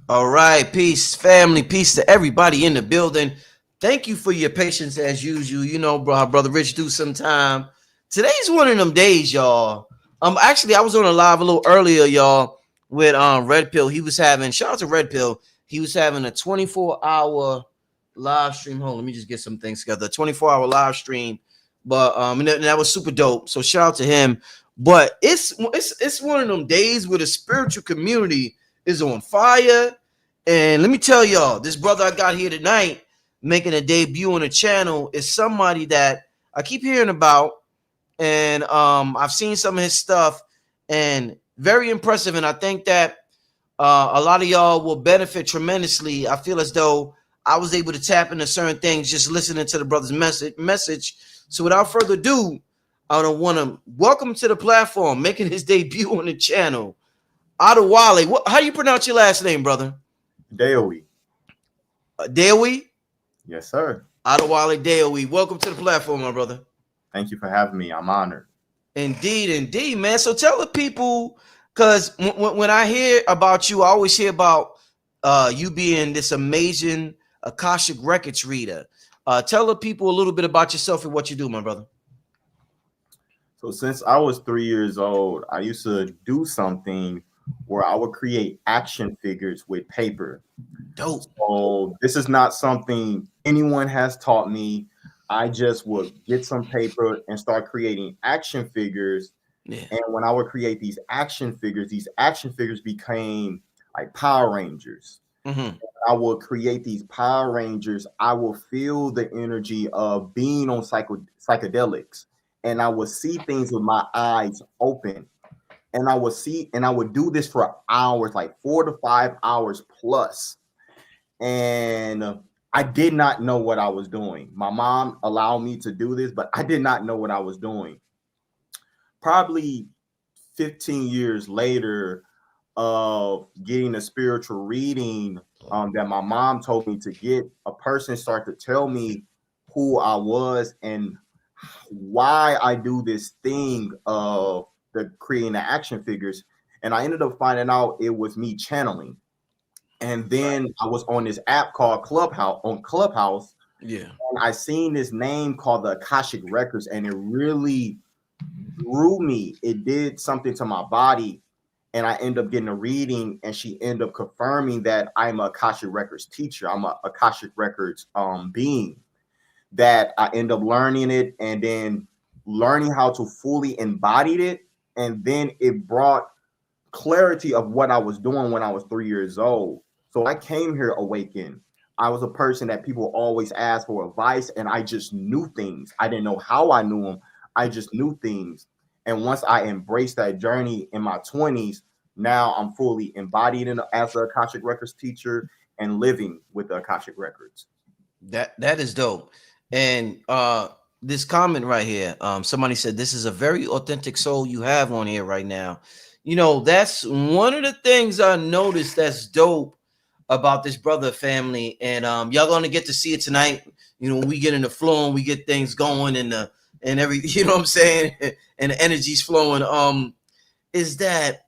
All right, peace, family, peace to everybody in the building. Thank you for your patience as usual. You know, bro, how brother Rich do sometime. Today's one of them days, y'all. Actually, I was on a live a little earlier, y'all, with Red Pill. He was having shout out to Red Pill. He was having a 24-hour live stream. Hold on, let me just get some things together. A 24-hour live stream, but and that was super dope. So shout out to him. But it's one of them days where the spiritual community is on fire. And let me tell y'all, this brother I got here tonight making a debut on the channel is somebody that I keep hearing about, and I've seen some of his stuff, and very impressive. And I think that a lot of y'all will benefit tremendously. I feel as though I was able to tap into certain things just listening to the brother's message. So without further ado, I don't want to welcome to the platform, making his debut on the channel, Adewale. How do you pronounce your last name, brother? Adeoye. Adeoye? Yes, sir. Adewale Adeoye. Welcome to the platform, my brother. Thank you for having me. I'm honored. Indeed, man. So tell the people, because when I hear about you, I always hear about you being this amazing Akashic Records reader. Tell the people a little bit about yourself and what you do, my brother. So since I was 3 years old, I used to do something where I would create action figures with paper. Dope. So this is not something anyone has taught me. I just would get some paper and start creating action figures. Yeah. And when I would create these action figures became like Power Rangers. Mm-hmm. I will create these Power Rangers. I will feel the energy of being on psychedelics, and I will see things with my eyes open. And I would do this for hours, like 4 to 5 hours plus. And I did not know what I was doing. My mom allowed me to do this, but I did not know what I was doing. Probably 15 years later, of getting a spiritual reading that my mom told me to get, a person started to tell me who I was and why I do this thing of the creating the action figures. And I ended up finding out it was me channeling. And then I was on this app called Clubhouse, Yeah. and I seen this name called the Akashic Records, and it really drew me. It did something to my body, and I end up getting a reading, and she ended up confirming that I'm a Akashic Records teacher. I'm a Akashic Records being. That I end up learning it, and then learning how to fully embody it, and then it brought clarity of what I was doing when I was 3 years old. So I came here awakened. I was a person that people always ask for advice, and I just knew things. I didn't know how I knew them. I just knew things. And once I embraced that journey in my 20s, now I'm fully embodied as the Akashic Records teacher and living with the Akashic Records. That is dope. And this comment right here, somebody said this is a very authentic soul you have on here right now. You know, that's one of the things I noticed that's dope about this brother family. And y'all gonna get to see it tonight. You know, when we get in the flow and we get things going and every you know what I'm saying, and the energy's flowing. Is that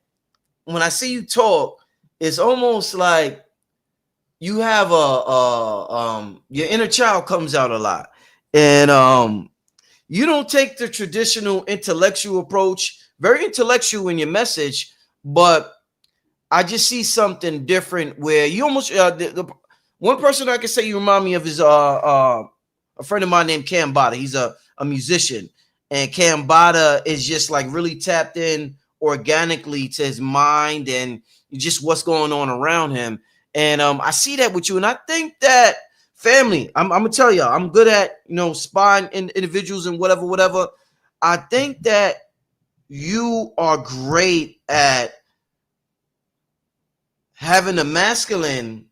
when I see you talk, it's almost like you have your inner child comes out a lot, and you don't take the traditional intellectual approach. Very intellectual in your message, but I just see something different where you almost the one person I can say you remind me of is a friend of mine named Cam Bada. He's a musician, and Cam Bada is just like really tapped in organically to his mind and just what's going on around him. And I see that with you, and I think that family. I'm gonna tell you, I'm good at spying in individuals and whatever. I think that you are great at having a masculine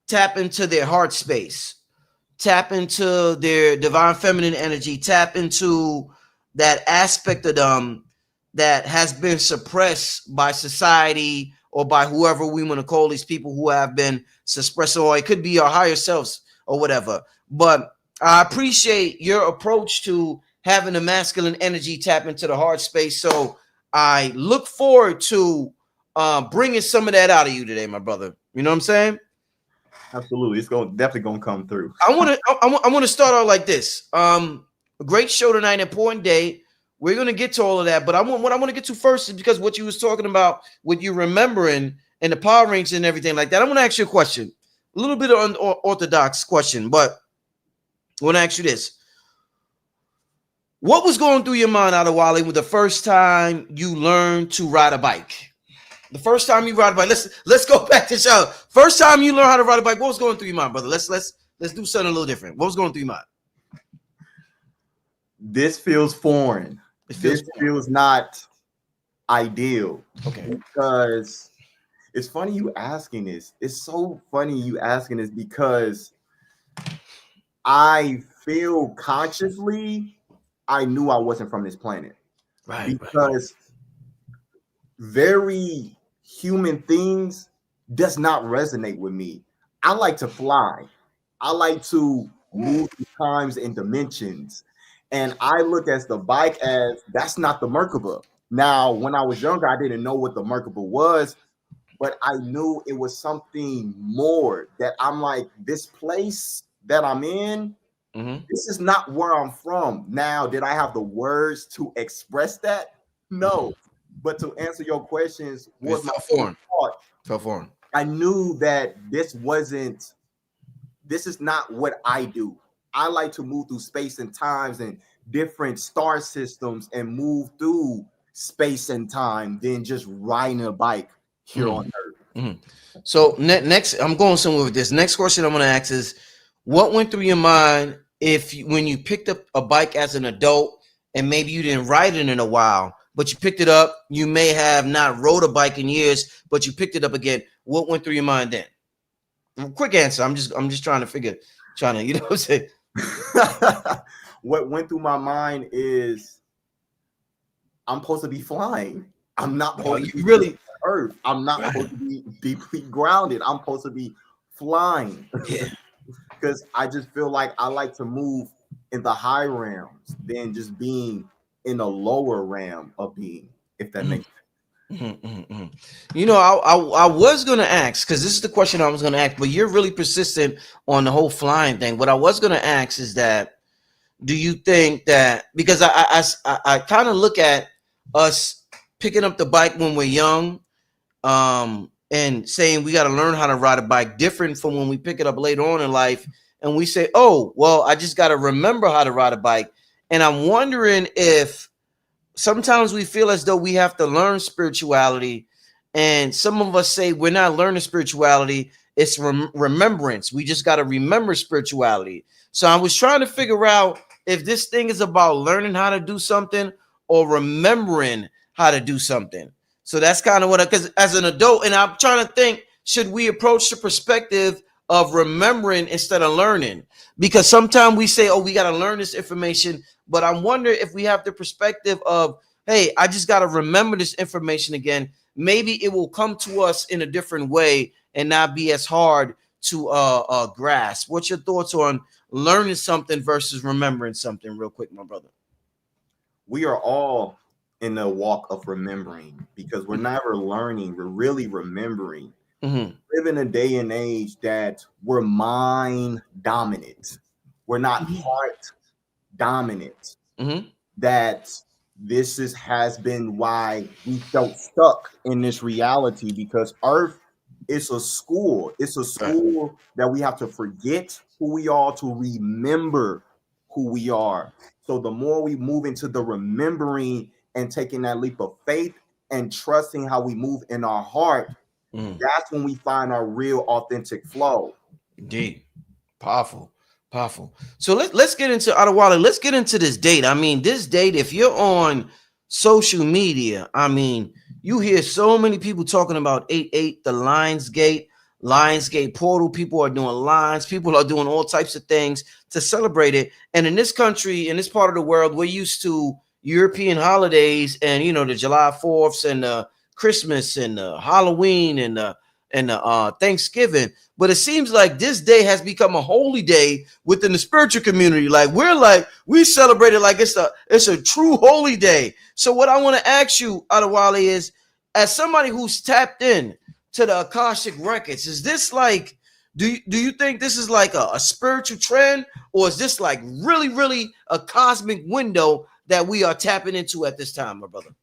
tap into their heart space, tap into their divine feminine energy, tap into that aspect of them that has been suppressed by society or by whoever we want to call these people who have been suppressed, or it could be our higher selves or whatever. But I appreciate your approach to having the masculine energy tap into the heart space. So I look forward to bringing some of that out of you today, my brother. You know what I'm saying? Absolutely, it's definitely gonna come through. I want to start out like this. A great show tonight, important day. We're gonna get to all of that, but what I want to get to first is because what you was talking about, what you remembering and the Power Rangers and everything like that. I want to ask you a question, a little bit of unorthodox question, but I want to ask you this: what was going through your mind, Adewale, with the first time you learned to ride a bike? The first time you ride a bike. Let's go back to show. First time you learned how to ride a bike. What was going through your mind, brother? Let's do something a little different. What was going through your mind? This feels foreign. This feels not ideal. Okay. Because it's funny you asking this. It's so funny you asking this because I feel consciously I knew I wasn't from this planet. Right. Because very human things does not resonate with me. I like to fly. I like to move through times and dimensions. And I look at the bike as that's not the Merkaba. Now, when I was younger, I didn't know what the Merkaba was, but I knew it was something more that I'm like, this place that I'm in, this is not where I'm from. Now, did I have the words to express that? No. But to answer your questions, what was my foreign. I knew that this is not what I do. I like to move through space and times and different star systems and move through space and time than just riding a bike here on Earth. So next, I'm going somewhere with this. Next question I'm going to ask is, what went through your mind when you picked up a bike as an adult and maybe you didn't ride it in a while, but you picked it up? You may have not rode a bike in years, but you picked it up again. What went through your mind then? Quick answer. I'm just trying to you know what I'm saying? What went through my mind is I'm supposed to be flying. I'm not supposed to be really Earth. I'm not supposed to be deeply grounded. I'm supposed to be flying. Yeah. Because I just feel like I like to move in the high realms than just being in the lower realm of being, if that makes sense. You know, I was going to ask, because this is the question I was going to ask, but you're really persistent on the whole flying thing. What I was going to ask is that, do you think that, because I kind of look at us picking up the bike when we're young, and saying we got to learn how to ride a bike different from when we pick it up later on in life, and we say, oh, well, I just got to remember how to ride a bike. And I'm wondering if sometimes we feel as though we have to learn spirituality, and some of us say we're not learning spirituality, it's remembrance. We just got to remember spirituality. So I was trying to figure out if this thing is about learning how to do something or remembering how to do something. So that's kind of because as an adult, and I'm trying to think, should we approach the perspective of remembering instead of learning? Because sometimes we say, oh, we got to learn this information, but I wonder if we have the perspective of, hey, I just got to remember this information again. Maybe it will come to us in a different way and not be as hard to grasp. What's your thoughts on learning something versus remembering something, real quick, my brother? We are all in the walk of remembering, because we're never learning, we're really remembering. We live in a day and age that we're mind dominant, we're not heart dominant. That this has been why we felt stuck in this reality, because Earth is a school. It's a school that we have to forget who we are to remember who we are. So the more we move into the remembering and taking that leap of faith and trusting how we move in our heart, that's when we find our real authentic flow. Indeed. Powerful. So let's get into Adewale. Let's get into this date. I mean, this date, if you're on social media, I mean, you hear so many people talking about 8/8, the Lionsgate portal. People are doing lines. People are doing all types of things to celebrate it. And in this country, in this part of the world, we're used to European holidays and, you know, the July 4ths and Christmas and Halloween and Thanksgiving. But it seems like this day has become a holy day within the spiritual community. We celebrate it like it's a true holy day. So what I want to ask you, Adewale, is as somebody who's tapped in to the Akashic records, is this like, do you think this is like a spiritual trend, or is this like really, really a cosmic window that we are tapping into at this time, my brother?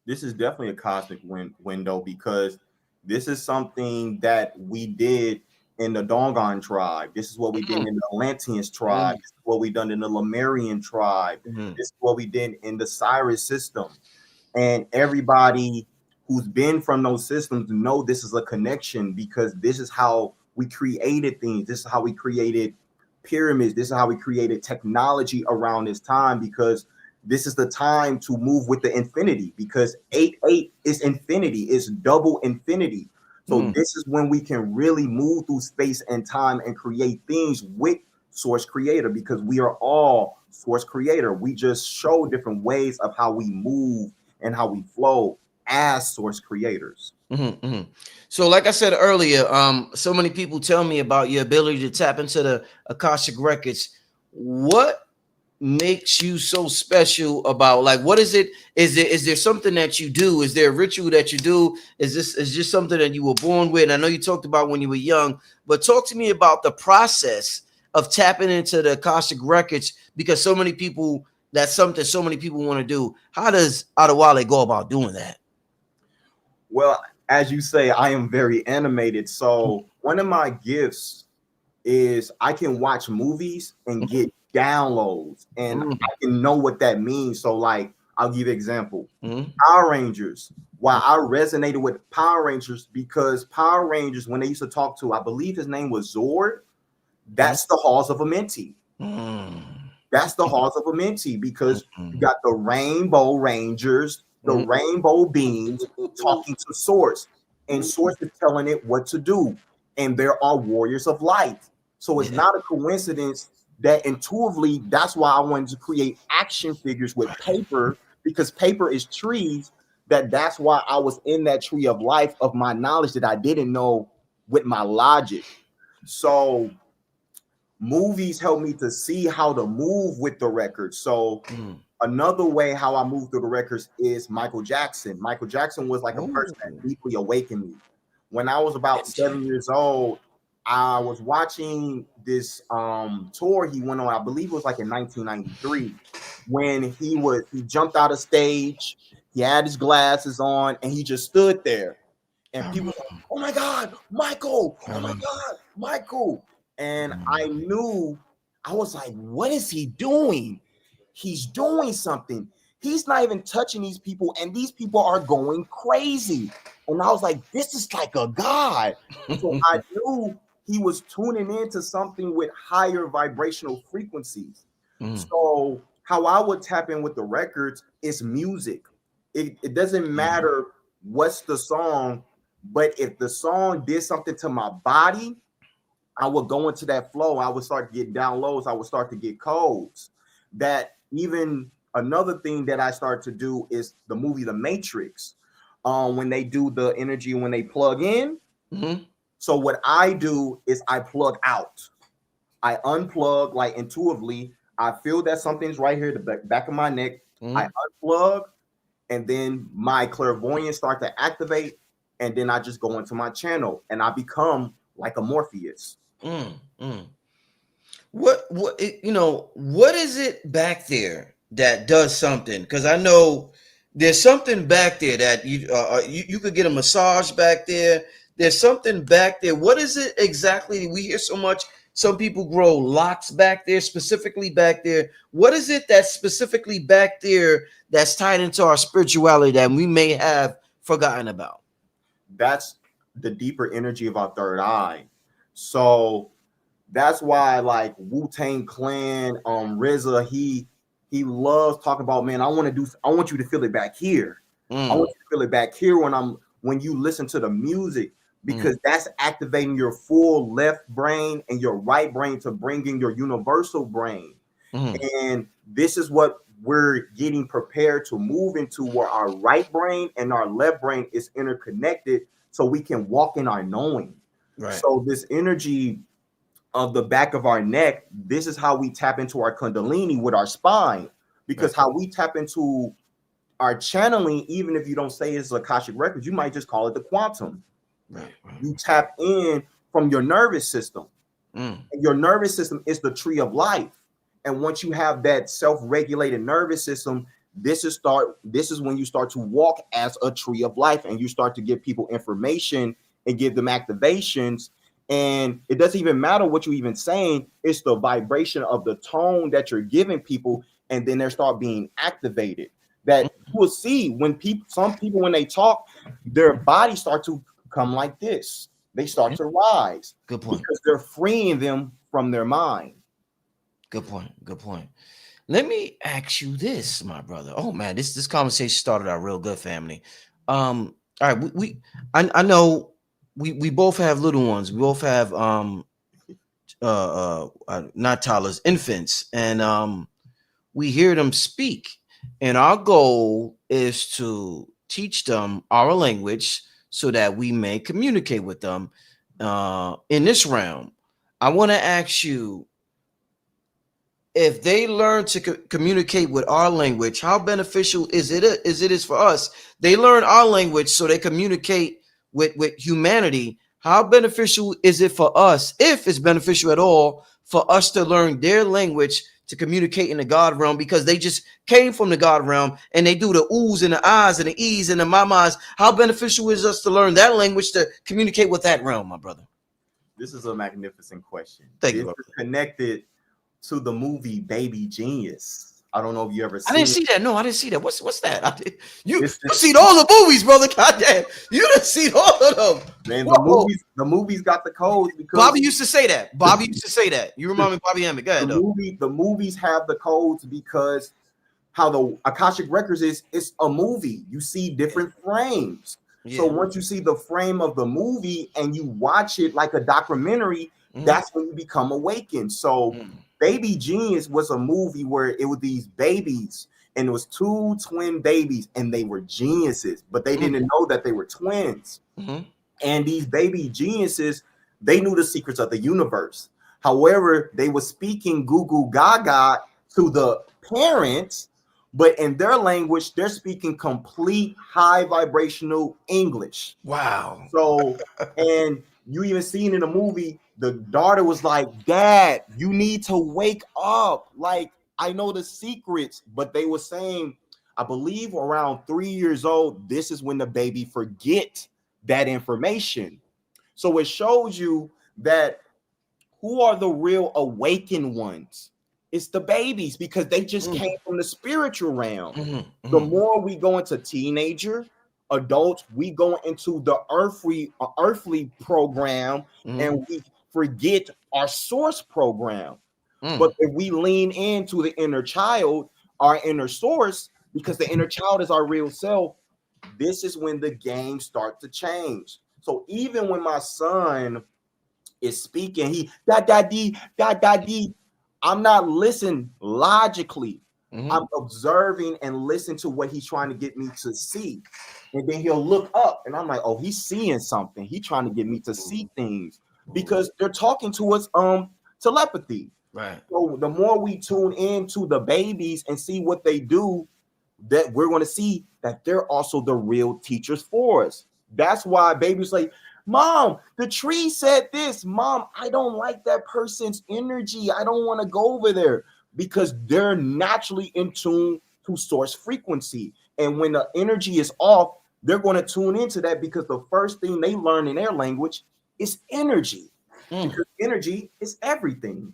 This is definitely a cosmic window, because this is something that we did in the Dongan tribe. This is what we did in the Atlanteans tribe. This is what we done in the Lemurian tribe. This is what we did in the Cyrus system. And everybody who's been from those systems know this is a connection, because this is how we created things. This is how we created pyramids. This is how we created technology around this time, because this is the time to move with the infinity, because 8 is infinity, it's double infinity. So this is when we can really move through space and time and create things with source creator, because we are all source creator. We just show different ways of how we move and how we flow as source creators. So like I said earlier, so many people tell me about your ability to tap into the Akashic records. What makes you so special about, like, what is it? Is there something that you do? Is there a ritual that you do? Is just something that you were born with? And I know you talked about when you were young, but talk to me about the process of tapping into the Akashic records, because so many people, that's something so many people want to do. How does Adewale go about doing that? Well, as you say, I am very animated. So one of my gifts is I can watch movies and get downloads, and I can know what that means. So like, I'll give you an example. Power Rangers. Why I resonated with Power Rangers, because Power Rangers, when they used to talk to, I believe his name was Zord, that's the halls of Amenti. That's the halls of Amenti, because you got the Rainbow Rangers, the Rainbow Beings talking to Source, and Source is telling it what to do. And there are warriors of light. So it's not a coincidence that intuitively, that's why I wanted to create action figures with paper, because paper is trees. That's why I was in that tree of life of my knowledge that I didn't know with my logic. So movies help me to see how to move with the records. So another way how I move through the records is Michael Jackson. Michael Jackson was like a person that deeply awakened me. When I was about 7 years old, I was watching this tour he went on. I believe it was like in 1993, when he jumped out of stage. He had his glasses on and he just stood there. And people were like, "Oh my God, Michael! Oh my God, Michael!" And I knew, I was like, "What is he doing? He's doing something. He's not even touching these people, and these people are going crazy." And I was like, "This is like a god." So I knew he was tuning into something with higher vibrational frequencies. So how I would tap in with the records is music. It doesn't matter what's the song, but if the song did something to my body, I would go into that flow. I would start to get downloads. I would start to get codes. That even another thing that I start to do is the movie The Matrix. When they do the energy, when they plug in. So what I do is I plug out. I unplug like intuitively. I feel that something's right here, the back of my neck. I unplug, and then my clairvoyance start to activate, and then I just go into my channel and I become like a Morpheus. What what is it back there that does something? Because I know there's something back there that you could get a massage back there. There's something back there. What is it exactly? We hear so much. Some people grow locks back there, specifically back there. What is it that's specifically back there that's tied into our spirituality that we may have forgotten about? That's the deeper energy of our third eye. So that's why, like Wu-Tang Clan, RZA, he loves talking about, man, I want you to feel it back here. I want you to feel it back here when you listen to the music, because that's activating your full left brain and your right brain to bring in your universal brain. And this is what we're getting prepared to move into, where our right brain and our left brain is interconnected, so we can walk in our knowing. So this energy of the back of our neck, this is how we tap into our kundalini with our spine, because how we tap into Our channeling, even if you don't say it's Akashic records, you might just call it the quantum. Right. Right. You tap in from your nervous system. Mm. And your nervous system is the tree of life. And once you have that self-regulated nervous system, this is when you start to walk as a tree of life, and you start to give people information and give them activations. And it doesn't even matter what you even saying, it's the vibration of the tone that you're giving people, and then they start being activated. That you will see when some people when they talk, their bodies start to come like this. They start to rise Good point. because they're freeing them from their mind. Good point. Good point. Let me ask you this, my brother. Oh man, this conversation started out real good, family. All right, I know we both have little ones. We both have not toddlers, infants, and we hear them speak. And our goal is to teach them our language so that we may communicate with them in this realm. I want to ask you, if they learn to communicate with our language, how beneficial is it for us? They learn our language so they communicate with humanity. How beneficial is it for us, if it's beneficial at all, for us to learn their language to communicate in the God realm, because they just came from the God realm and they do the oohs and the ahs and the e's and the mamas? How beneficial is us to learn that language to communicate with that realm, my brother? This is a magnificent question. Thank This you. is connected to the movie Baby Genius. I don't know if you ever I seen didn't it. see that. No, I didn't see that. What's that? You It's you seen all the movies, brother? Goddamn, you done seen all of them. man, Whoa. the movies got the codes because Bobby used to say that. Bobby used to say that. You remind me of Bobby Hammond. Go ahead, though. the movies have the codes because how the Akashic Records is, it's a movie. You see different frames. So Yeah. once you see the frame of the movie and you watch it like a documentary, that's when you become awakened. So Baby Genius was a movie where it was these babies, and it was two twin babies, and they were geniuses, but they didn't know that they were twins. Mm-hmm. And these baby geniuses, they knew the secrets of the universe. However, they were speaking goo goo gaga to the parents, but in their language, they're speaking complete high vibrational English. Wow. So, and you even seen in the movie, the daughter was like, "Dad, you need to wake up. Like, I know the secrets," but they were saying, I believe around 3 years old, this is when the baby forget that information. So it shows you that who are the real awakened ones? It's the babies, because they just came from the spiritual realm. The more we go into teenager, adults, we go into the earthly program, and we forget our source program. But if we lean into the inner child, our inner source, because the inner child is our real self, this is when the game starts to change. So even when my son is speaking, he da da dee da da dee, I'm not listening logically. I'm observing and listen to what he's trying to get me to see. And then he'll look up and I'm like, oh, he's seeing something. He's trying to get me to see things because they're talking to us telepathy. Right. So the more we tune into the babies and see what they do, that we're going to see that they're also the real teachers for us. That's why babies like, Mom, the tree said this. Mom, I don't like that person's energy. I don't want to go over there, because they're naturally in tune to source frequency. And when the energy is off, they're going to tune into that, because the first thing they learn in their language is energy. Because energy is everything.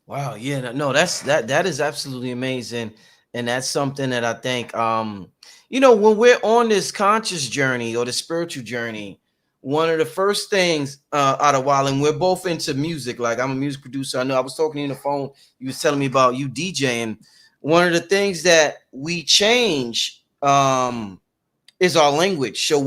Wow. Yeah. No, that is absolutely amazing. And that's something that I think, when we're on this conscious journey or the spiritual journey, one of the first things, Adewale, and we're both into music. Like, I'm a music producer. I know I was talking to you on the phone. You was telling me about you DJing. One of the things that we change is our language. So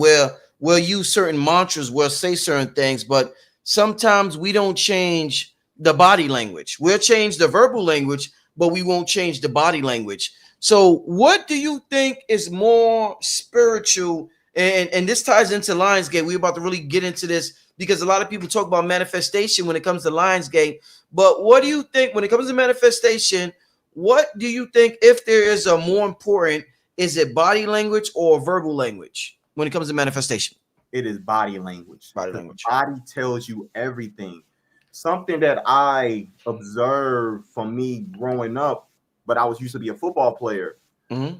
we'll use certain mantras, we'll say certain things, but sometimes we don't change the body language. We'll change the verbal language, but we won't change the body language. So what do you think is more spiritual? And this ties into Lionsgate. We're about to really get into this, because a lot of people talk about manifestation when it comes to Lionsgate. But what do you think when it comes to manifestation? what do you think, if there is a more important, is it body language or verbal language when it comes to manifestation? It is body language, Body because the language. body tells you everything. Something that I observed from me growing up, but I was used to be a football player. Mm-hmm.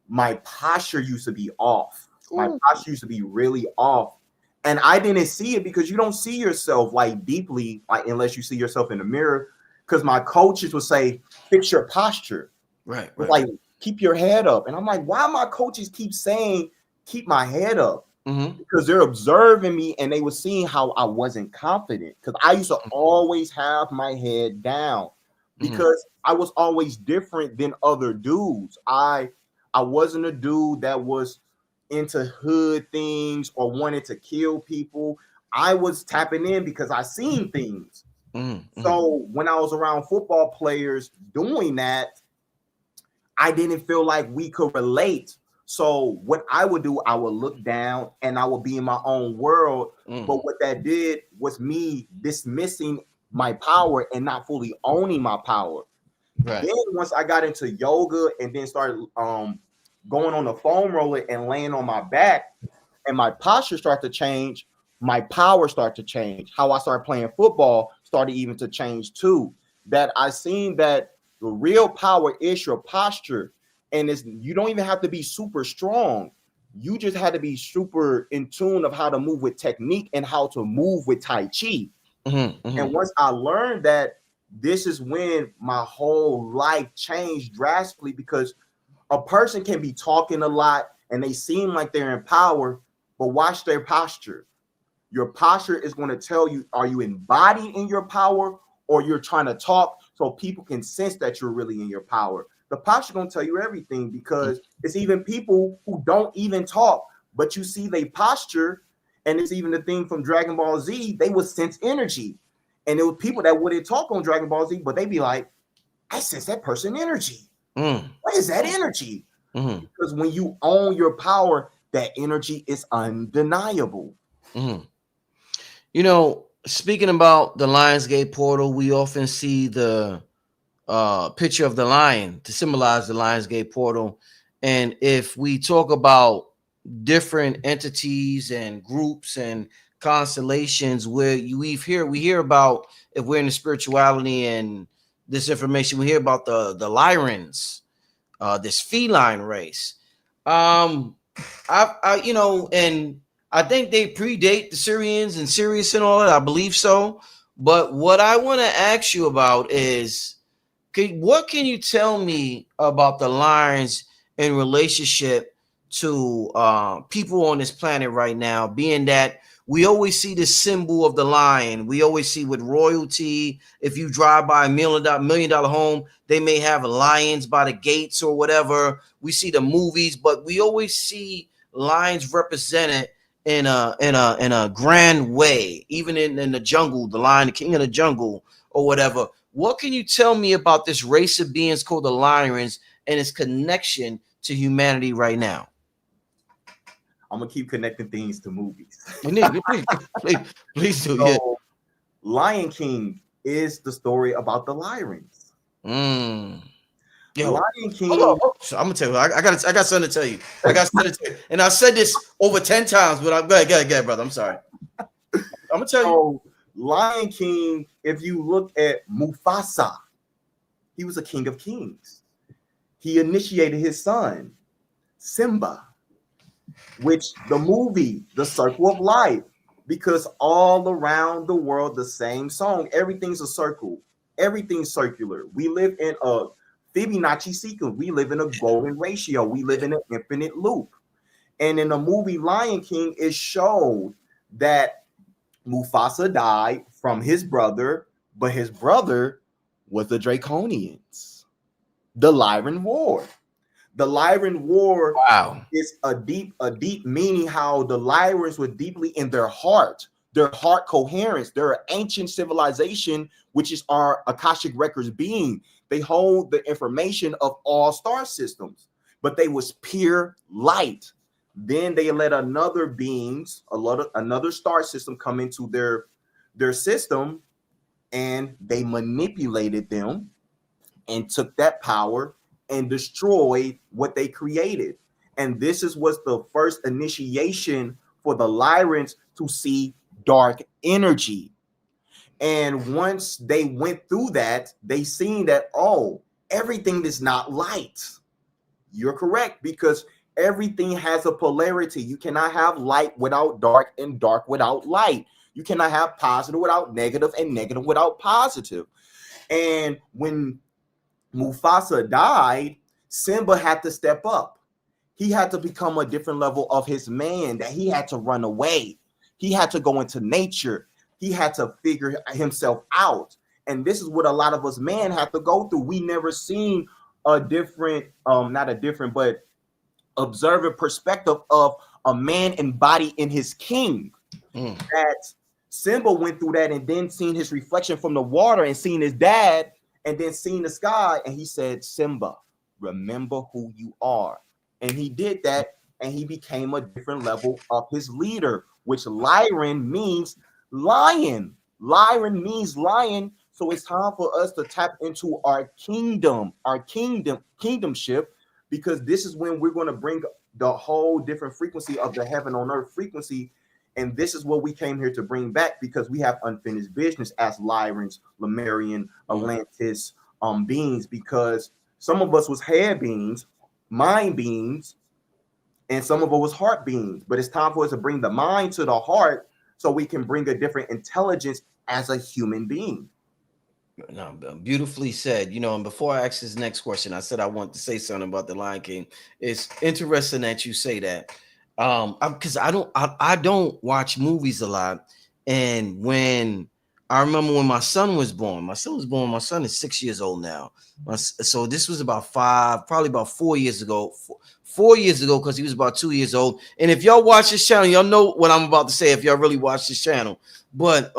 My posture used to be off. My Ooh. posture used to be really off. And I didn't see it because you don't see yourself like deeply, like unless you see yourself in the mirror. Because my coaches would say, fix your posture. Right, It's right. like, keep your head up. And I'm like, why my coaches keep saying, keep my head up? Mm-hmm. Because they're observing me and they were seeing how I wasn't confident. Because I used to always have my head down Mm-hmm. because I was always different than other dudes. I wasn't a dude that was into hood things or wanted to kill people. I was tapping in because I seen things. Mm-hmm. So when I was around football players doing that, I didn't feel like we could relate. So what I would do, I would look down and I would be in my own world. Mm-hmm. But what that did was me dismissing my power and not fully owning my power. Right. Then once I got into yoga and then started going on the foam roller and laying on my back, and my posture started to change, my power started to change. How I started playing football started even to change too. That I seen that the real power is your posture, and it's you don't even have to be super strong. You just had to be super in tune of how to move with technique and how to move with Tai Chi. Mm-hmm. And Mm-hmm. once I learned that, this is when my whole life changed drastically because a person can be talking a lot and they seem like they're in power, but watch their posture. Your posture is going to tell you, are you embodied in your power or you're trying to talk so people can sense that you're really in your power. The posture going to tell you everything because it's even people who don't even talk, but you see they posture, and it's even the thing from Dragon Ball Z, they would sense energy. And there were people that wouldn't talk on Dragon Ball Z, but they'd be like, I sense that person energy. Mm-hmm. What is that energy? Mm-hmm. Because when you own your power, that energy is undeniable. Mm-hmm. You know, speaking about the Lionsgate portal, we often see the picture of the lion to symbolize the Lionsgate portal. And if we talk about different entities and groups and constellations, where we hear about, if we're in the spirituality and this information, we hear about the Lyrans, this feline race. Um, and I think they predate the Syrians and Sirius and all that. I believe so. But what I want to ask you about is, what can you tell me about the lines in relationship to people on this planet right now? Being that we always see the symbol of the lion, we always see with royalty. If you drive by a $1 million home, they may have lions by the gates or whatever. We see the movies, but we always see lions represented in a grand way, even in the jungle, the lion, the king of the jungle, or whatever. What can you tell me about this race of beings called the Lyrians and its connection to humanity right now? I'm gonna keep connecting things to movies. We need, please, please do. Yeah. So, Lion King is the story about the Lyrans. Mm. Yo, Lion hold on. King, So I'm gonna tell you. I got something to tell you. I got something to tell you. And I said this over 10 times, but I'm go ahead, brother. I'm sorry. I'm gonna tell you. so Lion King, if you look at Mufasa, he was a king of kings. He initiated his son, Simba, which the movie, The Circle of Life, because all around the world, the same song, everything's a circle, everything's circular. We live in a Fibonacci sequence, we live in a golden ratio, we live in an infinite loop. And in the movie Lion King, it showed that Mufasa died from his brother, but his brother was the Draconians, the Lyran War. The Lyran War Wow. is a deep meaning how the Lyrans were deeply in their heart coherence. They're an ancient civilization, which is our Akashic records being. They hold the information of all star systems, but they was pure light. Then they let another star system come into their system, and they manipulated them and took that power and destroyed what they created. And this is was the first initiation for the Lyrans to see dark energy. And once they went through that, they seen that, oh, everything is not light. You're correct, because everything has a polarity. You cannot have light without dark and dark without light. You cannot have positive without negative and negative without positive. And when Mufasa died, Simba had to step up. He had to become a different level of his man, that he had to run away. He had to go into nature. He had to figure himself out. And this is what a lot of us men have to go through. We never seen a different, not a different, but observant perspective of a man embodied in his king. That Simba went through that and then seen his reflection from the water and seen his dad and then seen the sky. And he said, Simba, remember who you are. And he did that, and he became a different level of his leader, which Lyran means lion. Lyran means lion. So it's time for us to tap into our kingdomship, because this is when we're going to bring the whole different frequency of the heaven on earth frequency. And this is what we came here to bring back, because we have unfinished business as Lyrans, Lemurian, Atlantis beings, because some of us was hair beings, mind beings, and some of it was heart beings. But it's time for us to bring the mind to the heart so we can bring a different intelligence as a human being. No, beautifully said. And before I ask this next question, I said I want to say something about the Lion King. It's interesting that you say that, because I don't watch movies a lot. And when I remember when my son was born, my son is 6 years old now. So this was probably about 4 years ago. 4 years ago, because he was about 2 years old. And if y'all watch this channel, y'all know what I'm about to say. If y'all really watch this channel, but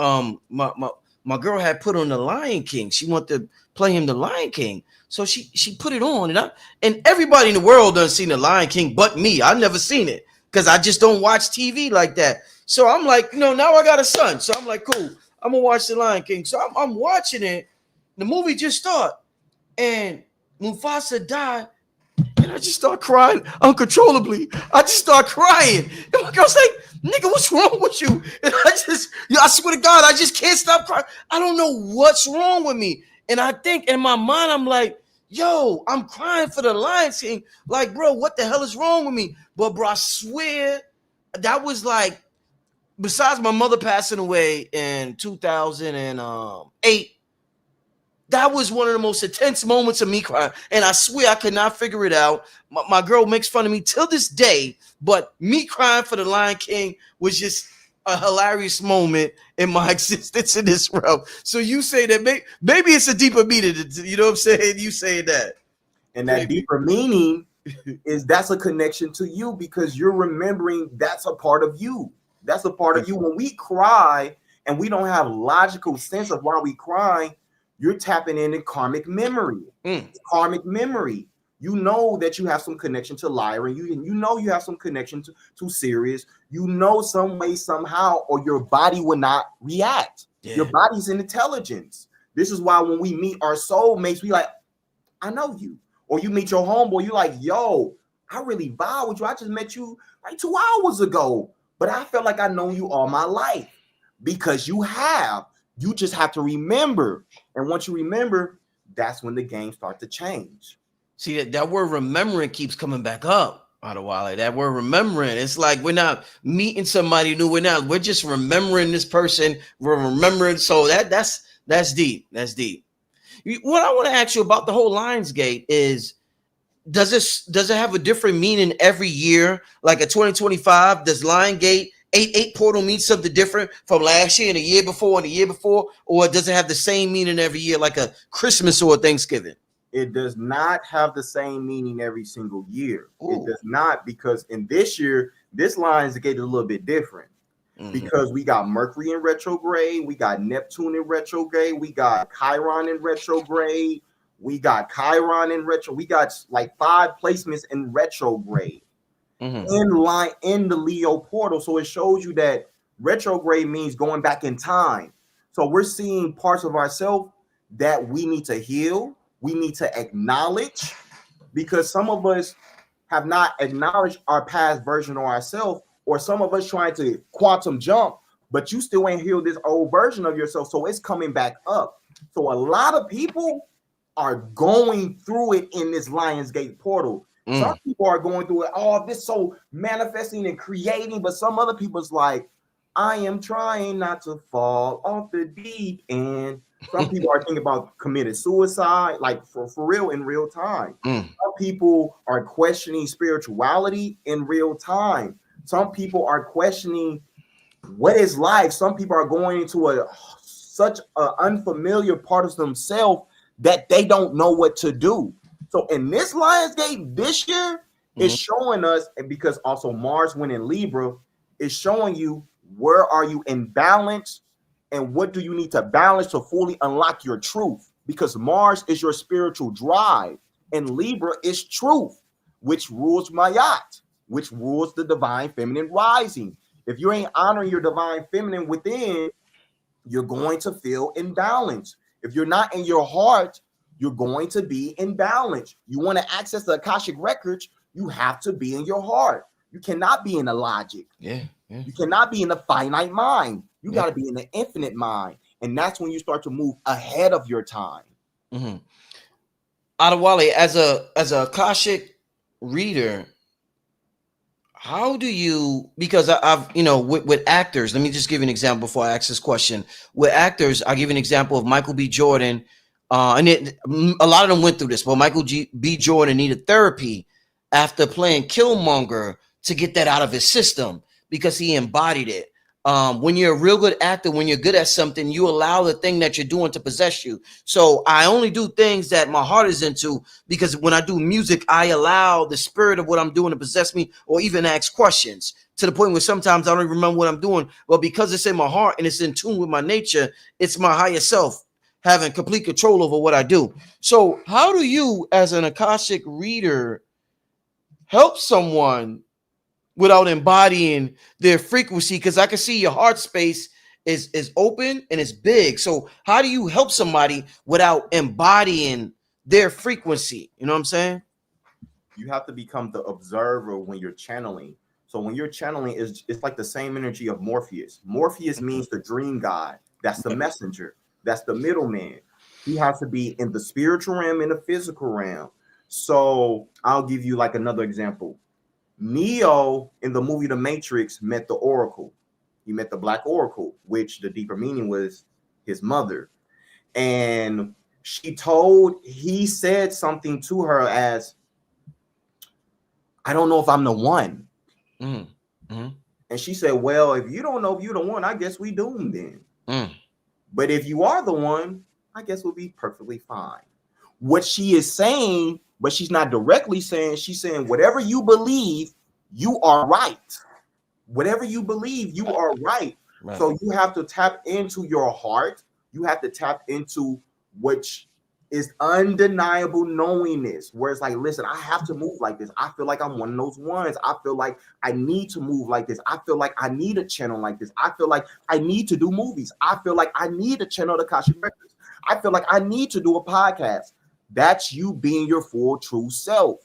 my girl had put on the Lion King. She wanted to play him the Lion King. So she put it on, and everybody in the world doesn't see the Lion King but me. I've never seen it because I just don't watch TV like that. So I'm like, now I got a son. So I'm like, cool, I'm gonna watch the Lion King. So I'm watching it. The movie just started, and Mufasa died. And I just start crying uncontrollably. I just start crying. And my girl's like, nigga, what's wrong with you? And I swear to God, I just can't stop crying. I don't know what's wrong with me. And I think in my mind, I'm like, yo, I'm crying for the Lion King. Like, bro, what the hell is wrong with me? But bro, I swear that was like, besides my mother passing away in 2008, that was one of the most intense moments of me crying. And I swear I could not figure it out. My girl makes fun of me till this day, but me crying for the Lion King was just a hilarious moment in my existence in this realm. So you say that maybe it's a deeper meaning, you know what I'm saying? You say that. And that deeper meaning is that's a connection to you, because you're remembering that's a part of you. That's a part of you. When we cry and we don't have logical sense of why we cry, you're tapping into karmic memory. Karmic memory. You know that you have some connection to Lyra. You know you have some connection to Sirius. You know some way, somehow, or your body will not react. Yeah. Your body's an intelligence. This is why when we meet our soulmates, we like, I know you. Or you meet your homeboy, you're like, yo, I really vibe with you. I just met you like 2 hours ago, but I felt like I know you all my life, because you have. You just have to remember. And once you remember, that's when the game starts to change. See, that word remembering keeps coming back up, Adewale. That word remembering. It's like we're not meeting somebody new. We're just remembering this person. We're remembering. So that's deep. That's deep. What I want to ask you about the whole Lionsgate is, does it have a different meaning every year? Like a 2025, does Lionsgate 8 portal mean something different from last year and the year before and the year before? Or does it have the same meaning every year, like a Christmas or a Thanksgiving? It does not have the same meaning every single year. Ooh. It does not, because in this year, this Lionsgate is a little bit different. Because we got Mercury in retrograde, we got Neptune in retrograde, we got Chiron in retrograde, we got Chiron in retro. We got like 5 placements in retrograde. In the Leo portal. So it shows you that retrograde means going back in time. So we're seeing parts of ourselves that we need to heal. we need to acknowledge, because some of us have not acknowledged our past version of ourselves, or some of us trying to quantum jump, but you still ain't healed this old version of yourself, so it's coming back up. So a lot of people are going through it in this Lionsgate portal. Some people are going through it, oh, this so manifesting and creating, but some other people's like, I am trying not to fall off the deep end. Some people are thinking about committing suicide, like for real, in real time. Some people are questioning spirituality in real time. Some people are questioning what is life. Some people are going into such an unfamiliar part of themselves that they don't know what to do. So in this Lionsgate this year, it's showing us, and because also Mars went in Libra, is showing you where are you in balance and what do you need to balance to fully unlock your truth. Because Mars is your spiritual drive and Libra is truth, which rules Mayat, which rules the divine feminine rising. If you ain't honoring your divine feminine within, you're going to feel imbalanced. If you're not in your heart, you're going to be imbalanced. You want to access the Akashic records, you have to be in your heart. You cannot be in the logic. You cannot be in the finite mind. You got to be in the infinite mind. And that's when you start to move ahead of your time. Adewale, as a Akashic reader, how do you, because I've, with actors, let me just give you an example before I ask this question. With actors, I'll give you an example of Michael B. Jordan. And a lot of them went through this, but Michael B. Jordan needed therapy after playing Killmonger to get that out of his system because he embodied it. When you're a real good actor, when you're good at something, you allow the thing that you're doing to possess you. So I only do things that my heart is into, because when I do music, I allow the spirit of what I'm doing to possess me, or even ask questions to the point where sometimes I don't even remember what I'm doing. But because it's in my heart and it's in tune with my nature, it's my higher self having complete control over what I do. So how do you, as an Akashic reader, help someone without embodying their frequency? Because I can see your heart space is open and it's big. So how do you help somebody without embodying their frequency? You know what I'm saying? You have to become the observer when you're channeling. So when you're channeling, it's like the same energy of Morpheus. Morpheus means the dream god. That's the messenger. That's the middleman. He has to be in the spiritual realm and the physical realm. So I'll give you like another example. Neo in the movie The Matrix met the Oracle. He met the Black Oracle, which the deeper meaning was his mother. And he said something to her as, I don't know if I'm the one. And she said, well, if you don't know if you're the one, I guess we doomed then. But if you are the one, I guess we'll be perfectly fine. What she is saying, but she's not directly saying, she's saying, whatever you believe, you are right. Whatever you believe, you are right. So you have to tap into your heart. You have to tap into which is undeniable knowingness, where it's like, listen, I have to move like this. I feel like I'm one of those ones. I feel like I need to move like this. I feel like I need a channel like this. I feel like I need to do movies. I feel like I need a channel to Akashic Records. I feel like I need to do a podcast. That's you being your full true self.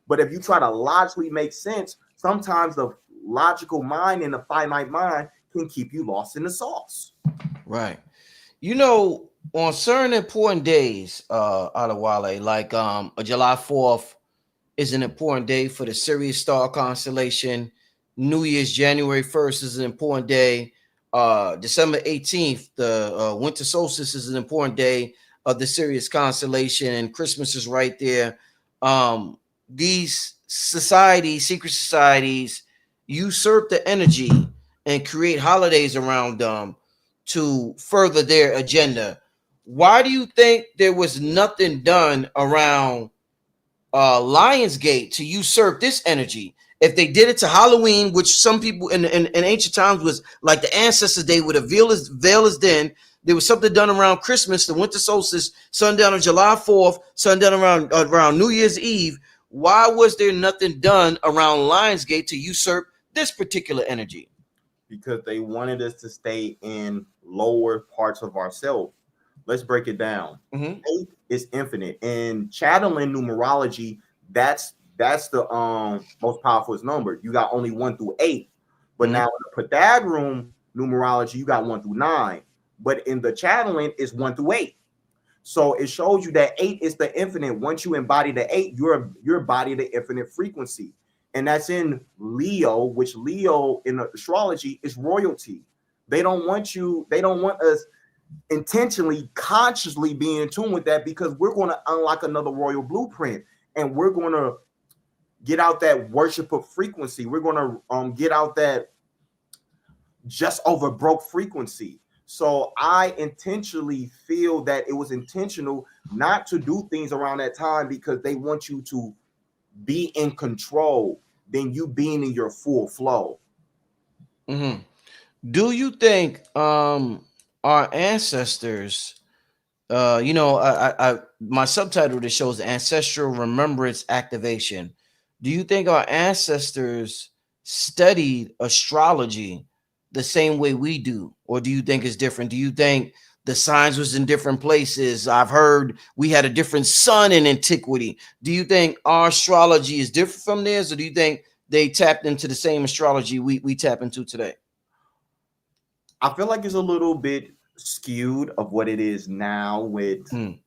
But if you try to logically make sense, sometimes the logical mind and the finite mind can keep you lost in the sauce. Right. On certain important days, Adewale, like a July 4th is an important day for the Sirius star constellation. New Year's January 1st is an important day. December 18th, the winter solstice is an important day of the Sirius constellation, and Christmas is right there. These secret societies, usurp the energy and create holidays around them to further their agenda. Why do you think there was nothing done around Lionsgate to usurp this energy? If they did it to Halloween, which some people in ancient times was like the ancestors' day with a veil is then, there was something done around Christmas, the winter solstice, sundown on July 4th, sundown around New Year's Eve. Why was there nothing done around Lionsgate to usurp this particular energy? Because they wanted us to stay in lower parts of ourselves. Let's break it down. Mm-hmm. 8 is infinite. In Chatelain numerology, that's the most powerful number. You got only 1 through 8. But Mm-hmm. now in the Pythagorean numerology, you got 1 through 9. But in the Chatelain, it's 1 through 8. So it shows you that 8 is the infinite. Once you embody the 8, you're embody the infinite frequency. And that's in Leo, which Leo in astrology is royalty. They don't want us intentionally, consciously being in tune with that, because we're going to unlock another royal blueprint, and we're going to get out that worship of frequency. We're going to get out that just over broke frequency. So I intentionally feel that it was intentional not to do things around that time, because they want you to be in control than you being in your full flow. Mm-hmm. Do you think our ancestors, my subtitle that shows Ancestral Remembrance Activation. Do you think our ancestors studied astrology the same way we do, or do you think it's different? Do you think the signs was in different places? I've heard we had a different sun in antiquity. Do you think our astrology is different from theirs, or do you think they tapped into the same astrology we tap into today? I feel like it's a little bit skewed of what it is now with, Mm,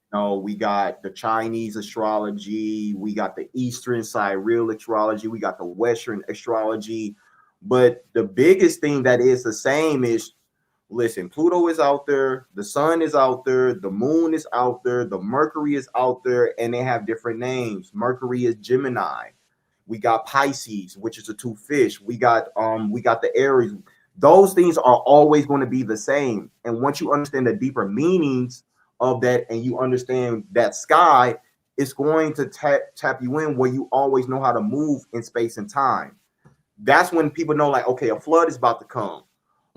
we got the Chinese astrology, we got the Eastern sidereal astrology, we got the Western astrology. But the biggest thing that is the same is, listen, Pluto is out there, the sun is out there, the moon is out there, the Mercury is out there, and they have different names. Mercury is Gemini. We got Pisces, which is a 2 fish. We got the Aries. Those things are always going to be the same. And once you understand the deeper meanings of that, and you understand that sky, it's going to tap you in where you always know how to move in space and time. That's when people know, like, okay, a flood is about to come.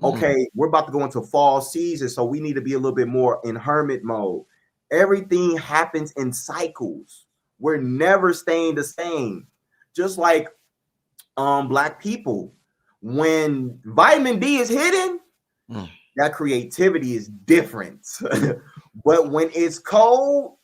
mm, Okay, we're about to go into fall season, so we need to be a little bit more in hermit mode. Everything happens in cycles. We're never staying the same. Just like black people, when vitamin D is hidden, mm. that creativity is different. But when it's cold,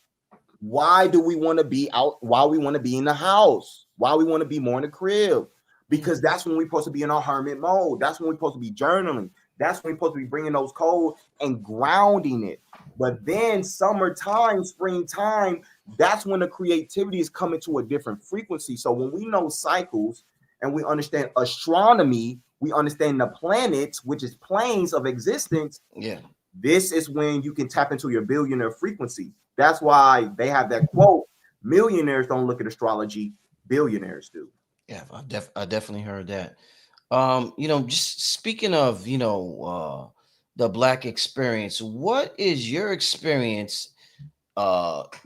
why do we want to be out? Why we want to be in the house? Why we want to be more in the crib? Because that's when we're supposed to be in our hermit mode. That's when we're supposed to be journaling. That's when we're supposed to be bringing those cold and grounding it. But then summertime, springtime, that's when the creativity is coming to a different frequency. So when we know cycles and we understand astronomy, we understand the planets, which is planes of existence. Yeah. This is when you can tap into your billionaire frequency. That's why they have that quote: millionaires don't look at astrology, billionaires do. Yeah, I definitely heard that. Just speaking of, the black experience, what is your experience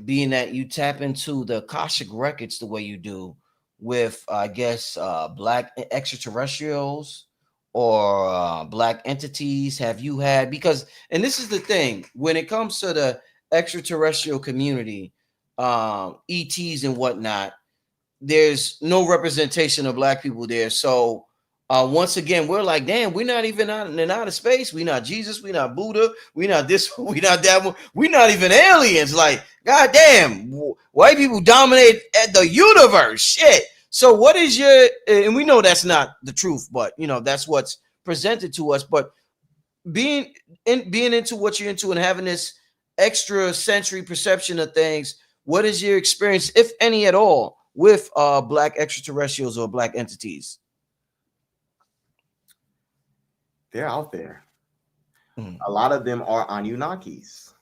being that you tap into the Akashic records the way you do with, I guess, black extraterrestrials or black entities? Have you had, because, and this is the thing, when it comes to the extraterrestrial community, ETs and whatnot, there's no representation of black people there. So once again, we're like, damn, we're not even out in outer space. We're not Jesus. We're not Buddha. We're not this. We're not that one. We're not even aliens. Like, goddamn, white people dominate at the universe. Shit. So what is your? And we know that's not the truth, but that's what's presented to us. But being into what you're into and having this extra sensory perception of things, what is your experience, if any at all, with black extraterrestrials or black entities? They're out there. Mm. A lot of them are Anunnakis.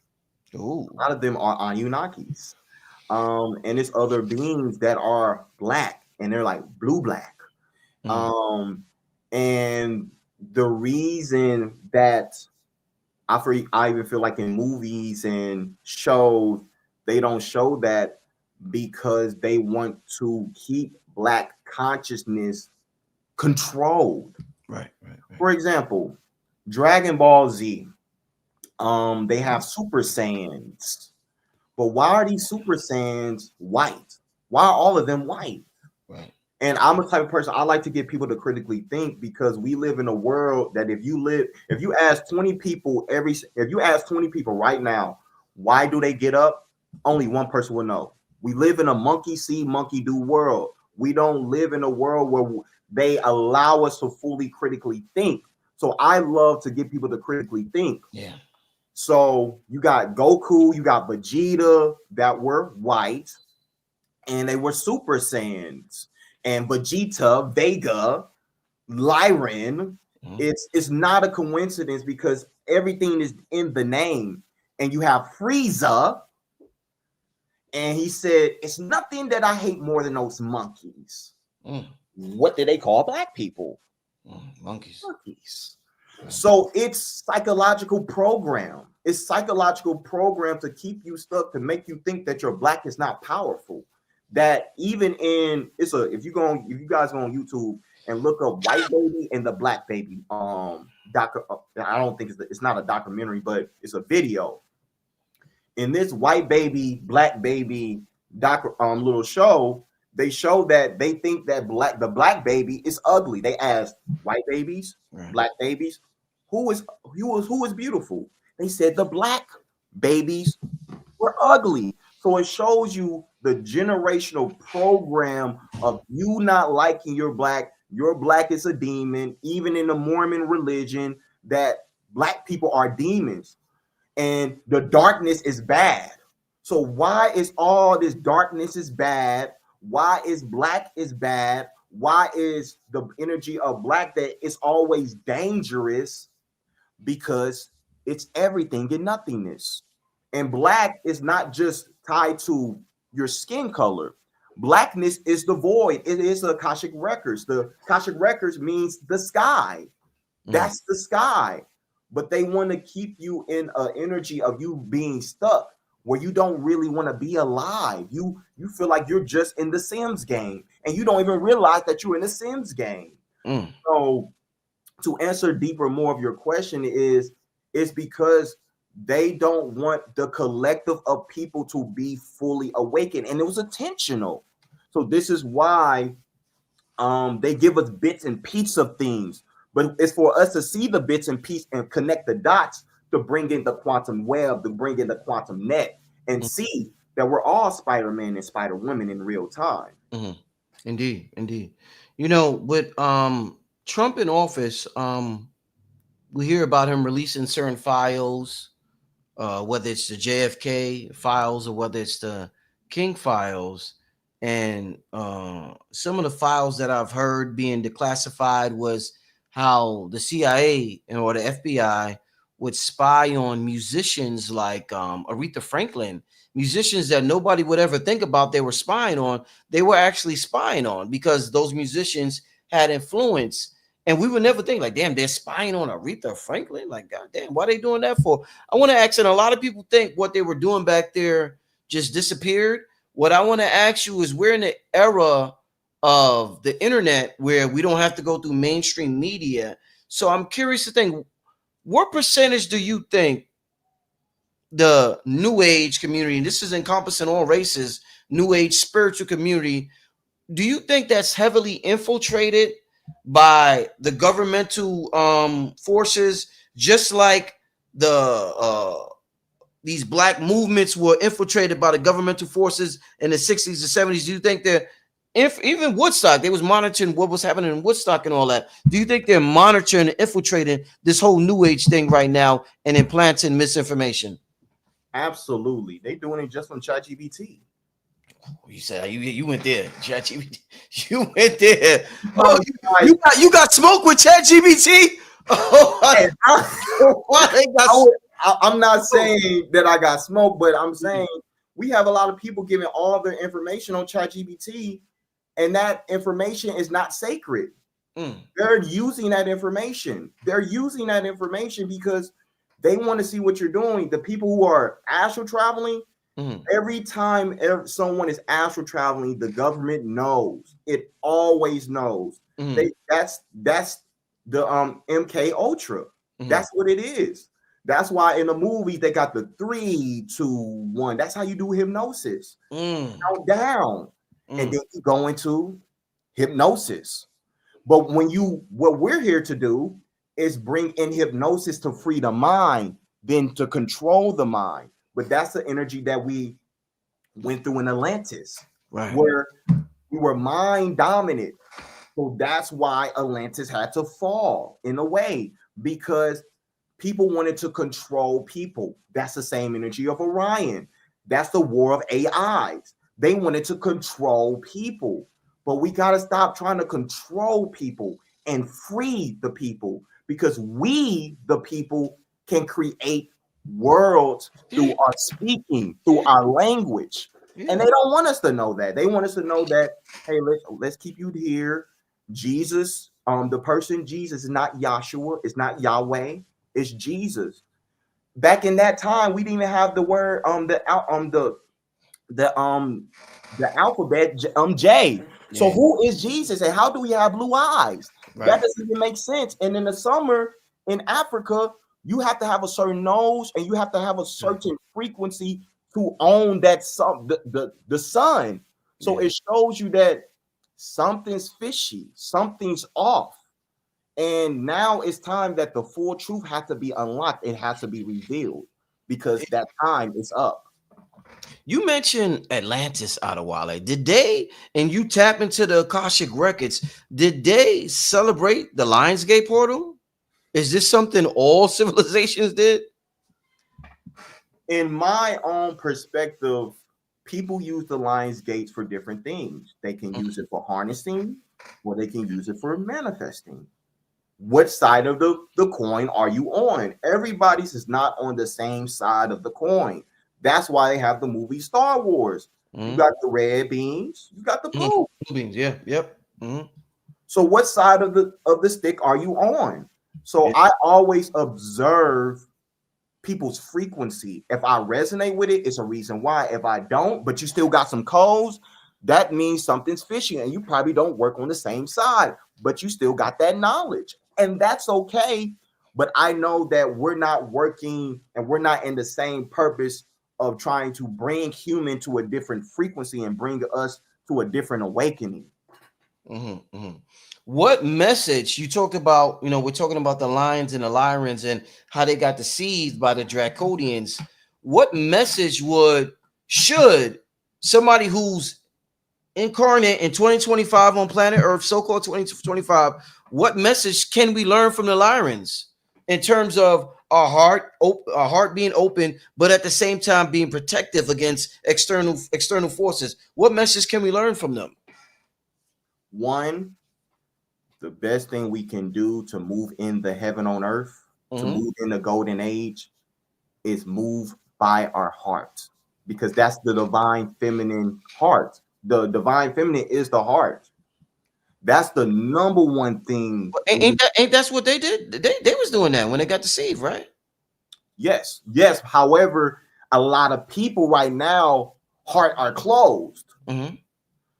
Ooh. A lot of them are Anunnakis. And it's other beings that are black, and they're like blue black. Mm. Um, and the reason that I even feel like in movies and shows they don't show that, because they want to keep black consciousness controlled. Right, right, right. For example, Dragon Ball Z, they have Super Saiyans, but why are these Super Saiyans white? Why are all of them white? Right. And I'm a type of person, I like to get people to critically think, because we live in a world that if you ask 20 people right now, Why do they get up? Only one person will know. We live in a monkey see, monkey do world. We don't live in a world where they allow us to fully critically think. So I love to get people to critically think. Yeah. So you got Goku, you got Vegeta that were white, and they were Super Saiyans. And Vegeta, Vega, Lyran, it's not a coincidence because everything is in the name. And you have Frieza, and he said, it's nothing that I hate more than those monkeys. What do they call black people? Monkeys. Monkeys. So it's psychological program. It's psychological program to keep you stuck, to make you think that your black is not powerful. That even in if you guys go on YouTube and look up White Baby and the Black Baby, I don't think it's not a documentary, but it's a video. In this White Baby, Black Baby little show, they show that they think that the black baby is ugly. They asked white babies, black babies, who is beautiful? They said the black babies were ugly. So it shows you the generational program of you not liking your black is a demon. Even in the Mormon religion, that black people are demons and the darkness is bad. So why is all this darkness is bad? Why is black is bad? Why is the energy of black that is always dangerous? Because it's everything and nothingness. And black is not just tied to your skin color. Blackness is the void. It is the Akashic records. The Akashic records means the sky. That's the sky. But they want to keep you in an energy of you being stuck where you don't really want to be alive. You feel like you're just in the Sims game and you don't even realize that you're in the Sims game. So to answer deeper more of your question is because they don't want the collective of people to be fully awakened, and it was intentional. So this is why they give us bits and pieces of things, but it's for us to see the bits and pieces and connect the dots to bring in the quantum web, to bring in the quantum net, and see that we're all Spider-Man and Spider-Woman in real time. Indeed, indeed. You know, with Trump in office, we hear about him releasing certain files, whether it's the JFK files or whether it's the King files. And some of the files that I've heard being declassified was how the CIA or the FBI would spy on musicians like Aretha Franklin, musicians that nobody would ever think about they were spying on. They were actually spying on because those musicians had influence. And we would never think like, damn, they're spying on Aretha Franklin. Like, God damn, why are they doing that for? I want to ask, and a lot of people think what they were doing back there just disappeared. What I want to ask you is we're in the era of the internet where we don't have to go through mainstream media. So I'm curious to think, what percentage do you think the New Age community, and this is encompassing all races, New Age spiritual community, do you think that's heavily infiltrated by the governmental forces, just like the these black movements were infiltrated by the governmental forces in the 60s and 70s? Do you think that even Woodstock, they was monitoring what was happening in Woodstock and all that? Do you think they're monitoring and infiltrating this whole New Age thing right now and implanting misinformation? Absolutely. They doing it just on ChatGPT. You said you went there, ChatGPT. You went there. Oh, you got smoke with ChatGPT? Oh, I'm not saying that I got smoke, but I'm saying we have a lot of people giving all their information on ChatGPT, and that information is not sacred. They're using that information. They're using that information because they want to see what you're doing. The people who are astral traveling, every time someone is astral traveling, the government knows. It always knows. That's the MK Ultra. That's what it is. That's why in the movies they got the 3, 2, 1. That's how you do hypnosis. Count down, and then you go into hypnosis. But what we're here to do is bring in hypnosis to free the mind, then to control the mind. But that's the energy that we went through in Atlantis, Right. where we were mind dominant. So that's why Atlantis had to fall in a way, because people wanted to control people. That's the same energy of Orion. That's the war of AIs. They wanted to control people. But we got to stop trying to control people and free the people, because we, the people, can create worlds through Yeah. our speaking, through our language. And Yeah. they don't want us to know that. They want us to know that, hey, let's keep you here. Jesus, the person Jesus is not Yahshua, it's not Yahweh, it's Jesus. Back in that time, we didn't even have the word the um the alphabet J. So Yeah. who is Jesus and how do we have blue eyes? That Right. doesn't even make sense. And in the summer in Africa, you have to have a certain nose and you have to have a Yeah. certain frequency to own that sun, the sun. So Yeah. it shows you that something's fishy, something's off. And now it's time that the full truth has to be unlocked. It has to be revealed because that time is up. You mentioned Atlantis, Adewale. Did they, and you tap into the Akashic records, did they celebrate the Lionsgate portal? Is this something all civilizations did? In my own perspective, people use the lion's gates for different things. They can use it for harnessing, or they can use it for manifesting. What side of the coin are you on? Everybody's is not on the same side of the coin. That's why they have the movie Star Wars. You Mm-hmm. got the red beans, you got the blue. Beings, yeah, yep. Mm-hmm. So what side of the stick are you on? So Yeah. I always observe people's frequency. If I resonate with it, it's a reason why. If I don't, but you still got some codes, that means something's fishy and you probably don't work on the same side, but you still got that knowledge. And that's okay. But I know that we're not working and we're not in the same purpose of trying to bring human to a different frequency and bring us to a different awakening. Mm-hmm, mm-hmm. What message you talked about? You know, we're talking about the lions and the Lyrans and how they got deceived by the Dracodians. What message should somebody who's incarnate in 2025 on planet Earth, so-called 2025, what message can we learn from the Lyrans in terms of our heart being open, but at the same time being protective against external forces? What message can we learn from them? One, the best thing we can do to move in the heaven on earth, to Mm-hmm. move in the golden age, is move by our heart, because that's the divine feminine heart. The divine feminine is the heart. That's the number one thing. Ain't that's what they did? They was doing that when they got deceived, right? Yes, yes. However, a lot of people right now heart are closed. Mm-hmm.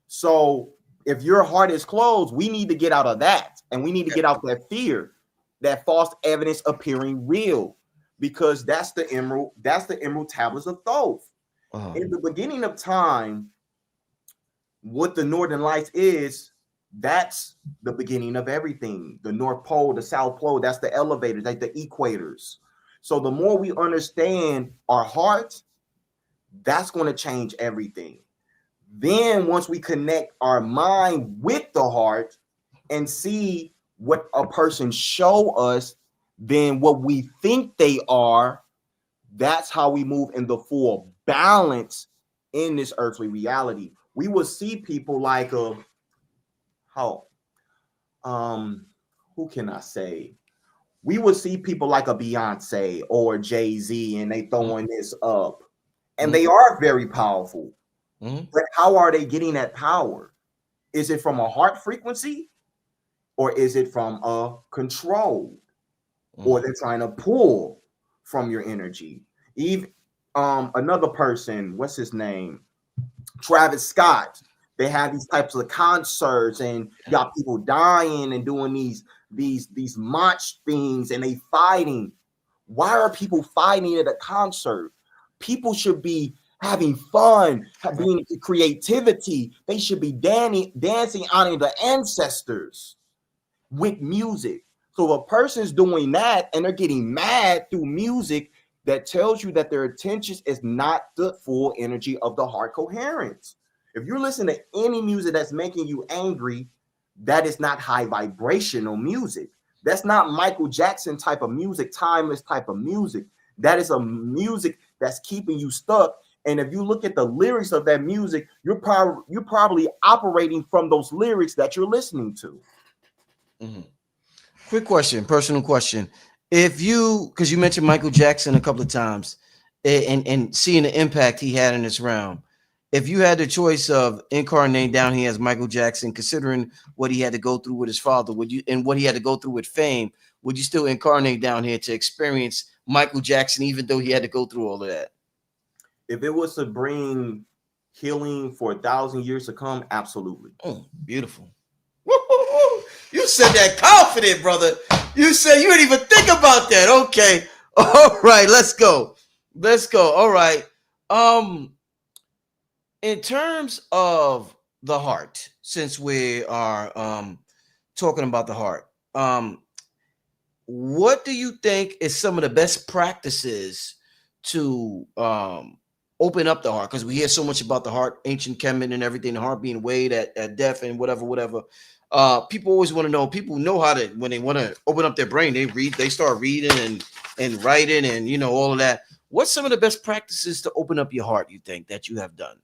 So if your heart is closed, we need to get out of that, and we need to Yeah. get out that fear, that false evidence appearing real, because that's the emerald tablets of Thoth. Uh-huh. In the beginning of time, what the Northern Lights is, that's the beginning of everything. The North Pole, the South Pole, that's the elevators, like the equators. So the more we understand our heart, that's going to change everything. Then once we connect our mind with the heart and see what a person show us, then what we think they are, that's how we move in the full balance in this earthly reality. We will see people like how who can I say? We would see people like a Beyonce or Jay-Z, and they throwing this up, and Mm-hmm. they are very powerful. Mm-hmm. But how are they getting that power? Is it from a heart frequency, or is it from a control, or they're trying to pull from your energy? Even another person, what's his name? Travis Scott. They have these types of concerts, and you got people dying and doing these march things, and they fighting. Why are people fighting at a concert? People should be having fun, being creativity. They should be dancing honoring the ancestors with music. So if a person's doing that and they're getting mad through music, that tells you that their intentions is not the full energy of the heart coherence. If you're listening to any music that's making you angry, that is not high vibrational music. That's not Michael Jackson type of music, timeless type of music. That is a music that's keeping you stuck. And if you look at the lyrics of that music, you're probably operating from those lyrics that you're listening to. Mm-hmm. Quick question, personal question. If you, because you mentioned Michael Jackson a couple of times, and seeing the impact he had in this realm, if you had the choice of incarnating down here as Michael Jackson, considering what he had to go through with his father, would you, and what he had to go through with fame, would you still incarnate down here to experience Michael Jackson, even though he had to go through all of that? If it was to bring healing for 1,000 years to come, absolutely. Oh, beautiful. Woo-hoo-hoo. You said that confident, brother. You said you didn't even think about that. Okay. All right, let's go. Let's go. All right. In terms of the heart, since we are talking about the heart, what do you think is some of the best practices to open up the heart? Because we hear so much about the heart, ancient Kemet and everything, the heart being weighed at death and whatever. People always want to know. People know how to, when they want to open up their brain, they start reading and writing and all of that. What's some of the best practices to open up your heart, you think, that you have done?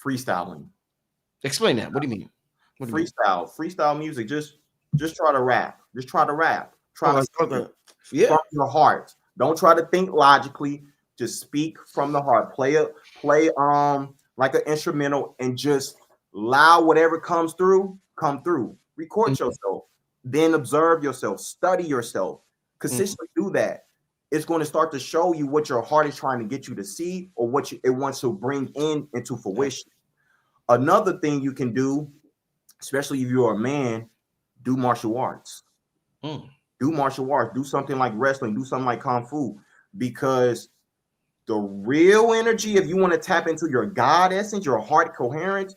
Freestyling. Explain that. What do you mean? Freestyle music. Just try to rap. Just try to rap. Try to speak yeah. from your heart. Don't try to think logically. Just speak from the heart. Play like an instrumental and just allow whatever comes through, come through. Record yourself. Then observe yourself. Study yourself. Consistently do that. It's going to start to show you what your heart is trying to get you to see or what it wants to bring into fruition. Another thing you can do, especially if you're a man, do martial arts. Do martial arts. Do something like wrestling. Do something like kung fu. Because the real energy, if you want to tap into your God essence, your heart coherence,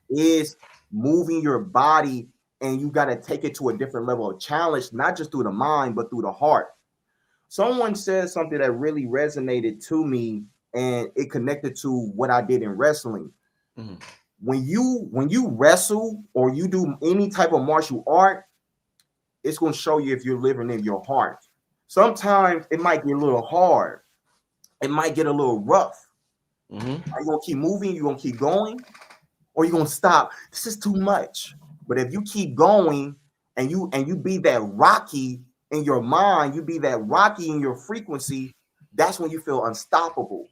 is moving your body, and you got to take it to a different level of challenge, not just through the mind, but through the heart. Someone said something that really resonated to me, and it connected to what I did in wrestling. When you wrestle or you do any type of martial art, it's going to show you if you're living in your heart. Sometimes it might get a little hard. It might get a little rough. Are you going to keep moving? You're going to keep going? Or you're going to stop? This is too much. But if you keep going and you be that Rocky in your mind, you be that Rocky in your frequency, that's when you feel unstoppable.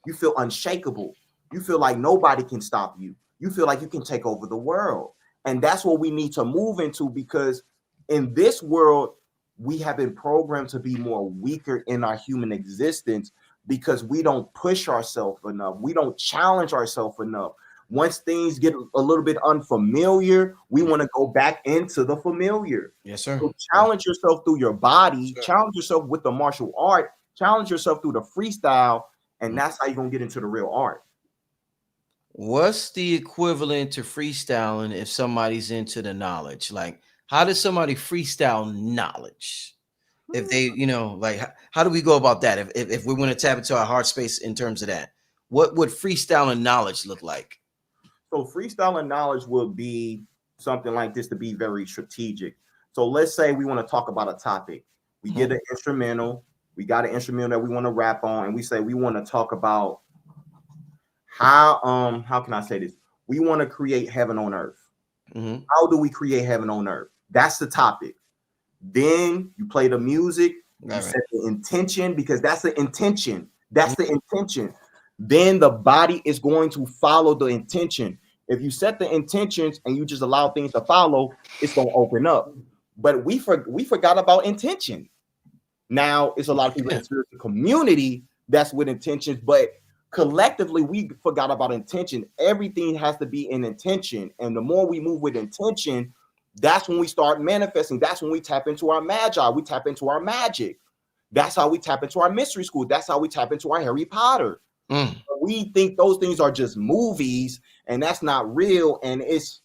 You feel unshakable. You feel like nobody can stop you. You feel like you can take over the world. And that's what we need to move into, because in this world, we have been programmed to be more weaker in our human existence because we don't push ourselves enough. We don't challenge ourselves enough. Once things get a little bit unfamiliar, we want to go back into the familiar. Yes, sir. So challenge yourself through your body, challenge yourself with the martial art, challenge yourself through the freestyle, and that's how you're going to get into the real art. What's the equivalent to freestyling if somebody's into the knowledge? Like, how does somebody freestyle knowledge? If they, like, how do we go about that? If we want to tap into our heart space in terms of that, what would freestyling knowledge look like? So freestyling knowledge would be something like this, to be very strategic. So let's say we want to talk about a topic. We get an instrumental. We got an instrumental that we want to rap on, and we say we want to talk about how can I say this? We want to create heaven on earth. How do we create heaven on earth? That's the topic. Then you play the music, you set the intention, because that's the intention. That's the intention. Then the body is going to follow the intention. If you set the intentions and you just allow things to follow, it's going to open up. But we forgot about intention. Now it's a lot of people in the spiritual community that's with intentions, but collectively we forgot about intention. Everything has to be in intention, and the more we move with intention, that's when we start manifesting. That's when we tap into our magi. We tap into our magic. That's how we tap into our mystery school. That's how we tap into our Harry Potter. We think those things are just movies, and that's not real, and it's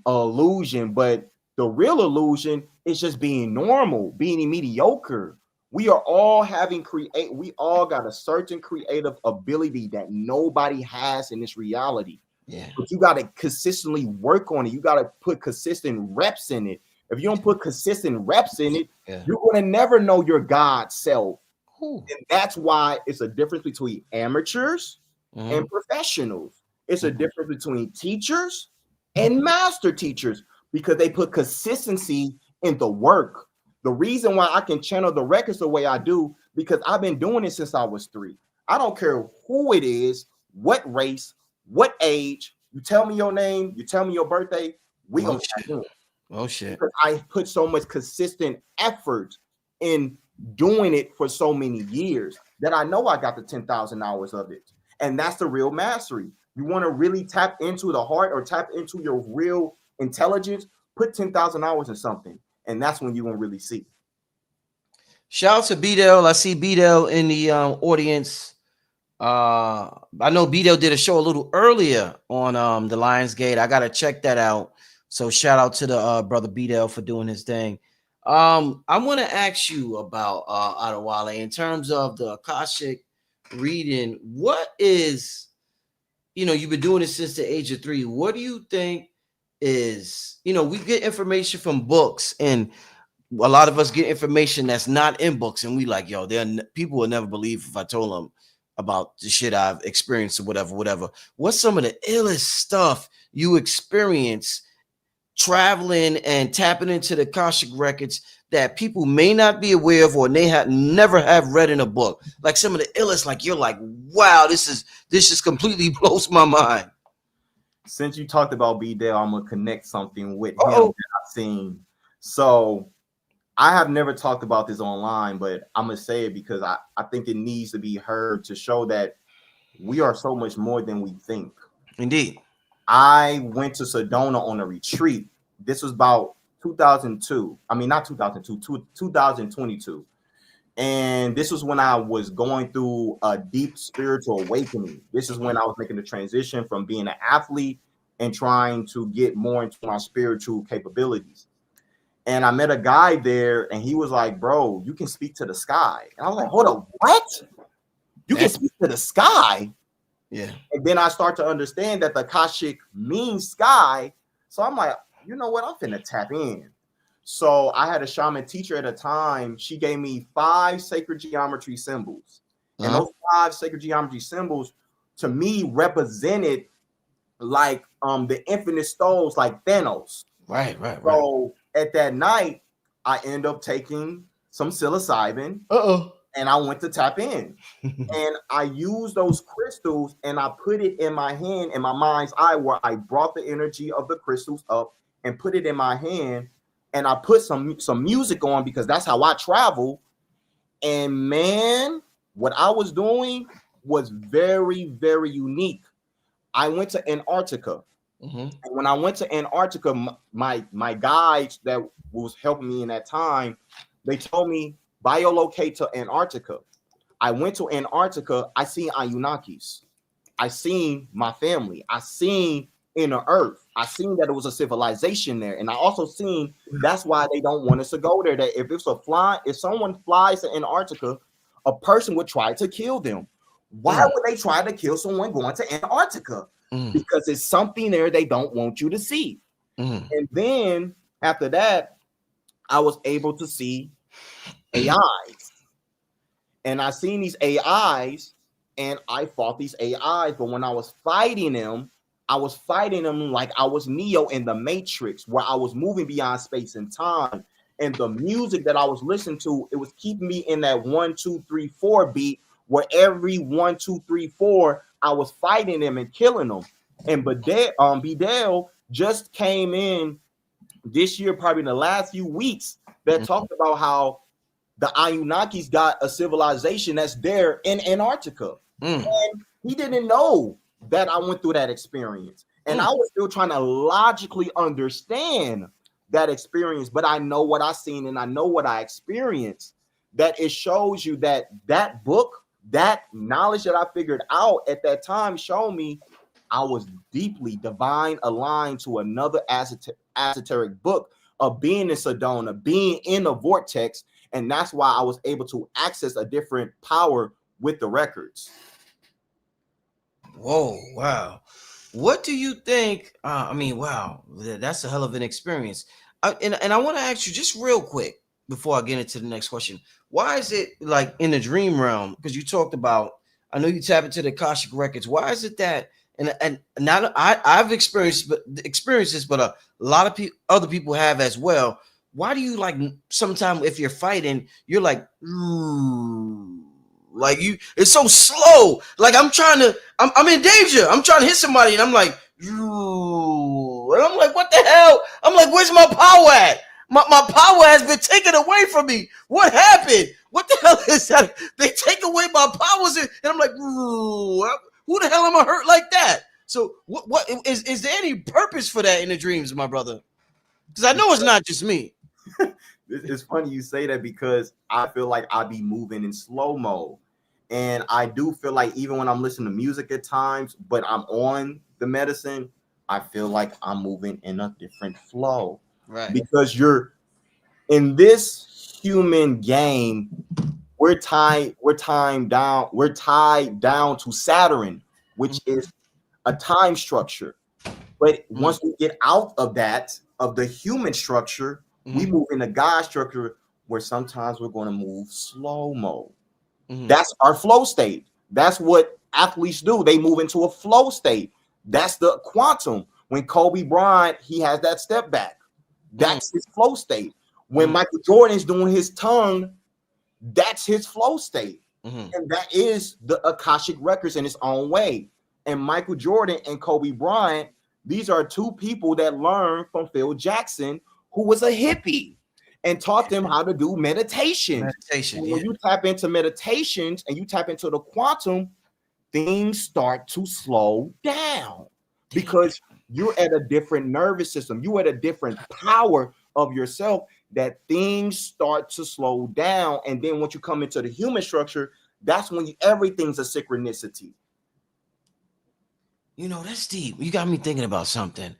illusion. But The real illusion is just being normal, being mediocre. We are all having create. We all got a certain creative ability that nobody has in this reality. Yeah. But you got to consistently work on it. You got to put consistent reps in it. If you don't put consistent reps in it, Yeah. you're going to never know your God self. Ooh. And that's why it's a difference between amateurs Mhm. and professionals. It's a Mhm. difference between teachers and master teachers because they put consistency in the work. The reason why I can channel the records the way I do, because I've been doing it since I was 3. I don't care who it is, what race, what age. You tell me your name, you tell me your birthday, we Oh gonna shit. tap in Oh shit. because I put so much consistent effort in doing it for so many years that I know I got the 10,000 hours of it. And that's the real mastery. You want to really tap into the heart or tap into your real intelligence, put 10,000 hours in something. And that's when you're going to really see. Shout out to B-Dell. I see B-Dell in the audience. I know B-Dell did a show a little earlier on the Lionsgate. I gotta check that out. So shout out to the brother B-Dell for doing his thing. I want to ask you about Adewale in terms of the Akashic reading. What is, you've been doing it since the age of 3. What do you think is, we get information from books, and a lot of us get information that's not in books, and we like, yo, people will never believe if I told them about the shit I've experienced or whatever. What's some of the illest stuff you experience traveling and tapping into the Akashic records that people may not be aware of or they never have read in a book? Like some of the illest, like you're like, wow, this just completely blows my mind. Since you talked about B Dale, I'm going to connect something with him Oh, that I've seen. So I have never talked about this online, but I'm going to say it because I think it needs to be heard to show that we are so much more than we think. indeed. I went to Sedona on a retreat. This was about 2002. I mean, not 2002, 2022. And this was when I was going through a deep spiritual awakening. This is when I was making the transition from being an athlete and trying to get more into my spiritual capabilities. And I met a guy there, and he was like, "Bro, you can speak to the sky." And I was like, "Hold up, what? You can speak to the sky?" Yeah. And then I start to understand that the Akashic means sky. So I'm like, you know what? I'm finna tap in. So I had a shaman teacher at a time. She gave me 5 sacred geometry symbols. And Uh-huh. those 5 sacred geometry symbols to me represented like the infinite stones, like Thanos. Right. So at that night, I end up taking some psilocybin Uh-oh. and I went to tap in. And I used those crystals and I put it in my hand in my mind's eye where I brought the energy of the crystals up and put it in my hand. And I put some music on because that's how I travel. And man, what I was doing was very, very unique. I went to Antarctica. Mm-hmm. And when I went to Antarctica, my guides that was helping me in that time, they told me biolocate to Antarctica. I went to Antarctica. I seen Anunnakis. I seen my family. I seen inner Earth. I seen that it was a civilization there, and I also seen that's why they don't want us to go there. That if someone flies to Antarctica, a person would try to kill them. Why would they try to kill someone going to Antarctica? Mm. Because it's something there they don't want you to see. Mm. And then after that, I was able to see AIs. And I seen these AIs and I fought these AIs. But when I was fighting them like I was Neo in the Matrix, where I was moving beyond space and time. And the music that I was listening to, it was keeping me in that 1, 2, 3, 4 beat, where every 1, 2, 3, 4, I was fighting them and killing them. And Bidel just came in this year, probably in the last few weeks, that talked about how the Anunnakis got a civilization that's there in Antarctica. And he didn't know that I went through that experience. And I was still trying to logically understand that experience, but I know what I seen and I know what I experienced. That it shows you that that book, that knowledge that I figured out at that time showed me I was deeply divine aligned to another esoteric book. of being in Sedona, being in a vortex, and that's why I was able to access a different power with the records. Whoa, wow. What do you think? I mean, wow, that's a hell of an experience. And I want to ask you just real quick before I get into the next question. Why is it like in the dream realm? Because you talked about, I know you tap into the Akashic records. Why is it that? And not I've experienced this, but a lot of other people have as well. Why do you like sometimes if you're fighting, you're like, "Ooh," like you, it's so slow. Like I'm in danger. I'm trying to hit somebody, and I'm like, "Ooh," and I'm like, what the hell? I'm like, where's my power at? My power has been taken away from me. What happened? What the hell is that? They take away my powers, and I'm like, ooh, who the hell am I hurt like that? So what is there any purpose for that in the dreams, my brother? Because I know it's not just me. It's funny you say that because I feel like I be moving in slow mo. And I do feel like even when I'm listening to music at times, but I'm on the medicine, I feel like I'm moving in a different flow. Right. Because you're in this human game, we're tied down to Saturn, which is a time structure. But once we get out of that, of the human structure, we move in a God structure where sometimes we're going to move slow mo. That's our flow state. That's what athletes do. They move into a flow state. That's the quantum. When Kobe Bryant, he has that step back. That's his flow state. When Michael Jordan's doing his tongue, that's his flow state. And that is the Akashic records in its own way. And Michael Jordan and Kobe Bryant, these are two people that learned from Phil Jackson, who was a hippie, and taught them how to do meditation. Meditation. And when you tap into meditations and you tap into the quantum, things start to slow down because you're at a different nervous system. You're at a different power of yourself that things start to slow down. And then once you come into the human structure, that's when everything's a synchronicity. You know, that's deep. You got me thinking about something.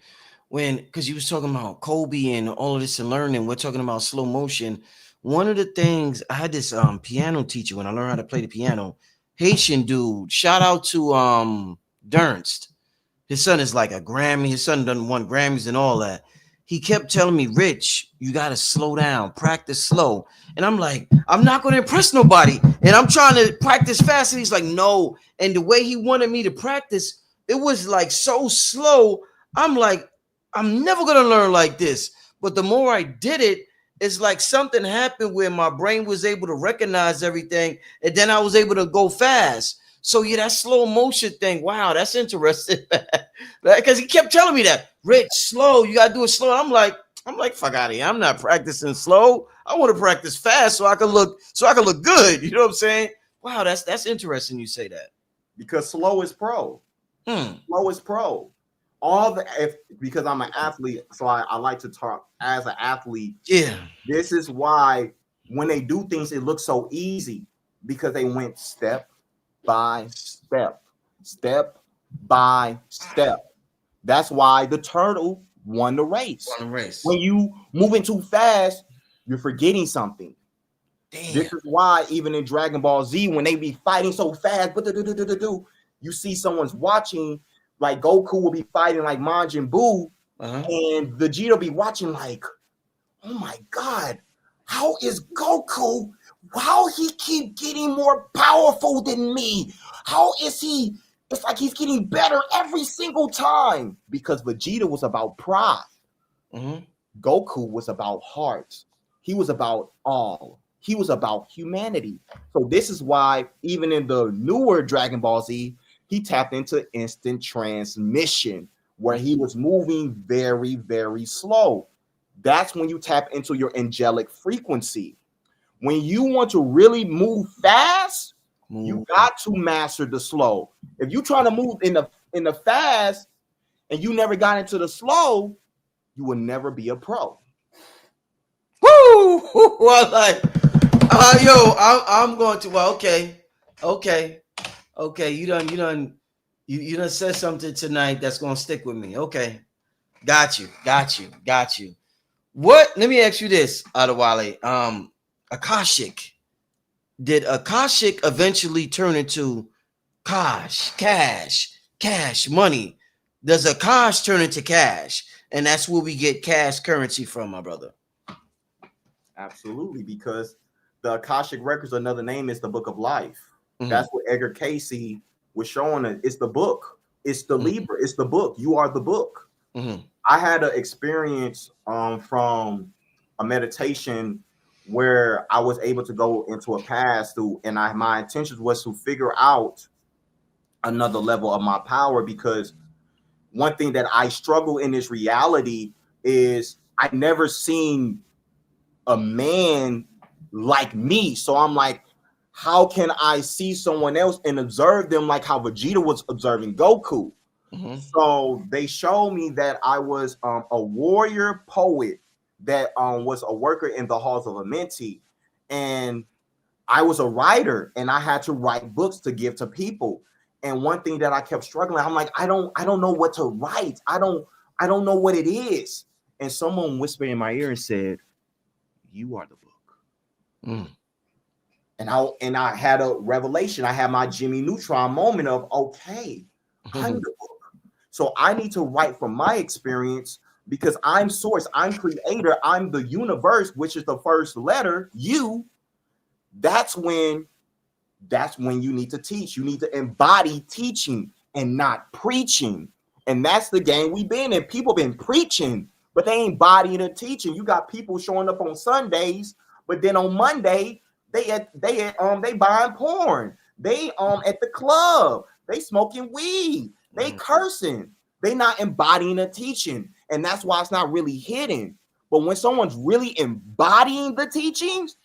Because you was talking about Kobe and all of this and learning, we're talking about slow motion. One of the things, I had this piano teacher when I learned how to play the piano, Haitian dude. Shout out to Dernst. His son is like a Grammy. His son done won Grammys and all that. He kept telling me, Rich, you got to slow down, practice slow. And I'm like, I'm not going to impress nobody. And I'm trying to practice fast. And he's like, no. And the way he wanted me to practice, it was like so slow. I'm like, I'm never going to learn like this. But the more I did it, it's like something happened where my brain was able to recognize everything. And then I was able to go fast. So yeah, that slow motion thing. Wow, that's interesting. Because he kept telling me that, Rich, slow. You gotta do it slow. I'm like, fuck out of here. I'm not practicing slow. I want to practice fast so I can look good. You know what I'm saying? Wow, that's interesting. You say that because slow is pro. Slow is pro. Because I'm an athlete, so I like to talk as an athlete. Yeah. This is why when they do things, it looks so easy because they went step by step, step by step. That's why the turtle won the race. When you moving too fast, you're forgetting something. Damn. This is why even in Dragon Ball Z, when they be fighting so fast, you see someone's watching, like Goku will be fighting like Majin Buu, and Vegeta will be watching like, oh my God, how is Goku? How he keep getting more powerful than me? How is he? It's like he's getting better every single time because Vegeta was about pride. Goku was about heart. He was about all. He was about humanity. So this is why even in the newer Dragon Ball Z, he tapped into instant transmission where he was moving very, very slow. That's when you tap into your angelic frequency. When you want to really move fast, you got to master the slow. If you're trying to move in the fast and you never got into the slow, you will never be a pro. Woo! Well, like, I'm going to. Well, okay. You done said something tonight that's gonna stick with me. Okay, got you. What? Let me ask you this, Adewale. Akashic. Did Akashic eventually turn into cash, money? Does Akash turn into cash? And that's where we get cash currency from, my brother. Absolutely, because the Akashic Records, another name is the Book of Life. Mm-hmm. That's what Edgar Casey was showing us. It's the book. It's the Libra. It's the book. You are the book. Mm-hmm. I had an experience from a meditation where I was able to go into a past through, and my intentions was to figure out another level of my power, because one thing that I struggle in this reality is I never seen a man like me. So I'm like, how can I see someone else and observe them like how Vegeta was observing Goku? Mm-hmm. So they showed me that I was a warrior poet that was a worker in the halls of Amenti, and I was a writer, and I had to write books to give to people. And one thing that I kept struggling, I'm like, I don't know what to write. I don't know what it is. And someone whispered in my ear and said, "You are the book." Mm. And I had a revelation. I had my Jimmy Neutron moment of, okay, I'm the book. So I need to write from my experience, because I'm source, I'm creator, I'm the universe, which is the first letter, you. That's when you need to teach. You need to embody teaching and not preaching. And that's the game we've been in. People been preaching, but they ain't bodying the teaching. You got people showing up on Sundays, but then on Monday, they buying porn. They at the club, they smoking weed, they cursing, they not embodying the teaching. And that's why it's not really hidden. But when someone's really embodying the teachings,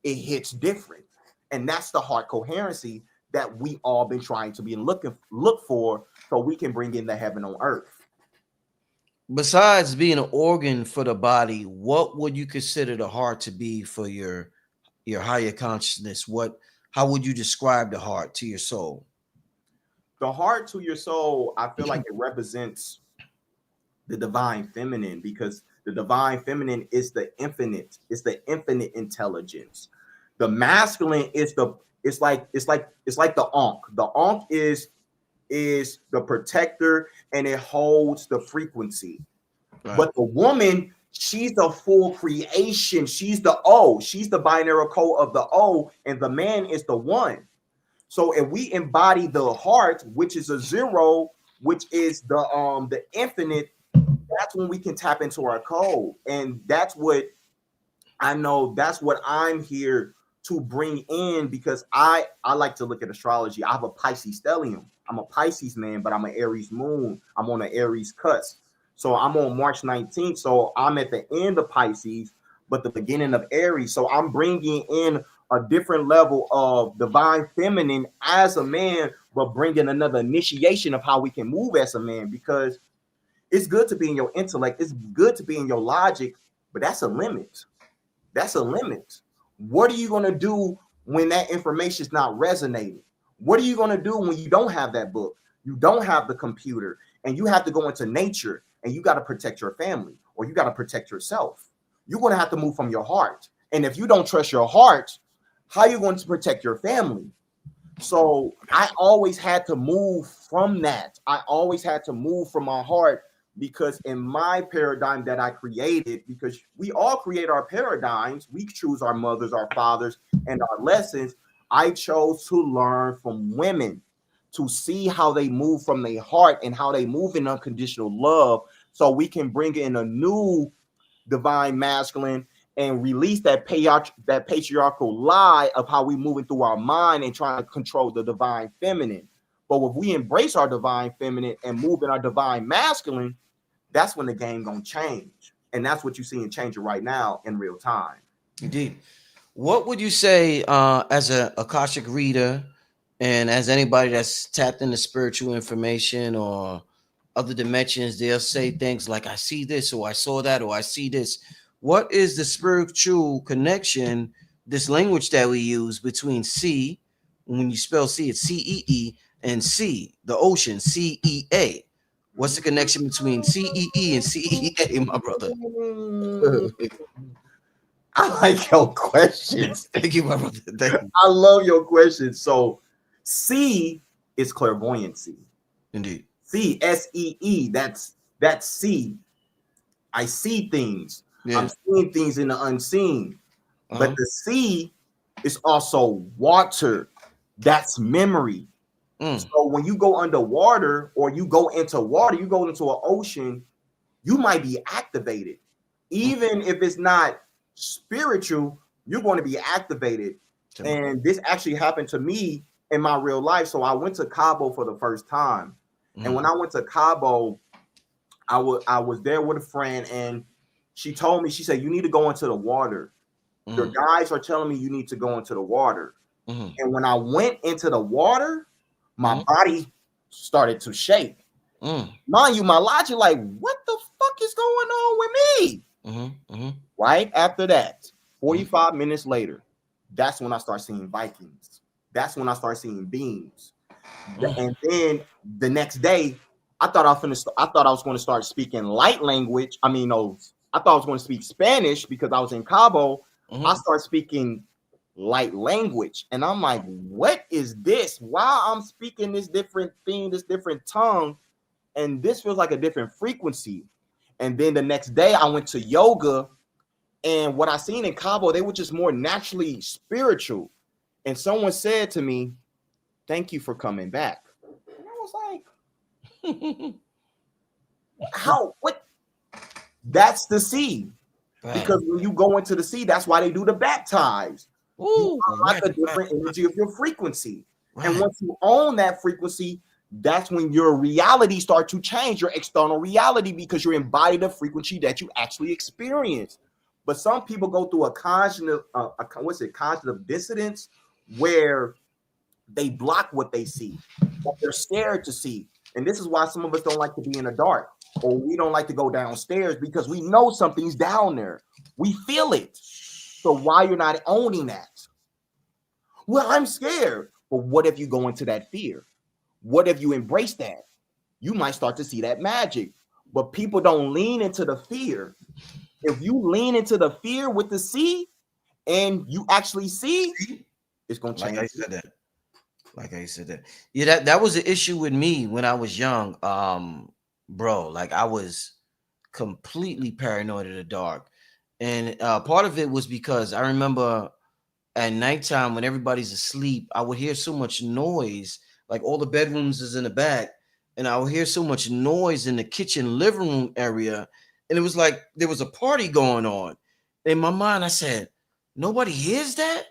it hits different. And that's the heart coherency that we all been trying to be look for, so we can bring in the heaven on earth. Besides being an organ for the body, what would you consider the heart to be for your higher consciousness? How would you describe the heart to your soul? The heart to your soul, I feel like it represents the divine feminine, because the divine feminine is the infinite. It's the infinite intelligence. The masculine is it's like the ankh. The ankh is the protector, and it holds the frequency. Right. But the woman, she's the full creation. She's the O. She's the binary code of the O, and the man is the one. So if we embody the heart, which is a zero, which is the infinite, that's when we can tap into our code. And that's what I know, that's what I'm here to bring in, because I like to look at astrology. I have a Pisces stellium. I'm a Pisces man, but I'm an Aries moon. I'm on an Aries cusp. So I'm on March 19th. So I'm at the end of Pisces, but the beginning of Aries. So I'm bringing in a different level of divine feminine as a man, but bringing another initiation of how we can move as a man, because it's good to be in your intellect. It's good to be in your logic, but that's a limit. That's a limit. What are you going to do when that information is not resonating? What are you going to do when you don't have that book? You don't have the computer, and you have to go into nature, and you got to protect your family, or you got to protect yourself. You're going to have to move from your heart. And if you don't trust your heart, how are you going to protect your family? So I always had to move from that. I always had to move from my heart, because in my paradigm that I created, because we all create our paradigms, we choose our mothers, our fathers, and our lessons. I chose to learn from women, to see how they move from their heart and how they move in unconditional love, so we can bring in a new divine masculine and release that patriarchal lie of how we moving through our mind and trying to control the divine feminine. But if we embrace our divine feminine and move in our divine masculine, that's when the game gonna change. And that's what you see in changing right now in real time. Indeed. What would you say as a Akashic reader and as anybody that's tapped into spiritual information or other dimensions? They'll say things like, I see this, or I saw that, or I see this. What is the spiritual connection, this language that we use between C, when you spell C, it's CEE, and C, the ocean, CEA? What's the connection between CEE and CEA, my brother? Mm, I like your questions. Thank you, my brother. Thank you. I love your questions. So, C is clairvoyancy. Indeed. C. That's C. I see things. I'm Yeah. seeing things in the unseen. But Uh-huh. the C is also water. That's memory. Mm. So when you go underwater or you go into water, you go into an ocean, you might be activated. Mm. Even if it's not spiritual, you're going to be activated. Come on. And this actually happened to me in my real life. So I went to Cabo for the first time. And Mm. when I went to Cabo, I was there with a friend, and she told me, she said, you need to go into the water. Your Mm. guides are telling me you need to go into the water. Mm. And when I went into the water, my Mm. body started to shake. Mm. Mind you, my logic, like, what the fuck is going on with me? Mm. Mm. Right after that, Mm. 45 minutes later, that's when I start seeing Vikings. That's when I start seeing beams. Mm. And then the next day, I thought I was going to start speaking light language. I mean, no, I thought I was going to speak Spanish because I was in Cabo. I Mm. start speaking light language, and I'm like, what is this? Why I'm speaking this different thing, this different tongue, and this feels like a different frequency. And then the next day, I went to yoga, and what I seen in Cabo, they were just more naturally spiritual. And someone said to me, "Thank you for coming back." And I was like, how? What? That's the sea. Right. Because when you go into the sea, that's why they do the baptize. You Ooh. unlock Right. a Right. different energy of your frequency. And Right. once you own that frequency, that's when your reality start to change, your external reality, because you're embodied the frequency that you actually experience. But some people go through a cognitive, cognitive dissonance, where they block what they see, what they're scared to see. And this is why some of us don't like to be in the dark, or we don't like to go downstairs, because we know something's down there. We feel it. So why you're not owning that? Well, I'm scared. But what if you go into that fear? What if you embrace that? You might start to see that magic. But people don't lean into the fear. If you lean into the fear with the see, and you actually see, it's gonna Like change. I said that. Like I said that. Yeah, that was the issue with me when I was young. Bro, like I was completely paranoid of the dark. And part of it was because I remember at nighttime when everybody's asleep, I would hear so much noise, like all the bedrooms is in the back, and I would hear so much noise in the kitchen living room area. And it was like there was a party going on. In my mind, I said, nobody hears that?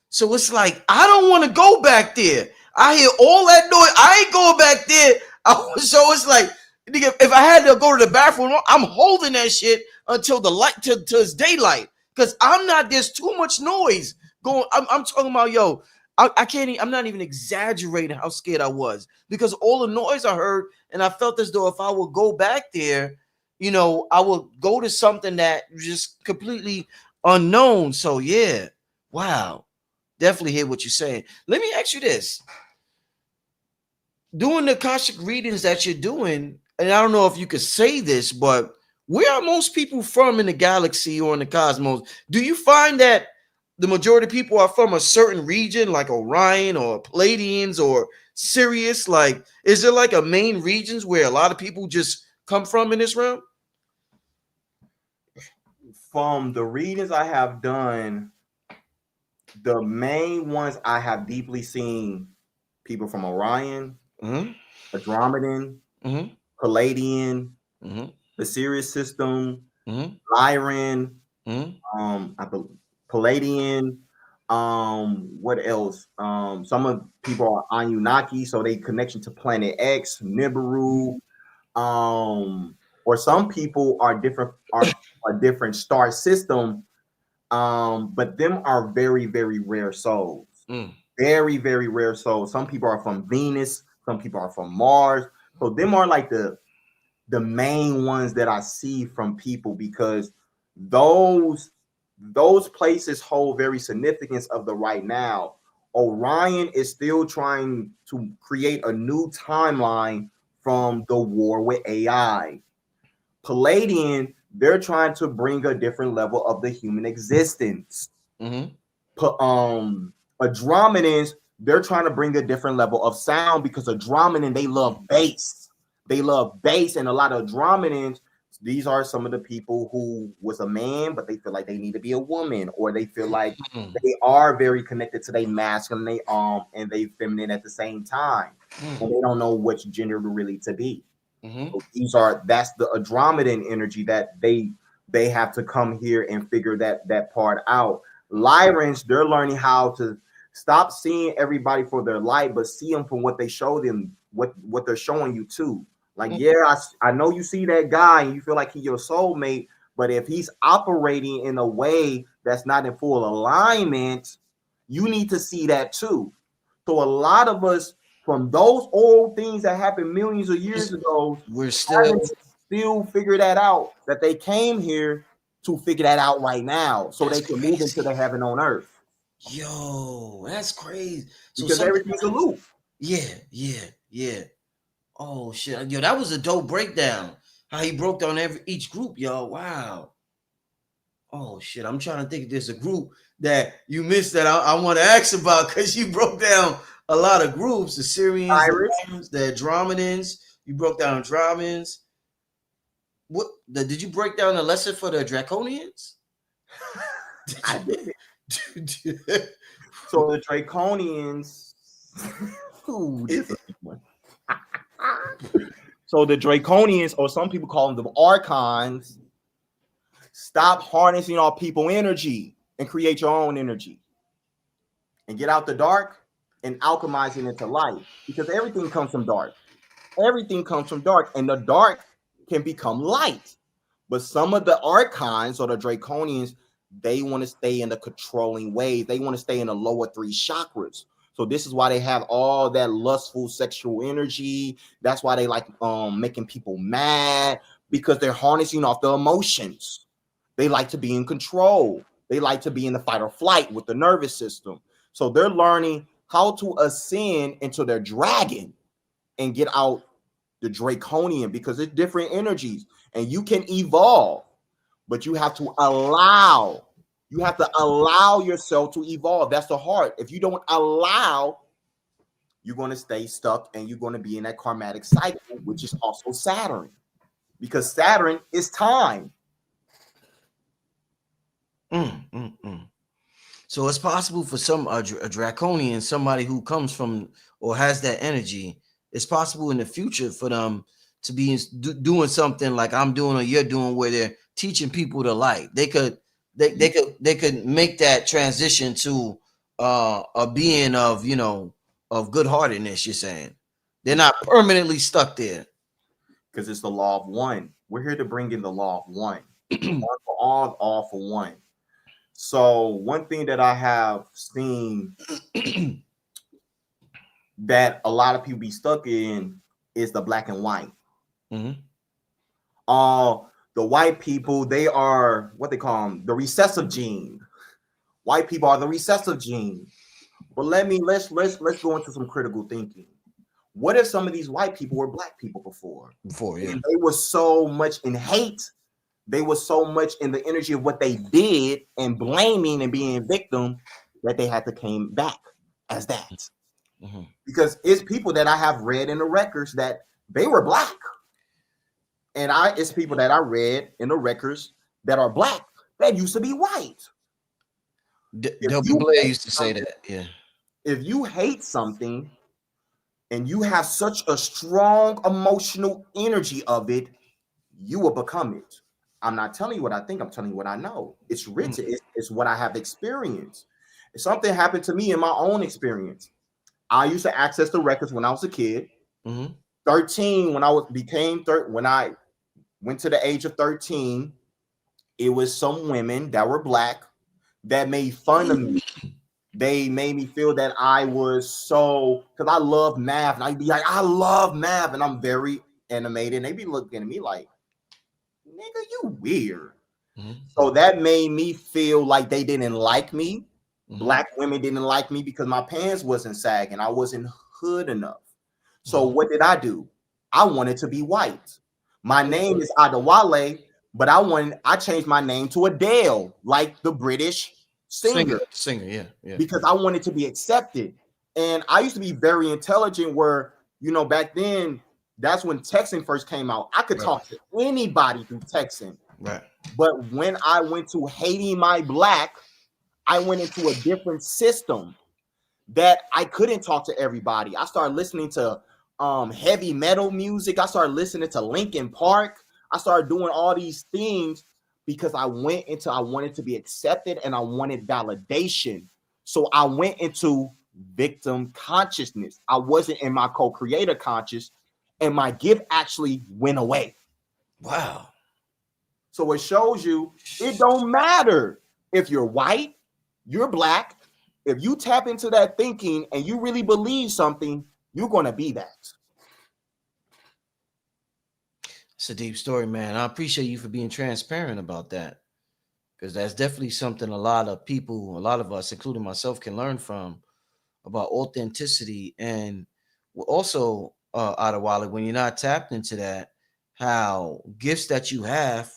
So it's like I don't want to go back there. I hear all that noise. I ain't going back there. So it's like, nigga, if I had to go to the bathroom, I'm holding that shit until the light till it's daylight. Cause I'm not. There's too much noise going. I'm talking about yo. I can't. I'm not even exaggerating how scared I was because all the noise I heard, and I felt as though if I would go back there, I would go to something that just completely unknown. So yeah, wow. Definitely hear what you're saying. Let me ask you this. Doing the Akashic readings that you're doing, and I don't know if you could say this, but where are most people from in the galaxy or in the cosmos? Do you find that the majority of people are from a certain region, like Orion or Palladians or Sirius? Like, is there like a main regions where a lot of people just come from in this realm? From the readings I have done, the main ones I have deeply seen people from Orion, Mm-hmm. Andromedan, Mm-hmm. Palladian, Mm-hmm. the Sirius system, Mm-hmm. Lyran, Mm-hmm. I believe Palladian. What else? Some of people are Anunnaki, so they connection to Planet X, Nibiru. Or some people are different star system. But them are very, very rare souls. Mm. Very, very rare souls. Some people are from Venus, some people are from Mars. So them are like the main ones that I see from people, because those those places hold very significance of the right now. Orion is still trying to create a new timeline from the war with AI. Palladian, they're trying to bring a different level of the human existence. Mm-hmm. Andromedans, they're trying to bring a different level of sound because Andromedan, they love bass. They love bass, and a lot of Andromedans, these are some of the people who was a man, but they feel like they need to be a woman, or they feel like Mm-hmm. they are very connected to their masculine, and they feminine at the same time, and they don't know which gender really to be. Mm-hmm. So that's the Andromedan energy that they have to come here and figure that part out. Lyrans, they're learning how to stop seeing everybody for their light, but see them from what they show them, what they're showing you too. Like, yeah, I know you see that guy and you feel like he's your soulmate, but if he's operating in a way that's not in full alignment, you need to see that too. So a lot of us from those old things that happened millions of years ago, We're still, haven't still figure that out, that they came here to figure that out right now so that's they can move into crazy. the heaven on earth, Yo, that's crazy. So because something everything's a loop. yeah, yeah, yeah. Oh shit. Yo, that was a dope breakdown. How he broke down each group, yo. Wow. Oh shit. I'm trying to think if there's a group that you missed that I want to ask about because you broke down a lot of groups, the Syrians, Iris, the Andromedans. You broke down Andromedans. Did you break down the lesson for the Draconians? I did it. So the Draconians, ooh, this is a big one. So the Draconians, or some people call them the Archons, stop harnessing all people energy and create your own energy and get out the dark and alchemize it into light, because everything comes from dark. Everything comes from dark, and the dark can become light. But some of the archons or the draconians, they want to stay in the controlling ways. They want to stay in the lower three chakras. So this is why they have all that lustful sexual energy. That's why they like making people mad, because they're harnessing off the emotions. They like to be in control. They like to be in the fight or flight with the nervous system. So they're learning how to ascend into their dragon and get out the draconian, because it's different energies and you can evolve, but you have to allow yourself to evolve. That's the heart. If you don't allow, you're going to stay stuck and you're going to be in that karmatic cycle, which is also Saturn, because Saturn is time. So it's possible for some a draconian, somebody who comes from or has that energy, it's possible in the future for them to be doing something like I'm doing or you're doing, where they're teaching people the light. They could make that transition to a being of, of good heartedness. You're saying they're not permanently stuck there. Because it's the law of one. We're here to bring in the law of one. One for all for one. So one thing that I have seen that a lot of people be stuck in is the black and white. Mm-hmm. The white people, they are what they call them, the recessive gene. White people are the recessive gene. But let's go into some critical thinking. What if some of these white people were black people before? Yeah. And they were so much in hate. They were so much in the energy of what they did and blaming and being victim, that they had to came back as that. Mm-hmm. Because it's people that I have read in the records that they were black. And it's people that I read in the records that are black that used to be white. W. Blair used to say that. Yeah. If you hate something and you have such a strong emotional energy of it, you will become it. I'm not telling you what I think. I'm telling you what I know. It's written. It's what I have experienced. If something happened to me in my own experience, I used to access the records when I was a kid. 13, when I went to the age of 13, it was some women that were black that made fun of me. They made me feel that I was because I love math. And I'd be like, I love math. And I'm very animated. And they'd be looking at me like, nigga, you weird. Mm-hmm. So that made me feel like they didn't like me. Mm-hmm. Black women didn't like me because my pants wasn't sagging. I wasn't hood enough. So what did I do? I wanted to be white. My name is Adewale, but I changed my name to Adele, like the British singer, Singer, yeah, yeah. because I wanted to be accepted. And I used to be very intelligent where, back then, that's when texting first came out. I could Right. talk to anybody through texting. Right. But when I went to hating my black, I went into a different system that I couldn't talk to everybody. I started listening to heavy metal music. I started listening to Linkin Park. I started doing all these things because I wanted to be accepted and I wanted validation. So I went into victim consciousness. I wasn't in my co-creator conscious, and my gift actually went away. Wow. So it shows you it don't matter if you're white, you're black. If you tap into that thinking and you really believe something, you're going to be that. It's a deep story, man. I appreciate you for being transparent about that, because that's definitely something a lot of people, a lot of us, including myself, can learn from, about authenticity. And also, Adewale, when you're not tapped into that, how gifts that you have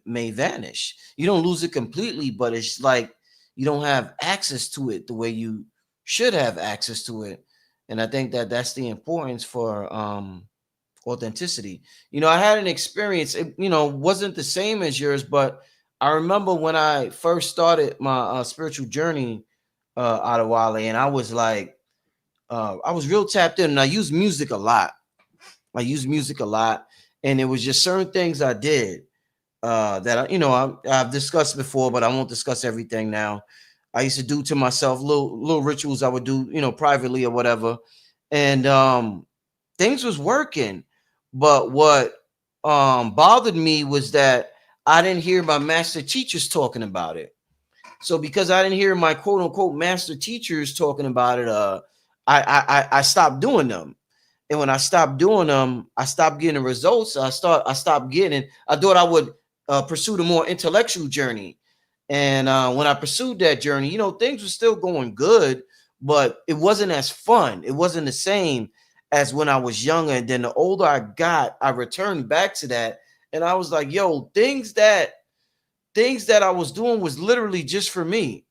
may vanish. You don't lose it completely, but it's like you don't have access to it the way you should have access to it. And I think that that's the importance for authenticity. I had an experience, it, wasn't the same as yours, but I remember when I first started my spiritual journey, Adewale, and I was like, I was real tapped in, and I used music a lot. And it was just certain things I did that I've discussed before, but I won't discuss everything now. I used to do to myself little rituals I would do, privately or whatever, and things was working. But what bothered me was that I didn't hear my master teachers talking about it. So because I didn't hear my quote unquote master teachers talking about it, I stopped doing them. And when I stopped doing them, I stopped getting results. I stopped getting. I thought I would pursue the more intellectual journey. And when I pursued that journey, things were still going good, but it wasn't as fun. It wasn't the same as when I was younger. And then the older I got, I returned back to that, and I was like, yo, things that I was doing was literally just for me.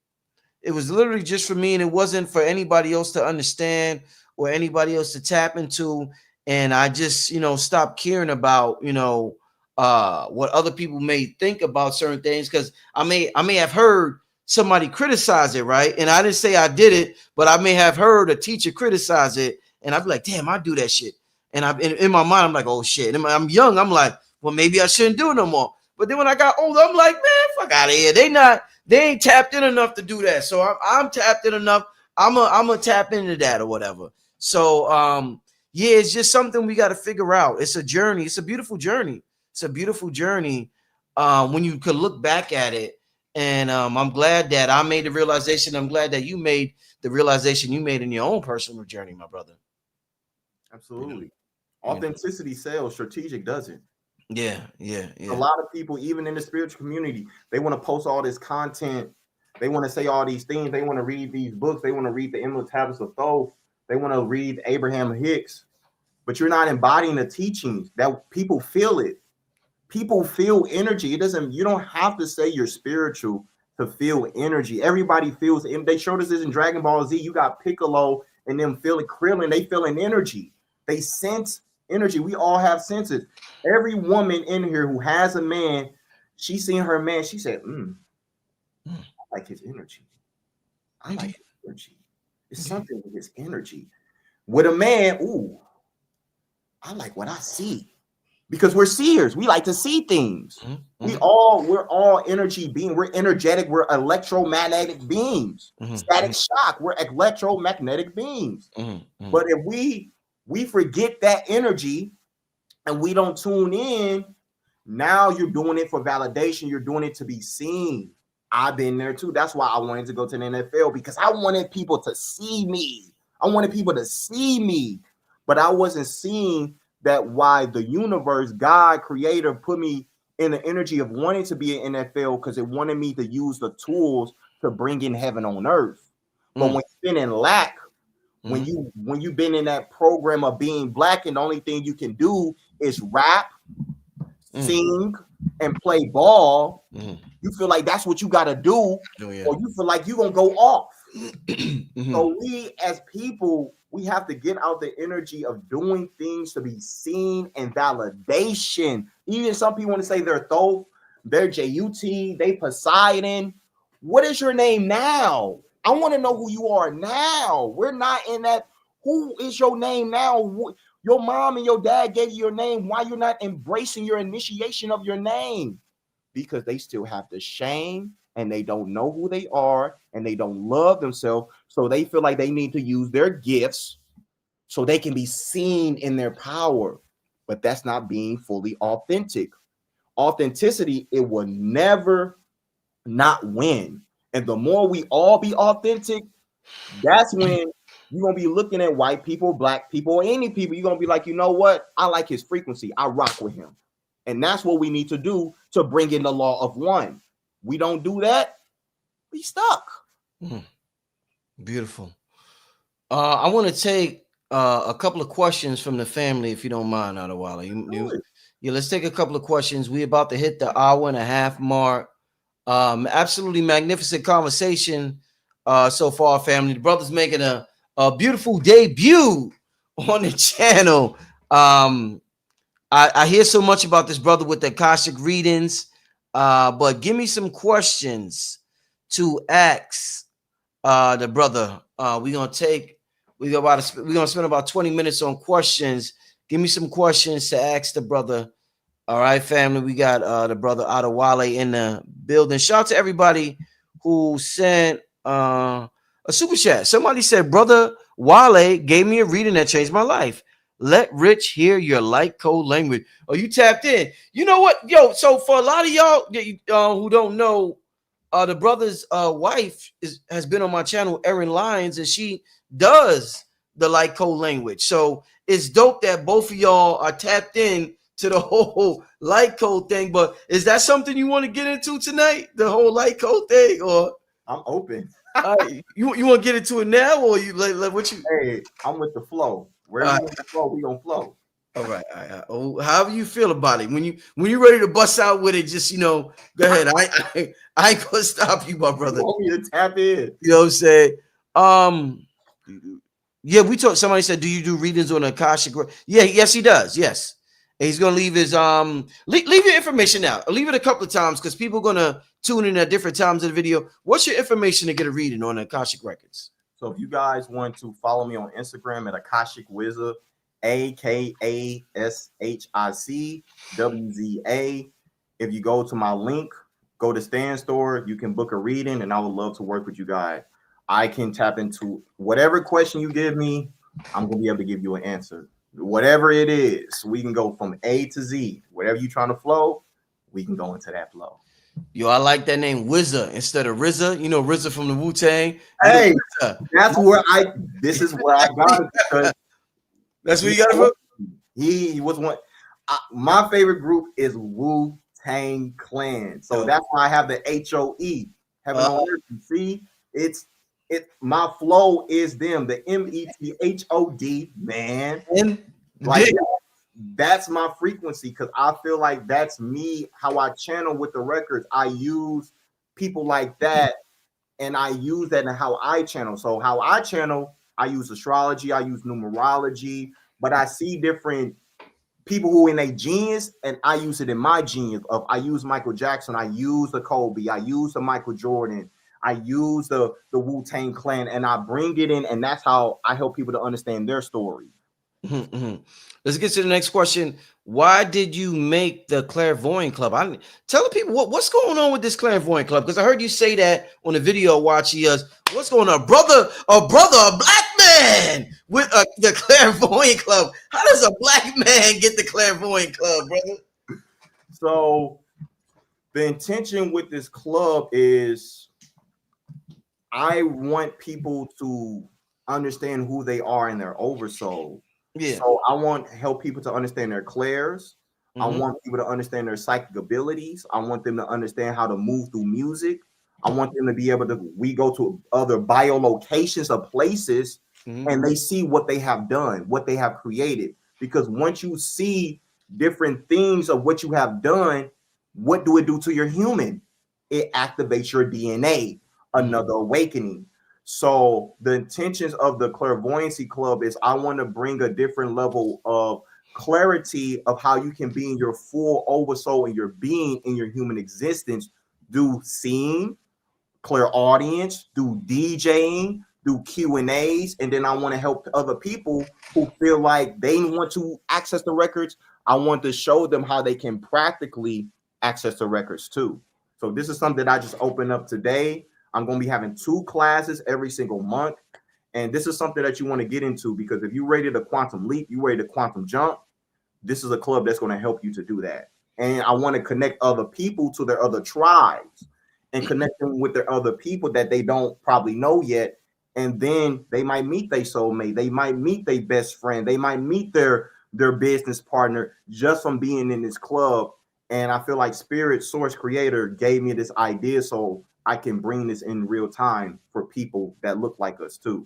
It was literally just for me, and it wasn't for anybody else to understand or anybody else to tap into. And I just, stopped caring about, what other people may think about certain things, because I may have heard somebody criticize it, right? And I didn't say I did it, but I may have heard a teacher criticize it, and I'd be like, damn, I do that shit. And in my mind, I'm like, oh shit. And I'm young. I'm like, well, maybe I shouldn't do it no more. But then when I got older, I'm like, man, fuck out of here. They ain't tapped in enough to do that. So I'm tapped in enough. I'm a tap into that or whatever. So yeah, it's just something we got to figure out. It's a journey. It's a beautiful journey. It's a beautiful journey when you could look back at it. And I'm glad that I made the realization. I'm glad that you made the realization you made in your own personal journey, my brother. Absolutely. Authenticity sells, strategic doesn't. Yeah. A lot of people, even in the spiritual community, they want to post all this content. They want to say all these things. They want to read these books. They want to read the Emerald Tablets of Thoth. They want to read Abraham Hicks. But you're not embodying the teachings that people feel it. People feel energy. You don't have to say you're spiritual to feel energy. Everybody feels, and they showed us this in Dragon Ball Z. You got Piccolo and them feeling Krillin. They feeling energy. They sense energy. We all have senses. Every woman in here who has a man, she seen her man. She said, I like his energy. I like his energy. It's something with his energy. With a man, I like what I see. Because we're seers. We like to see things. We're all energy beings. We're energetic. We're electromagnetic beings. Static shock. We're electromagnetic beings. But if we forget that energy and we don't tune in, now you're doing it for validation. You're doing it to be seen. I've been there too. That's why I wanted to go to the NFL, because I wanted people to see me. I wanted people to see me, but I wasn't seeing that why the universe, God, creator, put me in the energy of wanting to be an NFL, because it wanted me to use the tools to bring in heaven on earth. But when you're in lack, When you've been in that program of being black and the only thing you can do is rap, sing, and play ball, you feel like that's what you got to do, or you feel like you're gonna go off. So we as people, we have to get out the energy of doing things to be seen and validation. Even some people want to say they're Thoth, they're J-U-T, they Poseidon. What is your name now? I want to know who you are now. We're not in that. Who is your name now? Your mom and your dad gave you your name. Why you're not embracing your initiation of your name? Because they still have the shame and they don't know who they are and they don't love themselves. So they feel like they need to use their gifts so they can be seen in their power. But that's not being fully authentic. Authenticity, it will never not win. And the more we all be authentic, that's when you're going to be looking at white people, black people, any people. You're going to be like, you know what? I like his frequency. I rock with him. And that's what we need to do to bring in the law of one. We don't do that, we stuck. Beautiful. I want to take a couple of questions from the family, if you don't mind, Adewale. Yeah, let's take a couple of questions. We're about to hit the hour and a half mark. Absolutely magnificent conversation so far, family. The brother's making a beautiful debut on the channel. I hear so much about this brother with the Akashic readings, but give me some questions to ask the brother. We're gonna spend about 20 minutes on questions. Give me some questions to ask the brother. All right, family. We got the brother Adewale in the building. Shout out to everybody who sent a super chat. Somebody said, "Brother Wale gave me a reading that changed my life. Let Rich hear your light code language." Oh, you tapped in. You know what, yo? So for a lot of y'all who don't know, the brother's wife has been on my channel, Erin Lyons, and she does the light code language. So it's dope that both of y'all are tapped in to the whole light code thing. But is that something you want to get into tonight? The whole light code thing, or I'm open. You want to get into it now, or you like what you? Hey, I'm with the flow. Wherever you want to flow, we gonna flow. All right. Oh, however you feel about it. When you ready to bust out with it, just go ahead. I ain't gonna stop you, my brother. You want me to tap in? You know what I'm saying? Yeah, we talked. Somebody said, "Do you do readings on Akashic?" Yeah, yes, he does. Yes, and he's gonna leave his leave your information out. I'll leave it a couple of times because people are gonna tune in at different times of the video. What's your information to get a reading on Akashic Records? So if you guys want to follow me on Instagram at Akashic Wizard, AKASHICWZA. If you go to my link, go to Stand Store, you can book a reading, and I would love to work with you guys. I can tap into whatever question you give me. I'm gonna be able to give you an answer. Whatever it is, we can go from A to Z. Whatever you're trying to flow, we can go into that flow. Yo, I like that name, Wizard, instead of RZA. You know, RZA from the Wu-Tang. Hey, that's where this is where I got it, because that's where you got it from? He was one. My favorite group is Wu-Tang Clan. So that's why I have the HOE. Heaven on earth. You see, my flow is them, the METHOD, man. Like that's my frequency, because I feel like that's me, how I channel with the records. I use people like that, and I use that in how I channel. So how I channel, I use astrology, I use numerology, but I see different people who in a genius, and I use it in my genius. I use Michael Jackson, I use the Kobe, I use the Michael Jordan, I use the Wu-Tang Clan, and I bring it in, and that's how I help people to understand their story. Let's get to the next question. Why did you make the Clairvoyant Club? Tell the people what's going on with this Clairvoyant Club, because I heard you say that on the video watching us. What's going on, brother? A black man with the Clairvoyant Club. How does a black man get the Clairvoyant Club, brother? So the intention with this club is I want people to understand who they are in their oversoul. Yeah. So I want to help people to understand their clairs. I want people to understand their psychic abilities. I want them to understand how to move through music. I want them to be able to, we go to other biolocations of places Mhm. and they see what they have done, what they have created. Because once you see different things of what you have done, what do it do to your human? It activates your DNA, Mhm. another awakening. So the intentions of the clairvoyancy club is I want to bring a different level of clarity of how you can be in your full oversoul and your being in your human existence, do seeing, clear audience, do DJing, do Q&As, and then I want to help other people who feel like they want to access the records. I want to show them how they can practically access the records too. So this is something that I just opened up today. I'm going to be having 2 classes every single month. And this is something that you want to get into, because if you're ready to quantum leap, you're ready to quantum jump, this is a club that's going to help you to do that. And I want to connect other people to their other tribes and connect them with their other people that they don't probably know yet. And then they might meet their soulmate, they might meet their best friend, they might meet their business partner just from being in this club. And I feel like Spirit Source Creator gave me this idea so I can bring this in real time for people that look like us too.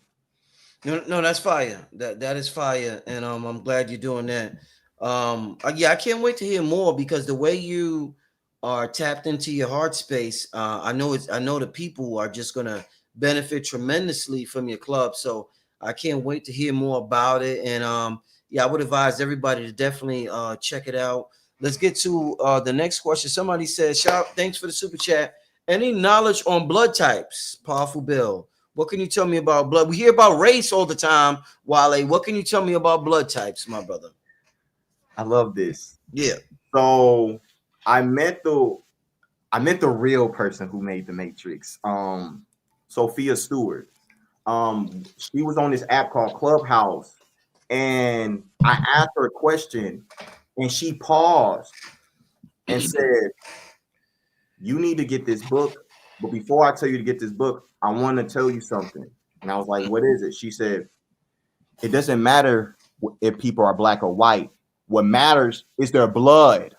No, no, that's fire. That is fire, and I'm glad you're doing that. Yeah, I can't wait to hear more because the way you are tapped into your heart space, I know the people are just gonna benefit tremendously from your club. So I can't wait to hear more about it. And yeah, I would advise everybody to definitely check it out. Let's get to the next question. Somebody says, "Shout, thanks for the super chat. Any knowledge on blood types?" Powerful Bill. What can you tell me about blood? We hear about race all the time, Wale. What can you tell me about blood types, my brother? I love this. Yeah. So I met the I met the real person who made the Matrix. Sophia Stewart. She was on this app called Clubhouse, and I asked her a question, and she paused and said, "You need to get this book, but before I tell you to get this book, I want to tell you something." And I was like, "What is it?" She said, "It doesn't matter if people are black or white. What matters is their blood.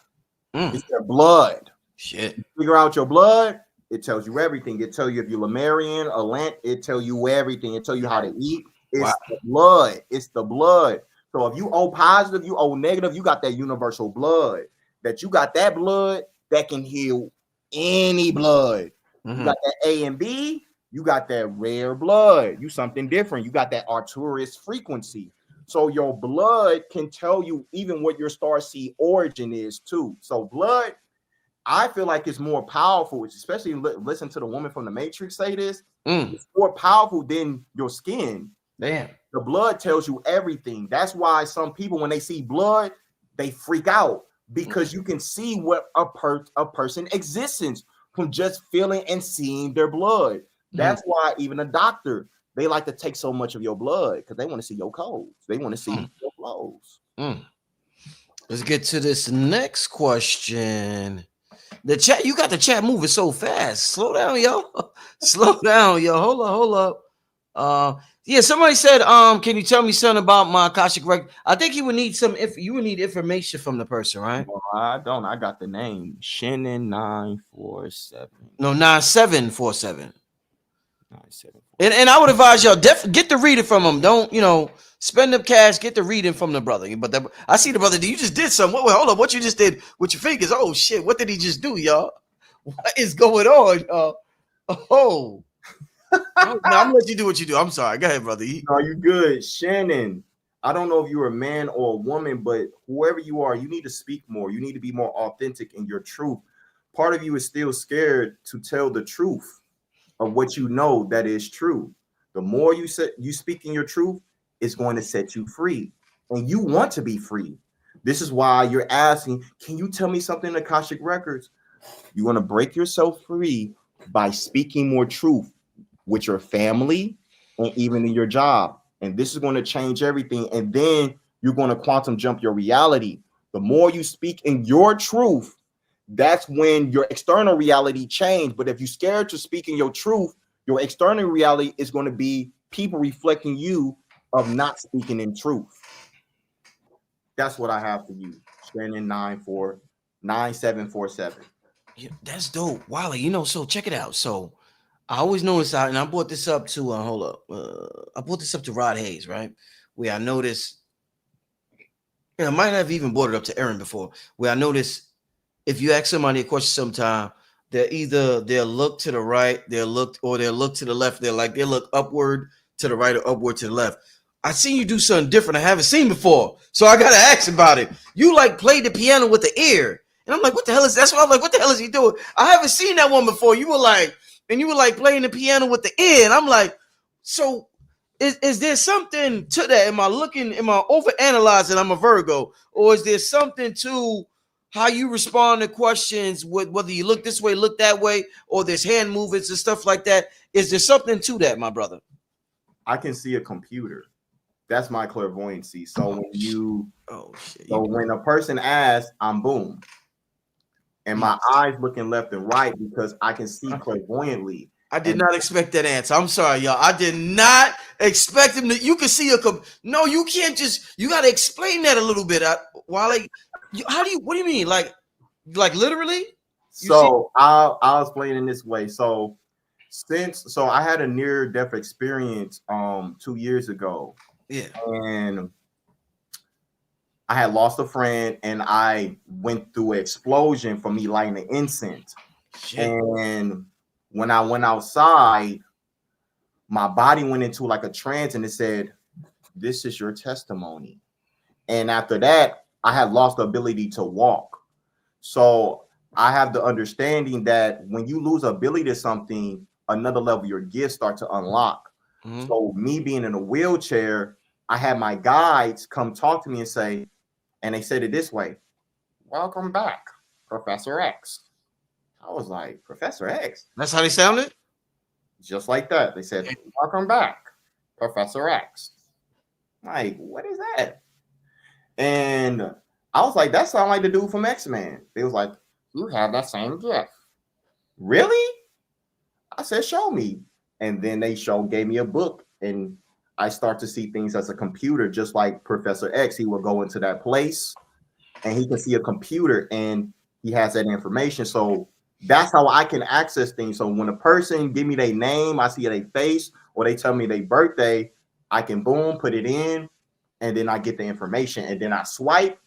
Mm, It's their blood. shit. Figure out your blood. It tells you everything. It tells you if you're Lemurian or Lent. It tells you everything. It tells you how to eat. Wow. It's the blood. It's the blood. So if you O positive, you O negative, you got that universal blood. That you got that blood that can heal any blood. You Mm-hmm. got that A and B. You got that rare blood. You something different. You got that Arcturus frequency. So your blood can tell you even what your star seed origin is too. So blood, I feel like it's more powerful, especially listen to the woman from the Matrix say this. Mm, It's more powerful than your skin. damn. The blood tells you everything. That's why some people, when they see blood, they freak out because you can see what a person existence from just feeling and seeing their blood. Mm, That's why even a doctor, they like to take so much of your blood because they want to see your codes. They want to see mm, your flows. mm. Let's get to this next question. The chat, you got the chat moving so fast. Slow down, yo. Slow down, yo. Hold up. Yeah, somebody said, can you tell me something about my Akashic record? I think you would need you would need information from the person, right? No, I don't. I got the name Shannon 947. No, 9747. 974. And I would advise y'all get the reading from him. Don't spend up cash. Get the reading from the brother. But I see the brother. You just did something. Wait, hold up. What you just did with your fingers? Oh shit! What did he just do, y'all? What is going on? Oh, no, I'm gonna let you do what you do. I'm sorry. Go ahead, brother. No, you good. Shannon, I don't know if you're a man or a woman, but whoever you are, you need to speak more. You need to be more authentic in your truth. Part of you is still scared to tell the truth of what you know that is true. The more you speak in your truth, it's going to set you free. And you want to be free. This is why you're asking, can you tell me something in Akashic Records? You want to break yourself free by speaking more truth with your family and even in your job. And this is going to change everything. And then you're going to quantum jump your reality. The more you speak in your truth, that's when your external reality change. But if you're scared to speak in your truth, your external reality is going to be people reflecting you of not speaking in truth. That's what I have for you. Shannon 9747. Yeah, that's dope. Wally, so check it out. So I always notice out, and I brought this up to hold up. I brought this up to Rod Hayes, right? Where I noticed, and I might have even brought it up to Aaron before, where I noticed if you ask somebody a question sometime, they'll look to the right, they'll look to the left. They'll look upward to the right or upward to the left. I seen you do something different I haven't seen before. So I gotta ask about it. You like played the piano with the ear. And I'm like, what the hell is that's why I'm like, what the hell is he doing? I haven't seen that one before. You were like playing the piano with the ear. And I'm like, so is there something to that? Am I over analyzing? I'm a Virgo, or is there something to how you respond to questions, whether you look this way, look that way, or there's hand movements and stuff like that? Is there something to that, my brother? I can see a computer. That's my clairvoyancy. So Shit. when a person asks, I'm boom. And my eyes looking left and right because I can see clairvoyantly. I did not expect that answer. I'm sorry, y'all. I did not expect him to. You can see no, you can't just. You got to explain that a little bit. How do you? What do you mean? Like literally? So I'll explain in this way. So I had a near death experience 2 years ago. Yeah. And I had lost a friend, and I went through an explosion from me lighting the incense. Shit. And when I went outside, my body went into like a trance, and it said, "This is your testimony." And after that, I had lost the ability to walk. So I have the understanding that when you lose ability to something, another level of your gifts start to unlock. Mm-hmm. So me being in a wheelchair, I had my guides come talk to me and say, and they said it this way: "Welcome back, Professor X." I was like, Professor X? That's how they sounded? Just like that. They said, "Welcome back, Professor X." I'm like, what is that? And I was like, that sounds like the dude from X-Men. They was like, "You have that same gift." Really? I said, "Show me." And then they gave me a book, and I start to see things as a computer, just like Professor X. He will go into that place and he can see a computer and he has that information. So that's how I can access things. So when a person give me their name, I see their face, or they tell me their birthday, I can boom, put it in, and then I get the information. And then I swipe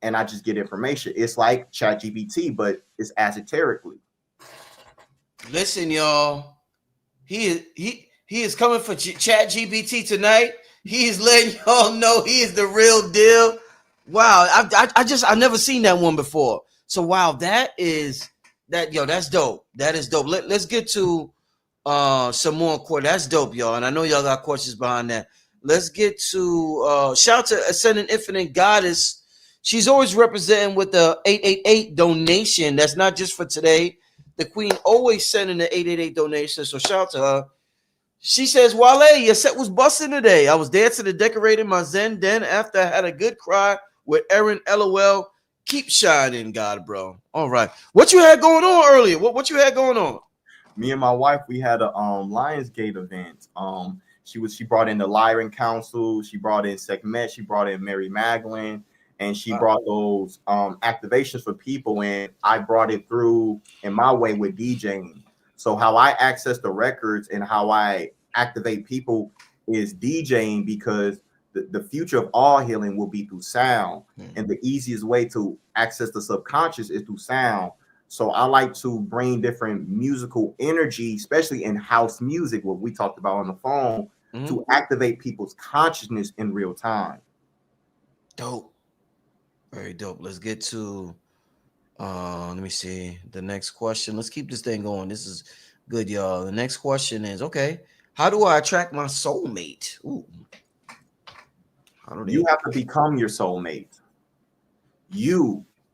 and I just get information. It's like ChatGPT, but it's esoterically. Listen, y'all. He is coming for ChatGPT tonight. He is letting y'all know he is the real deal. Wow, I never seen that one before. So wow, that's dope. That is dope. Let's get to some more. That's dope, y'all. And I know y'all got questions behind that. Let's get to shout out to Ascending Infinite Goddess. She's always representing with the 888 donation. That's not just for today. The Queen always sending the 888 donation. So shout out to her. She says, "Wale, your set was busting today. I was dancing and decorating my Zen den after I had a good cry with Aaron. LOL. Keep shining, God, bro." All right. What you had going on earlier? What you had going on? Me and my wife, we had a Lionsgate event. She brought in the Lyran Council, she brought in Sekhmet, she brought in Mary Magdalene, and she brought those activations for people, and I brought it through in my way with DJing. So how I access the records and how I activate people is DJing, because the future of all healing will be through sound. And the easiest way to access the subconscious is through sound. So I like to bring different musical energy, especially in house music, what we talked about on the phone, to activate people's consciousness in real time. Dope. Very dope. Let's get to let me see the next question. Let's keep this thing going. This is good, y'all. The next question is, okay, how do I attract my soulmate? Ooh. You have to become your soulmate.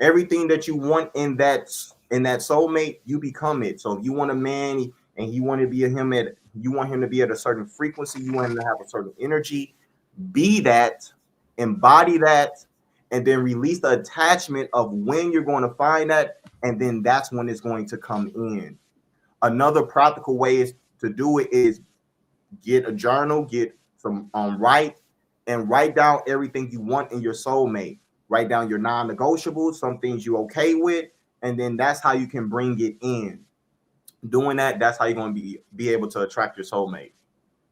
Everything that you want in that soulmate, you become it. So if you want a man and you want to be you want him to be at a certain frequency, you want him to have a certain energy, be that, embody that, and then release the attachment of when you're going to find that, and then that's when it's going to come in. Another practical way is to do it is get a journal, get some write down everything you want in your soulmate. Write down your non-negotiables, some things you're okay with, and then that's how you can bring it in. Doing that, that's how you're going to be able to attract your soulmate.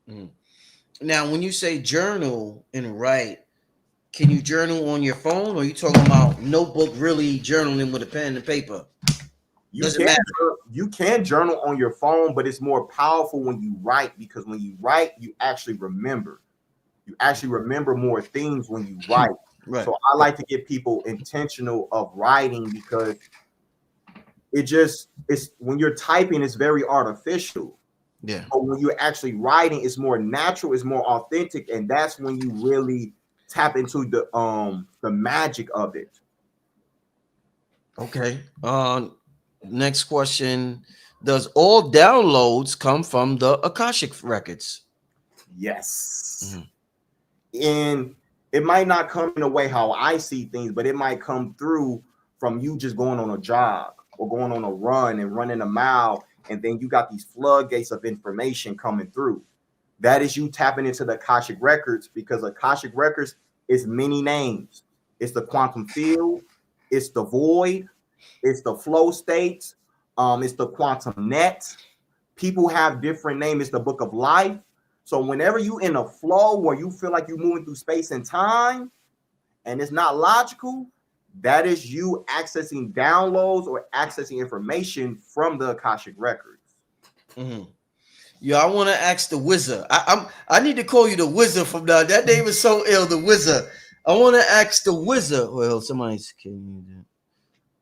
Mm. Now, when you say journal and write, can you journal on your phone, or are you talking about notebook, really journaling with a pen and paper? You Does it can matter? you can journal on your phone, but it's more powerful when you write, because when you write, you actually remember. You actually remember more things when you write. Right. So I like to get people intentional of writing, because it's when you're typing, it's very artificial. Yeah. But when you're actually writing, it's more natural, it's more authentic, and that's when you really tap into the magic of it. Okay. Next question: does all downloads come from the Akashic records? Yes. Mhm. And it might not come in a way how I see things, but it might come through from you just going on a jog or going on a run and running a mile, and then you got these floodgates of information coming through. That is you tapping into the Akashic records, because Akashic records is many names. It's the quantum field, it's the void, it's the flow states, it's the quantum net. People have different names. It's the book of life. So whenever you in a flow where you feel like you're moving through space and time and it's not logical, that is you accessing downloads or accessing information from the Akashic records. Mhm. Yo, I want to ask the wizard. I need to call you the wizard from now. That name is so ill. The wizard. I want to ask the wizard. Well, somebody's kidding me.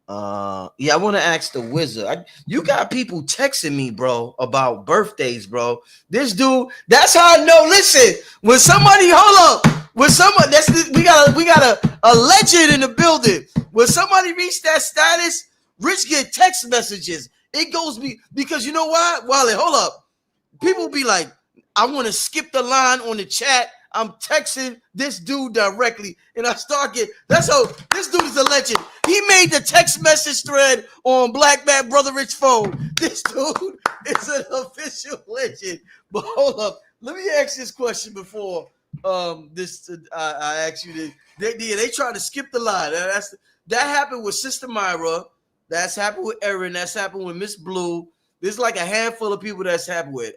Yeah, I want to ask the wizard. You got people texting me, bro, about birthdays, bro. This dude, that's how I know. Listen, when somebody, hold up, when someone, we got a legend in the building. When somebody reach that status, Rich get text messages. It goes me because you know why? Wally, hold up. People be like, I want to skip the line on the chat. I'm texting this dude directly, and I start getting. That's how this dude is a legend. He made the text message thread on Black Man Brother Rich phone. This dude is an official legend. But hold up, let me ask this question before this. I ask you this. They try to skip the line. That happened with Sister Myra. That's happened with Erin. That's happened with Miss Blue. There's like a handful of people that's happened with.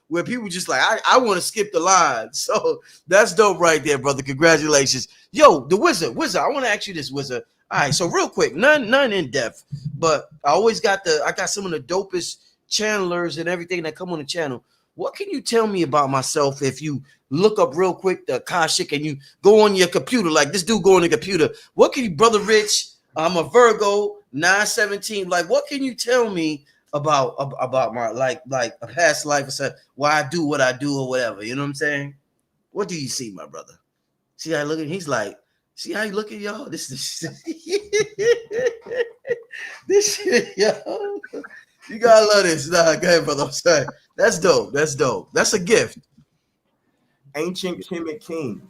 Where people just like, I want to skip the line. So that's dope right there, brother. Congratulations. Yo, the wizard, I want to ask you this, wizard. All right, so real quick, none in depth, but I got some of the dopest channelers and everything that come on the channel. What can you tell me about myself if you look up real quick the Akashic and you go on your computer, like this dude go on the computer? What can you, brother Rich? I'm a Virgo, 917. Like, what can you tell me about my like a past life or something, why I do what I do or whatever? You know what I'm saying? What do you see, my brother? See how I look at he's like, see how you look at y'all? This this shit, yo. You gotta love this. Nah, go ahead, brother. I'm sorry. That's dope. That's dope. That's a gift. Ancient Kemet King,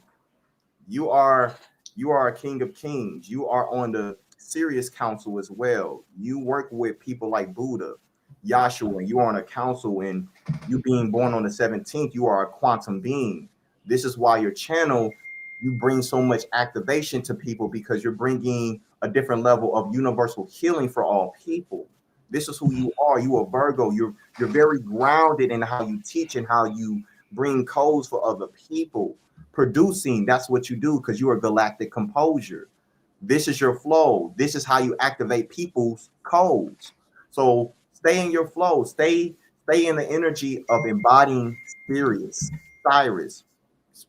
you are a king of kings. You are on the Sirius Council as well. You work with people like Buddha, Yahshua, and you are on a council. And you being born on the 17th, you are a quantum being. This is why your channel, you bring so much activation to people, because you're bringing a different level of universal healing for all people. This is who you are. You are Virgo. You're very grounded in how you teach and how you bring codes for other people. Producing, that's what you do, because you are galactic composure. This is your flow. This is how you activate people's codes. So stay in your flow. Stay in the energy of embodying Sirius, Cyrus.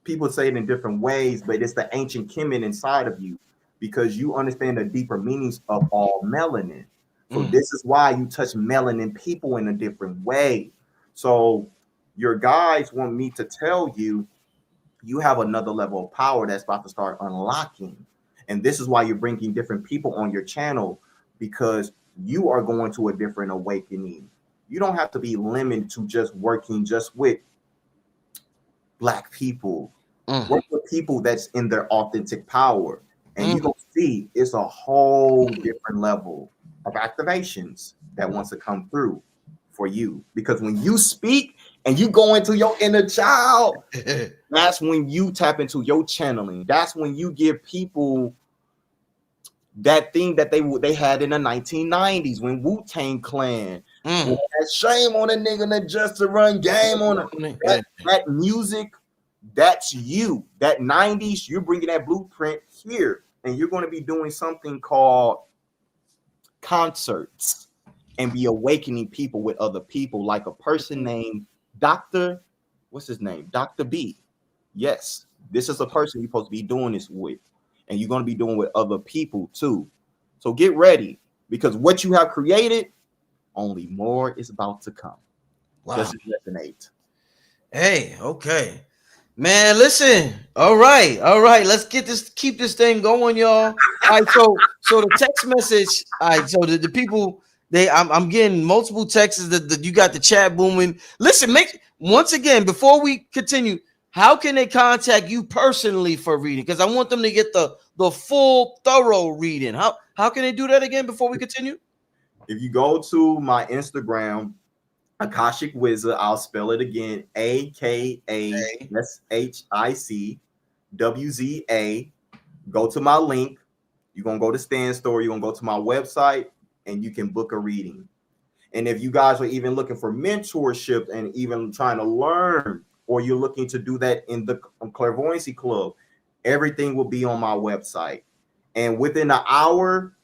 People say it in different ways, but it's the ancient Kemet inside of you, because you understand the deeper meanings of all melanin. So this is why you touch melanin people in a different way. So your guides want me to tell you, you have another level of power that's about to start unlocking. And this is why you're bringing different people on your channel, because you are going to a different awakening. You don't have to be limited to just working just with Black people. Work with people that's in their authentic power. And you're going to see it's a whole different level of activations that wants to come through for you. Because when you speak and you go into your inner child, that's when you tap into your channeling. That's when you give people that thing that they had in the 1990s when Wu-Tang Clan, Mm. Shame on a nigga that just to run game on it. Yeah. That music, that's you. That 90s, you're bringing that blueprint here. And you're going to be doing something called concerts and be awakening people with other people, like a person named Dr. What's his name? Dr. B. Yes, this is a person you're supposed to be doing this with. And you're going to be doing with other people too. So get ready because what you have created, only more is about to come. Wow. Does it resonate? Hey, okay. Man, listen. All right, all right. Let's keep this thing going, y'all. All right, so the text message. All right, so the people I'm getting multiple texts that you got the chat booming. Listen, make once again before we continue. How can they contact you personally for reading? Because I want them to get the full, thorough reading. How can they do that again before we continue? If you go to my Instagram, Akashic Wizard, I'll spell it again: AKASHICWZA. Go to my link. You're gonna go to Stand Store. You're gonna go to my website, and you can book a reading. And if you guys are even looking for mentorship and even trying to learn, or you're looking to do that in the clairvoyancy club, everything will be on my website. And within an hour,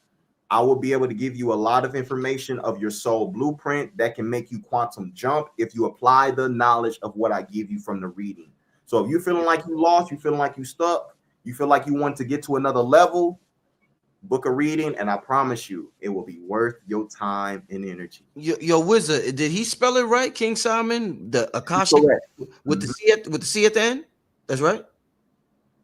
I will be able to give you a lot of information of your soul blueprint that can make you quantum jump if you apply the knowledge of what I give you from the reading. So if you're feeling like you lost, you feeling like you stuck, you feel like you want to get to another level, book a reading, and I promise you it will be worth your time and energy. Your wizard, did he spell it right? King Simon, the Akashic Correct. with the C at the end. That's right.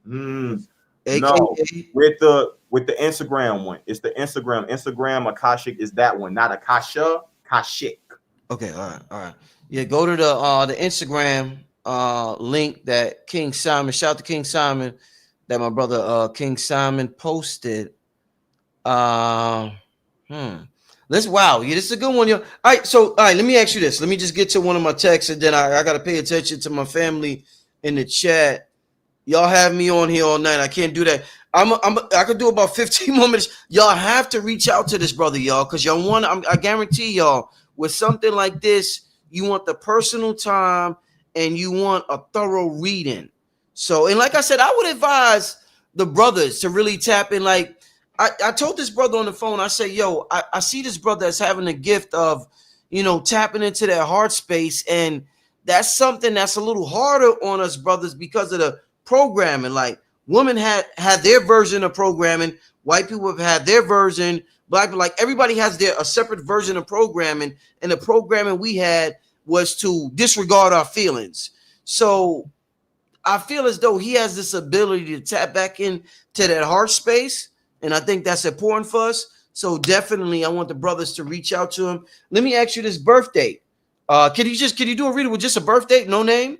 No, AKA. with the Instagram one. It's the Instagram Akashic is that one, not Akasha, Kashik. Okay, all right. Yeah, go to the Instagram link that King Simon. Shout out to King Simon that my brother King Simon posted. Uh, hmm. Let's wow. Yeah, this is a good one, yo. All right, so all right, let me ask you this. Let me just get to one of my texts, and then I gotta pay attention to my family in the chat. Y'all have me on here all night. I can't do that. I could do about 15 more minutes. Y'all have to reach out to this brother, y'all, because y'all want. I guarantee y'all, with something like this, you want the personal time and you want a thorough reading. So, and like I said, I would advise the brothers to really tap in. Like I told this brother on the phone, I say, yo, I see this brother as having a gift of, tapping into that heart space, and that's something that's a little harder on us brothers because of the programming. Like women had their version of programming, white people have had their version, black people, like everybody has a separate version of programming, and the programming we had was to disregard our feelings. So I feel as though he has this ability to tap back into that heart space, and I think that's important for us. So definitely I want the brothers to reach out to him. Let me ask you this birth date. Can you do a reading with just a birth date, no name?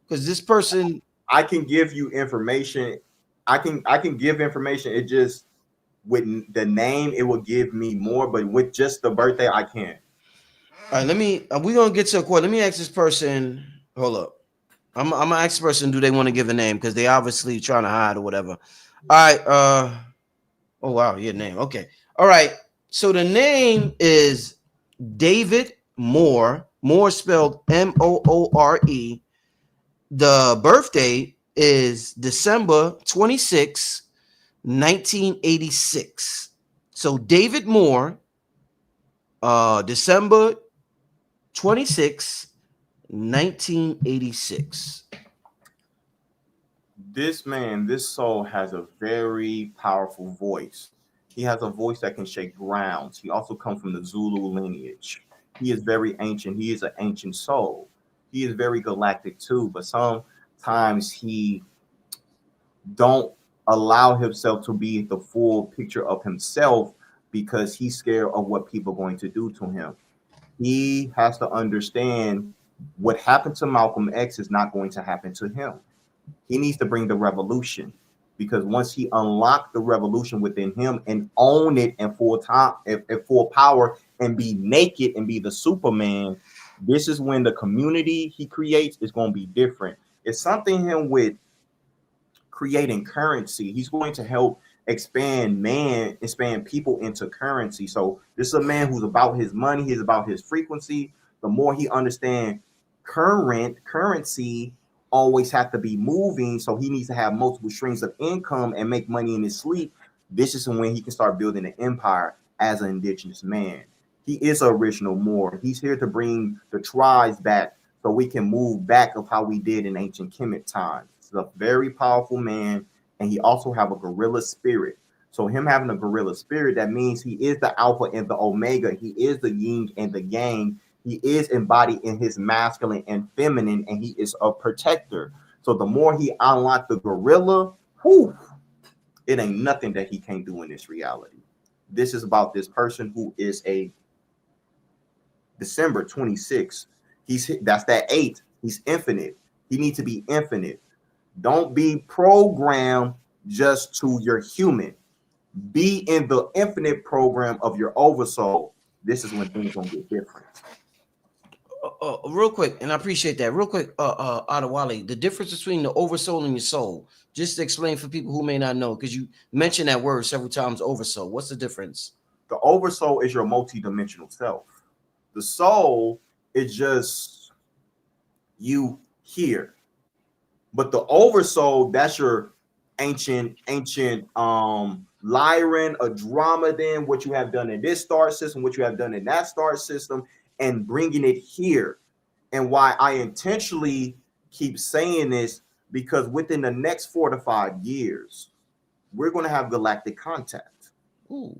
Because this person, I can give you information. I can give information. It just with the name, it will give me more, but with just the birthday, I can't. all right, we're gonna get to a quote. Let me ask this person. Hold up. I'm gonna ask this person, do they want to give a name? Because they obviously trying to hide or whatever. All right. Oh wow, your name. Okay. All right. So the name is David Moore. Moore spelled Moore. The birthday is December 26, 1986. So David Moore, December 26, 1986. This soul has a very powerful voice. He has a voice that can shake grounds. He also comes from the Zulu lineage. He is very ancient. He is an ancient soul. He is very galactic too, but sometimes he don't allow himself to be the full picture of himself because he's scared of what people are going to do to him. He has to understand what happened to Malcolm X is not going to happen to him. He needs to bring the revolution because once he unlocked the revolution within him and own it in full time, in full power, and be naked and be the Superman, this is when the community he creates is going to be different. It's something him with creating currency. He's going to help expand people into currency. So this is a man who's about his money, he's about his frequency. The more he understands currency always have to be moving, so he needs to have multiple streams of income and make money in his sleep. This is when he can start building an empire as an indigenous man. He is an original Moor. He's here to bring the tribes back so we can move back of how we did in ancient Kemet times. He's a very powerful man, and he also have a gorilla spirit. So him having a gorilla spirit, that means he is the alpha and the omega. He is the yin and the yang. He is embodied in his masculine and feminine, and he is a protector. So the more he unlocked the gorilla, whew, it ain't nothing that he can't do in this reality. This is about this person who is a December 26th. That's that 8. He's infinite. He needs to be infinite. Don't be programmed just to your human. Be in the infinite program of your oversoul. This is when things gonna get different. Real quick, and I appreciate that. Real quick, Adewale, the difference between the oversoul and your soul, just to explain for people who may not know, because you mentioned that word several times, oversoul. What's the difference? The oversoul is your multidimensional self. The soul is just you here. But the oversoul, that's your ancient Lyran, Andromedan, what you have done in this star system, what you have done in that star system, and bringing it here. And why I intentionally keep saying this, because within the next 4 to 5 years, we're going to have galactic contact. Ooh.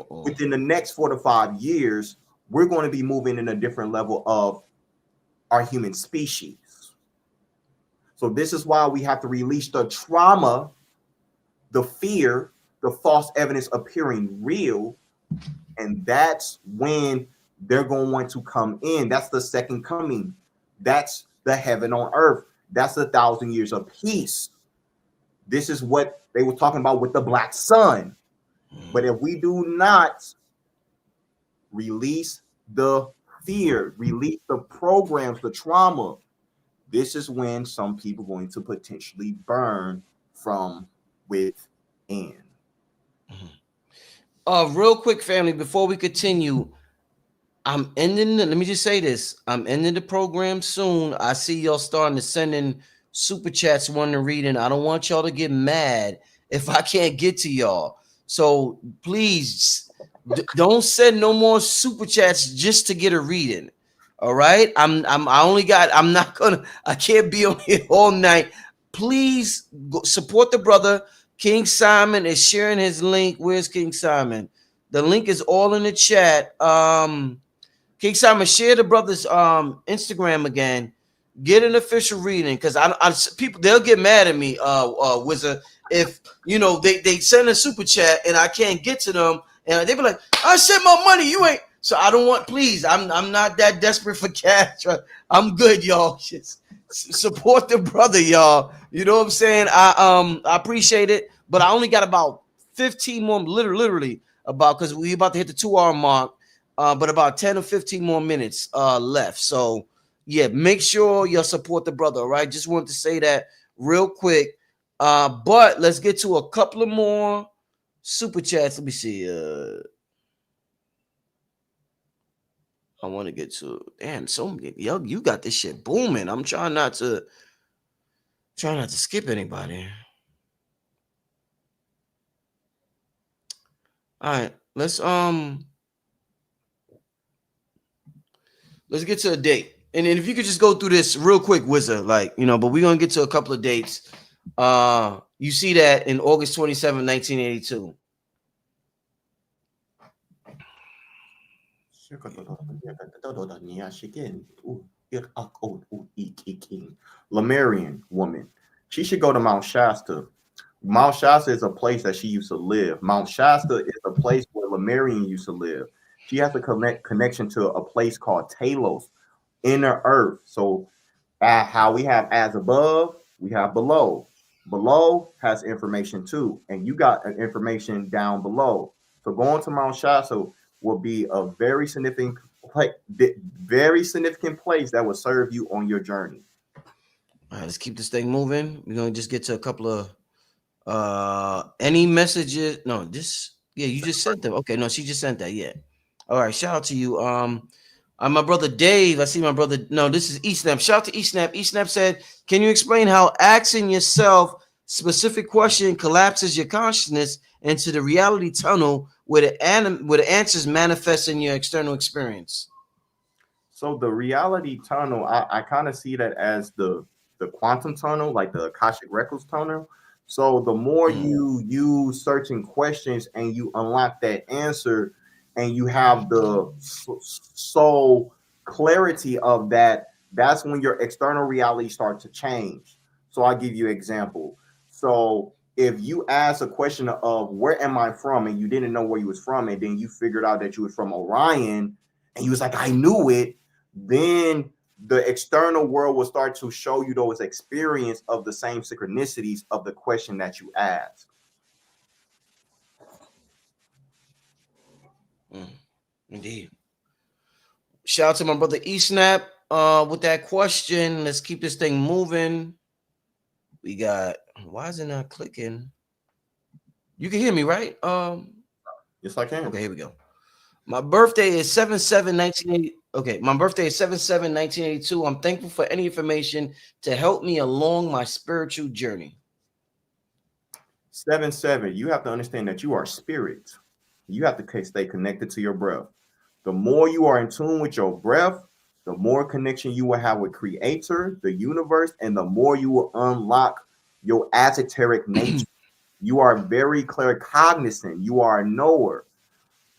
Within the next 4 to 5 years, we're going to be moving in a different level of our human species. So this is why we have to release the trauma, the fear, the false evidence appearing real. And that's when they're going to want to come in. That's the second coming. That's the heaven on earth. That's 1,000 years of peace. This is what they were talking about with the black sun. But if we do not release the fear, release the programs, the trauma, this is when some people are going to potentially burn from within. Real quick, family, before we continue, I'm ending. Let me just say this: I'm ending the program soon. I see y'all starting to send in super chats, wanting to read, and I don't want y'all to get mad if I can't get to y'all. So please don't send no more super chats just to get a reading. All right, I can't be on here all night. Please go support the brother. King Simon is sharing his link. Where's King Simon? The link is all in the chat. King Simon, share the brother's Instagram again. Get an official reading, because I people, they'll get mad at me, Wizard, if they send a super chat and I can't get to them, and they be like, I sent my money, you ain't. So I don't want, please, I'm not that desperate for cash. I'm good, y'all. Just support the brother, y'all. You know what I'm saying? I appreciate it, but I only got about 15 more, literally about, because we about to hit the 2-hour mark, but about 10 or 15 more minutes left. So yeah, make sure you support the brother. All right, just wanted to say that real quick. But let's get to a couple of more super chats. Let me see. I want to get to, damn, so many. Yo, you got this shit booming. I'm trying not to skip anybody. All right, let's get to a date. And if you could just go through this real quick, Wizard, but we're gonna get to a couple of dates. You see that in August 27, 1982. Lemurian woman. She should go to Mount Shasta. Mount Shasta is a place that she used to live. Mount Shasta is a place where Lemurian used to live. She has a connection to a place called Talos, inner earth. So how we have as above, we have below. Below has information too, and you got information down below. So going to Mount Shasta will be a very significant place that will serve you on your journey. All right, let's keep this thing moving. We're gonna just get to a couple of Any messages? No, this yeah, you just sent them. Okay, no, she just sent that. Yeah. All right, shout out to you. My brother Dave. I see my brother. No, this is eSnap. Shout out to eSnap. eSnap said, "Can you explain how asking yourself specific question collapses your consciousness into the reality tunnel where the answers manifest in your external experience?" So the reality tunnel, I kind of see that as the quantum tunnel, like the Akashic Records tunnel. So the more Mm, you use certain questions and you unlock that answer, and you have the soul clarity of that, that's when your external reality starts to change. So I'll give you an example. So if you ask a question of where am I from, and you didn't know where you was from, and then you figured out that you was from Orion, and you was like, I knew it, then the external world will start to show you those experience of the same synchronicities of the question that you ask. mm, indeed. Shout out to my brother eSnap. With that question, let's keep this thing moving. We got. Why is it not clicking? You can hear me, right? Yes, I can. Okay, here we go. My birthday is 7/7/1980. Okay, my birthday is 7/7/1982. I'm thankful for any information to help me along my spiritual journey. 7 7. You have to understand that you are spirit. You have to stay connected to your breath. The more you are in tune with your breath, the more connection you will have with Creator, the universe, and the more you will unlock your esoteric nature. You are very clear cognizant. You are a knower,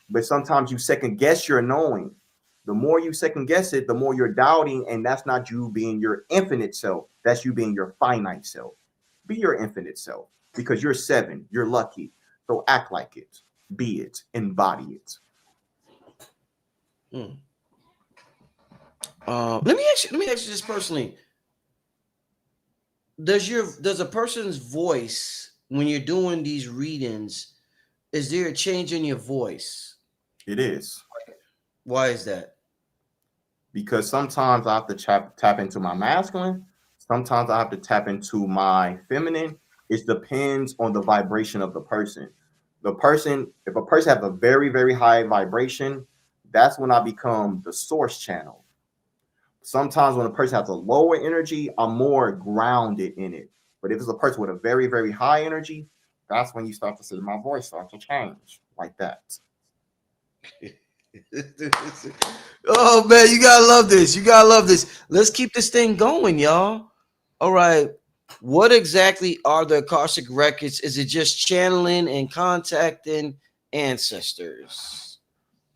but sometimes you second guess your knowing. The more you second guess it, the more you're doubting, and that's not you being your infinite self. That's you being your finite self. Be your infinite self because you're 7. You're lucky. So act like it, be it, embody it. Hmm. Let me ask you this personally. Does a person's voice when you're doing these readings, is there a change in your voice? It is Why is that? because sometimes I have to tap into my masculine. Sometimes I have to tap into my feminine. It depends on the vibration of the person. The person, if a person has a very, very high vibration, that's when I become the source channel. Sometimes when a person has a lower energy, I'm more grounded in it. But if it's a person with a very, very high energy, that's when you start to see my voice start to change like that. Oh man, you gotta love this. You gotta love this. Let's keep this thing going, y'all. All right. What exactly are the Akashic records? Is it just channeling and contacting ancestors?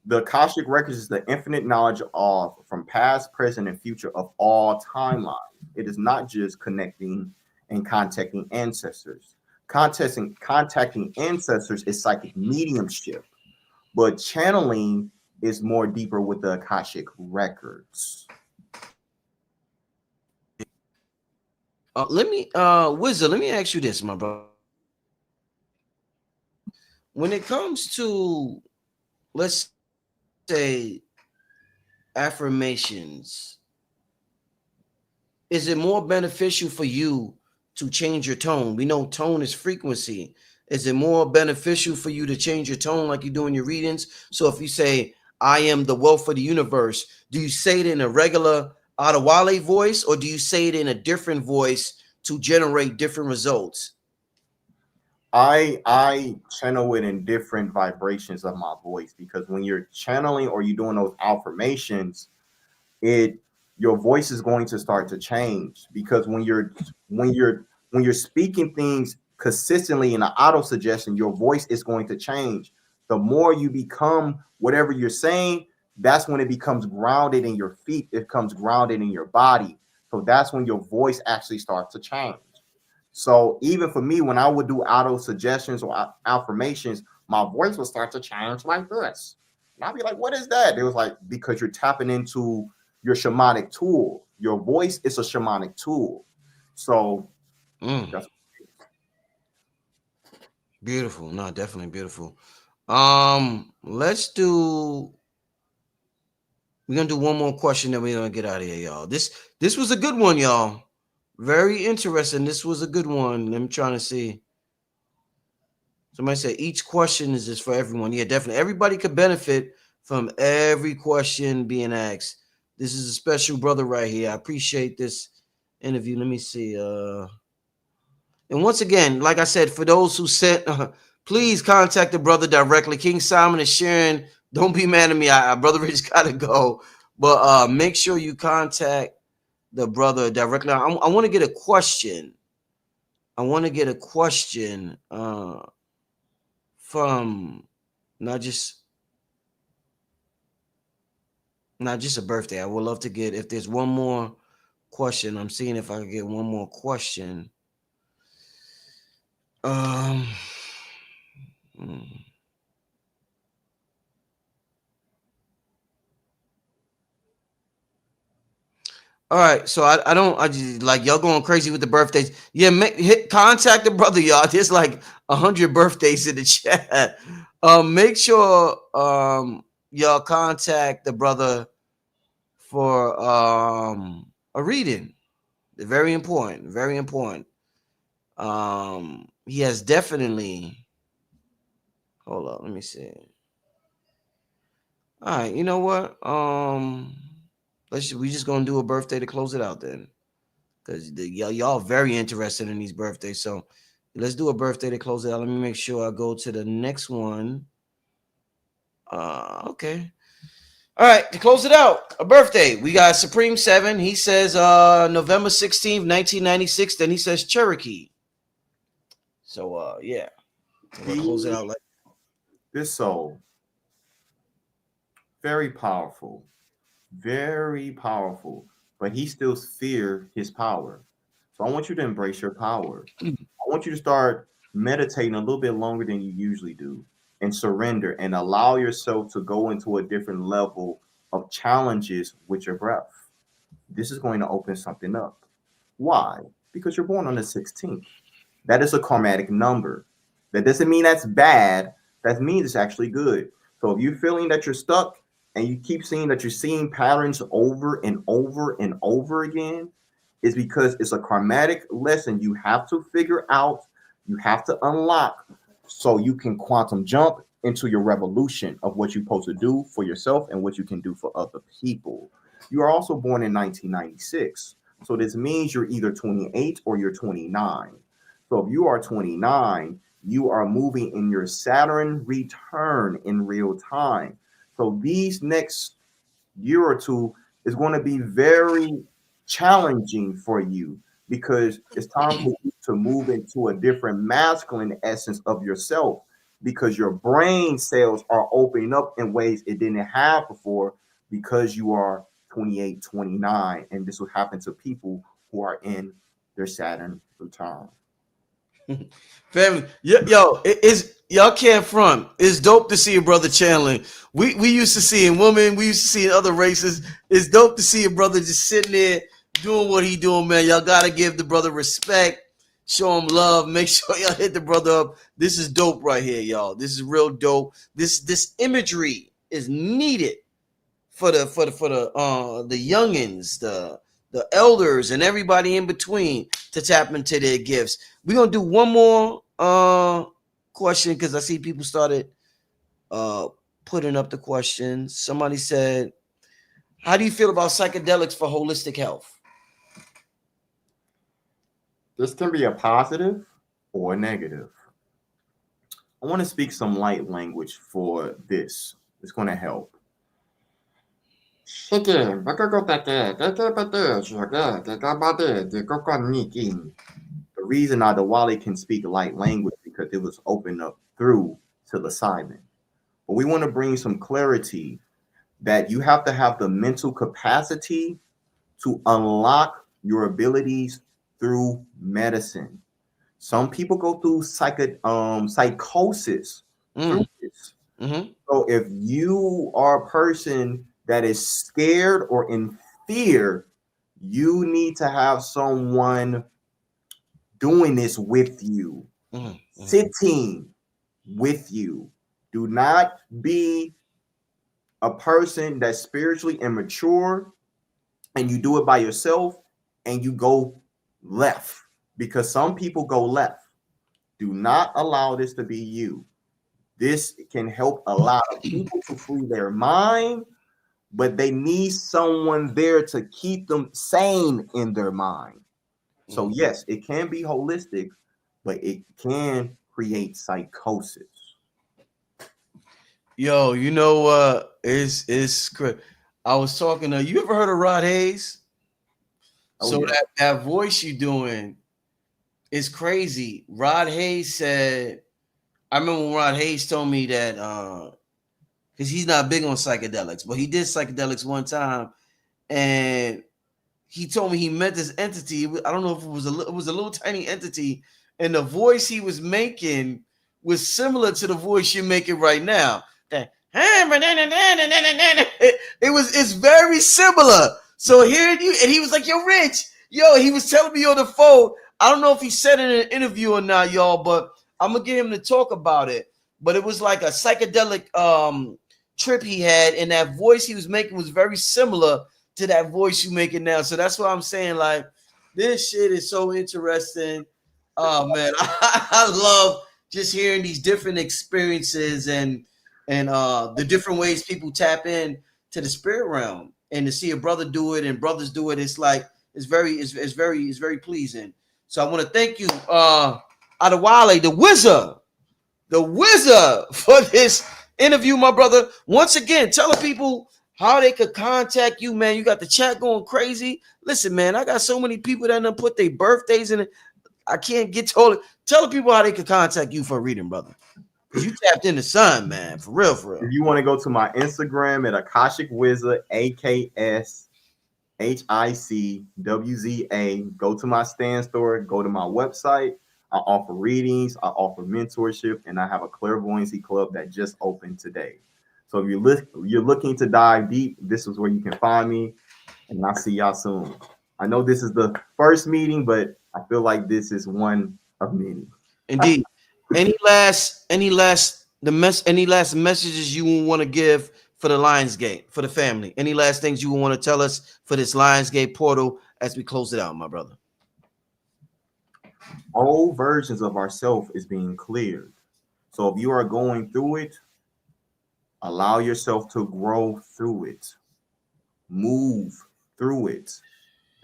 The Akashic Records is the infinite knowledge of from past, present, and future of all timelines. It is not just connecting and contacting ancestors. Contacting ancestors is psychic mediumship, but channeling is more deeper with the Akashic Records. Wizard, let me ask you this, my brother. When it comes to, let's say, affirmations, is it more beneficial for you to change your tone? We know tone is frequency. Is it more beneficial for you to change your tone like you do in your readings? So if you say, I am the wealth of the universe, do you say it in a regular Adewale voice or do you say it in a different voice to generate different results? I channel it in different vibrations of my voice because when you're channeling or you're doing those affirmations, it your voice is going to start to change because when you're speaking things consistently in an auto suggestion, your voice is going to change. The more you become whatever you're saying, that's when it becomes grounded in your feet, it becomes grounded in your body. So that's when your voice actually starts to change. So even for me, when I would do auto suggestions or affirmations, my voice would start to change like this. And I'd be like, what is that? It was like, because you're tapping into your shamanic tool. Your voice is a shamanic tool. So Mm, that's beautiful. No, definitely beautiful. Let's do we're gonna do one more question, then we're gonna get out of here, y'all. This was a good one, y'all. Very interesting. This was a good one. I'm trying to see. Somebody said each question is just for everyone. Yeah, definitely. Everybody could benefit from every question being asked. This is a special brother right here. I appreciate this interview. Let me see. And once again, like I said, for those who sent, please contact the brother directly. King Simon is sharing. Don't be mad at me. Brother Rich gotta go, but make sure you contact the brother directly. I want to get a question. I want to get a question from not just not just a birthday. I would love to get if there's one more question. I'm seeing if I can get one more question. Um. hmm. All right, so I don't I just like y'all going crazy with the birthdays. Yeah, hit contact the brother, y'all. There's like 100 birthdays in the chat. Make sure y'all contact the brother for a reading. Very important, very important. He has definitely. Hold up, let me see. All right, you know what? We just gonna do a birthday to close it out then, because y'all very interested in these birthdays. So let's do a birthday to close it out. Let me make sure I go to the next one. Okay. All right, to close it out, a birthday. We got Supreme 7. He says November 16th, 1996. Then he says Cherokee. So yeah. We'll close it out like This soul, very powerful, very powerful, but he still fears his power. So I want you to embrace your power. I want you to start meditating a little bit longer than you usually do and surrender and allow yourself to go into a different level of challenges with your breath. This is going to open something up. Why? Because you're born on the 16th. That is a karmatic number. That doesn't mean that's bad. That means it's actually good. So if you're feeling that you're stuck and you keep seeing that you're seeing patterns over and over and over again, is because it's a karmatic lesson you have to figure out, you have to unlock so you can quantum jump into your revolution of what you're supposed to do for yourself and what you can do for other people. You are also born in 1996. So this means you're either 28 or you're 29. So if you are 29, you are moving in your Saturn return in real time. So these next year or two is going to be very challenging for you because it's time for you to move into a different masculine essence of yourself because your brain cells are opening up in ways it didn't have before because you are 28, 29. And this will happen to people who are in their Saturn return. family. Yo, it's y'all can't front. It's dope to see a brother channeling. We used to seeing women, we used to seeing other races. It's dope to see a brother just sitting there doing what he doing, man. Y'all gotta give the brother respect, show him love, make sure y'all hit the brother up. This is dope right here, y'all. This is real dope. This imagery is needed for the youngins, the elders, and everybody in between to tap into their gifts. We're gonna do one more question because I see people started uh putting up the questions. Somebody said, "How do you feel about psychedelics for holistic health?" This can be a positive or a negative. I want to speak some light language for this. It's going to help. The reason Adewale can speak light language because it was opened up through psilocybin. But we want to bring some clarity that you have to have the mental capacity to unlock your abilities through medicine. Some people go through psychosis through this. Mm-hmm. So if you are a person that is scared or in fear, you need to have someone doing this with you, Mm-hmm. sitting with you. Do not be a person that's spiritually immature and you do it by yourself and you go left because some people go left. Do not allow this to be you. This can help a lot of people to free their mind, but they need someone there to keep them sane in their mind. So, yes, it can be holistic, but it can create psychosis. Yo, you know what? It's I was talking to you. Ever heard of Rod Hayes? Oh, So yeah. that voice you doing is crazy. Rod Hayes said, I remember when Rod Hayes told me that because he's not big on psychedelics, but he did psychedelics one time, and he told me he met this entity. I don't know if it was a little tiny entity, and the voice he was making was similar to the voice you're making right now. That it's very similar. So here you, and he was like, "Yo, Rich, yo," he was telling me on the phone. I don't know if he said it in an interview or not, y'all, but I'm gonna get him to talk about it. But it was like a psychedelic trip he had, and that voice he was making was very similar to that voice you making now. So that's why I'm saying, like, this shit is so interesting. Oh man, I love just hearing these different experiences and the different ways people tap in to the spirit realm, and to see a brother do it and brothers do it. It's like it's very pleasing. So I want to thank you, Adewale, the wizard, for this interview, my brother. Once again, tell the people how they could contact you, man. You got the chat going crazy. Listen, man, I got so many people that done put their birthdays in it. I can't get told it. Tell the people how they could contact you for a reading, brother. Because you tapped in the sun, man. For real, for real. If you want to go to my Instagram at Akashic Wizard, AKSHICWZA, go to my stand store, go to my website. I offer readings, I offer mentorship, and I have a clairvoyancy club that just opened today. So if you're looking to dive deep, this is where you can find me, and I'll see y'all soon. I know this is the first meeting, but I feel like this is one of many. Indeed. Any last messages you want to give for the Lionsgate, for the family? Any last things you want to tell us for this Lionsgate portal as we close it out, my brother? Old versions of ourselves is being cleared. So if you are going through it, allow yourself to grow through it. Move through it.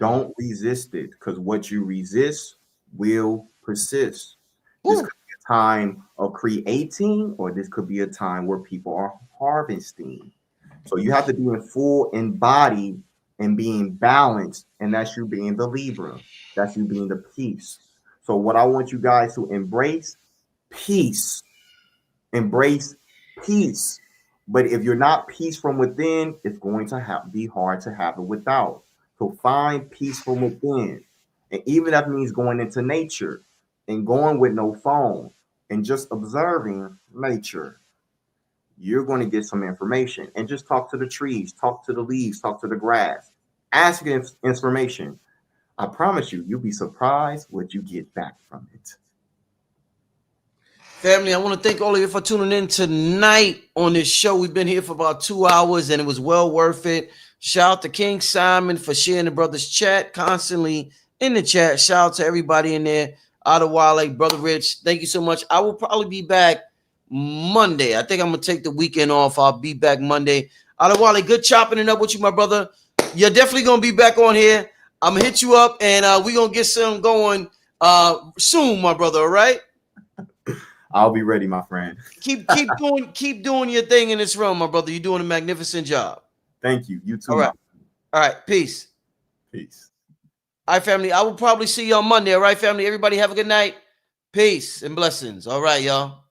Don't resist it, because what you resist will persist. This could be a time of creating, or this could be a time where people are harvesting. So you have to be in full embodied and being balanced, and that's you being the Libra. That's you being the peace. So what I want you guys to embrace, peace. Embrace peace. But if you're not peace from within, it's going to be hard to have it without. So find peace from within. And even that means going into nature and going with no phone and just observing nature, you're going to get some information. And just talk to the trees, talk to the leaves, talk to the grass. Ask information. I promise you, you'll be surprised what you get back from it. Family, I want to thank all of you for tuning in tonight on this show. We've been here for about 2 hours, and it was well worth it. Shout out to King Simon for sharing the brothers' chat constantly in the chat. Shout out to everybody in there. Adewale, Brother Rich, thank you so much. I will probably be back Monday. I think I'm going to take the weekend off. I'll be back Monday. Adewale, good chopping it up with you, my brother. You're definitely going to be back on here. I'm going to hit you up, and we're going to get some going soon, my brother, all right? I'll be ready, my friend. Keep doing your thing in this realm, my brother. You're doing a magnificent job. Thank you. You too. All right. All right. Peace. Peace. All right, family. I will probably see you on Monday. All right, family. Everybody have a good night. Peace and blessings. All right, y'all.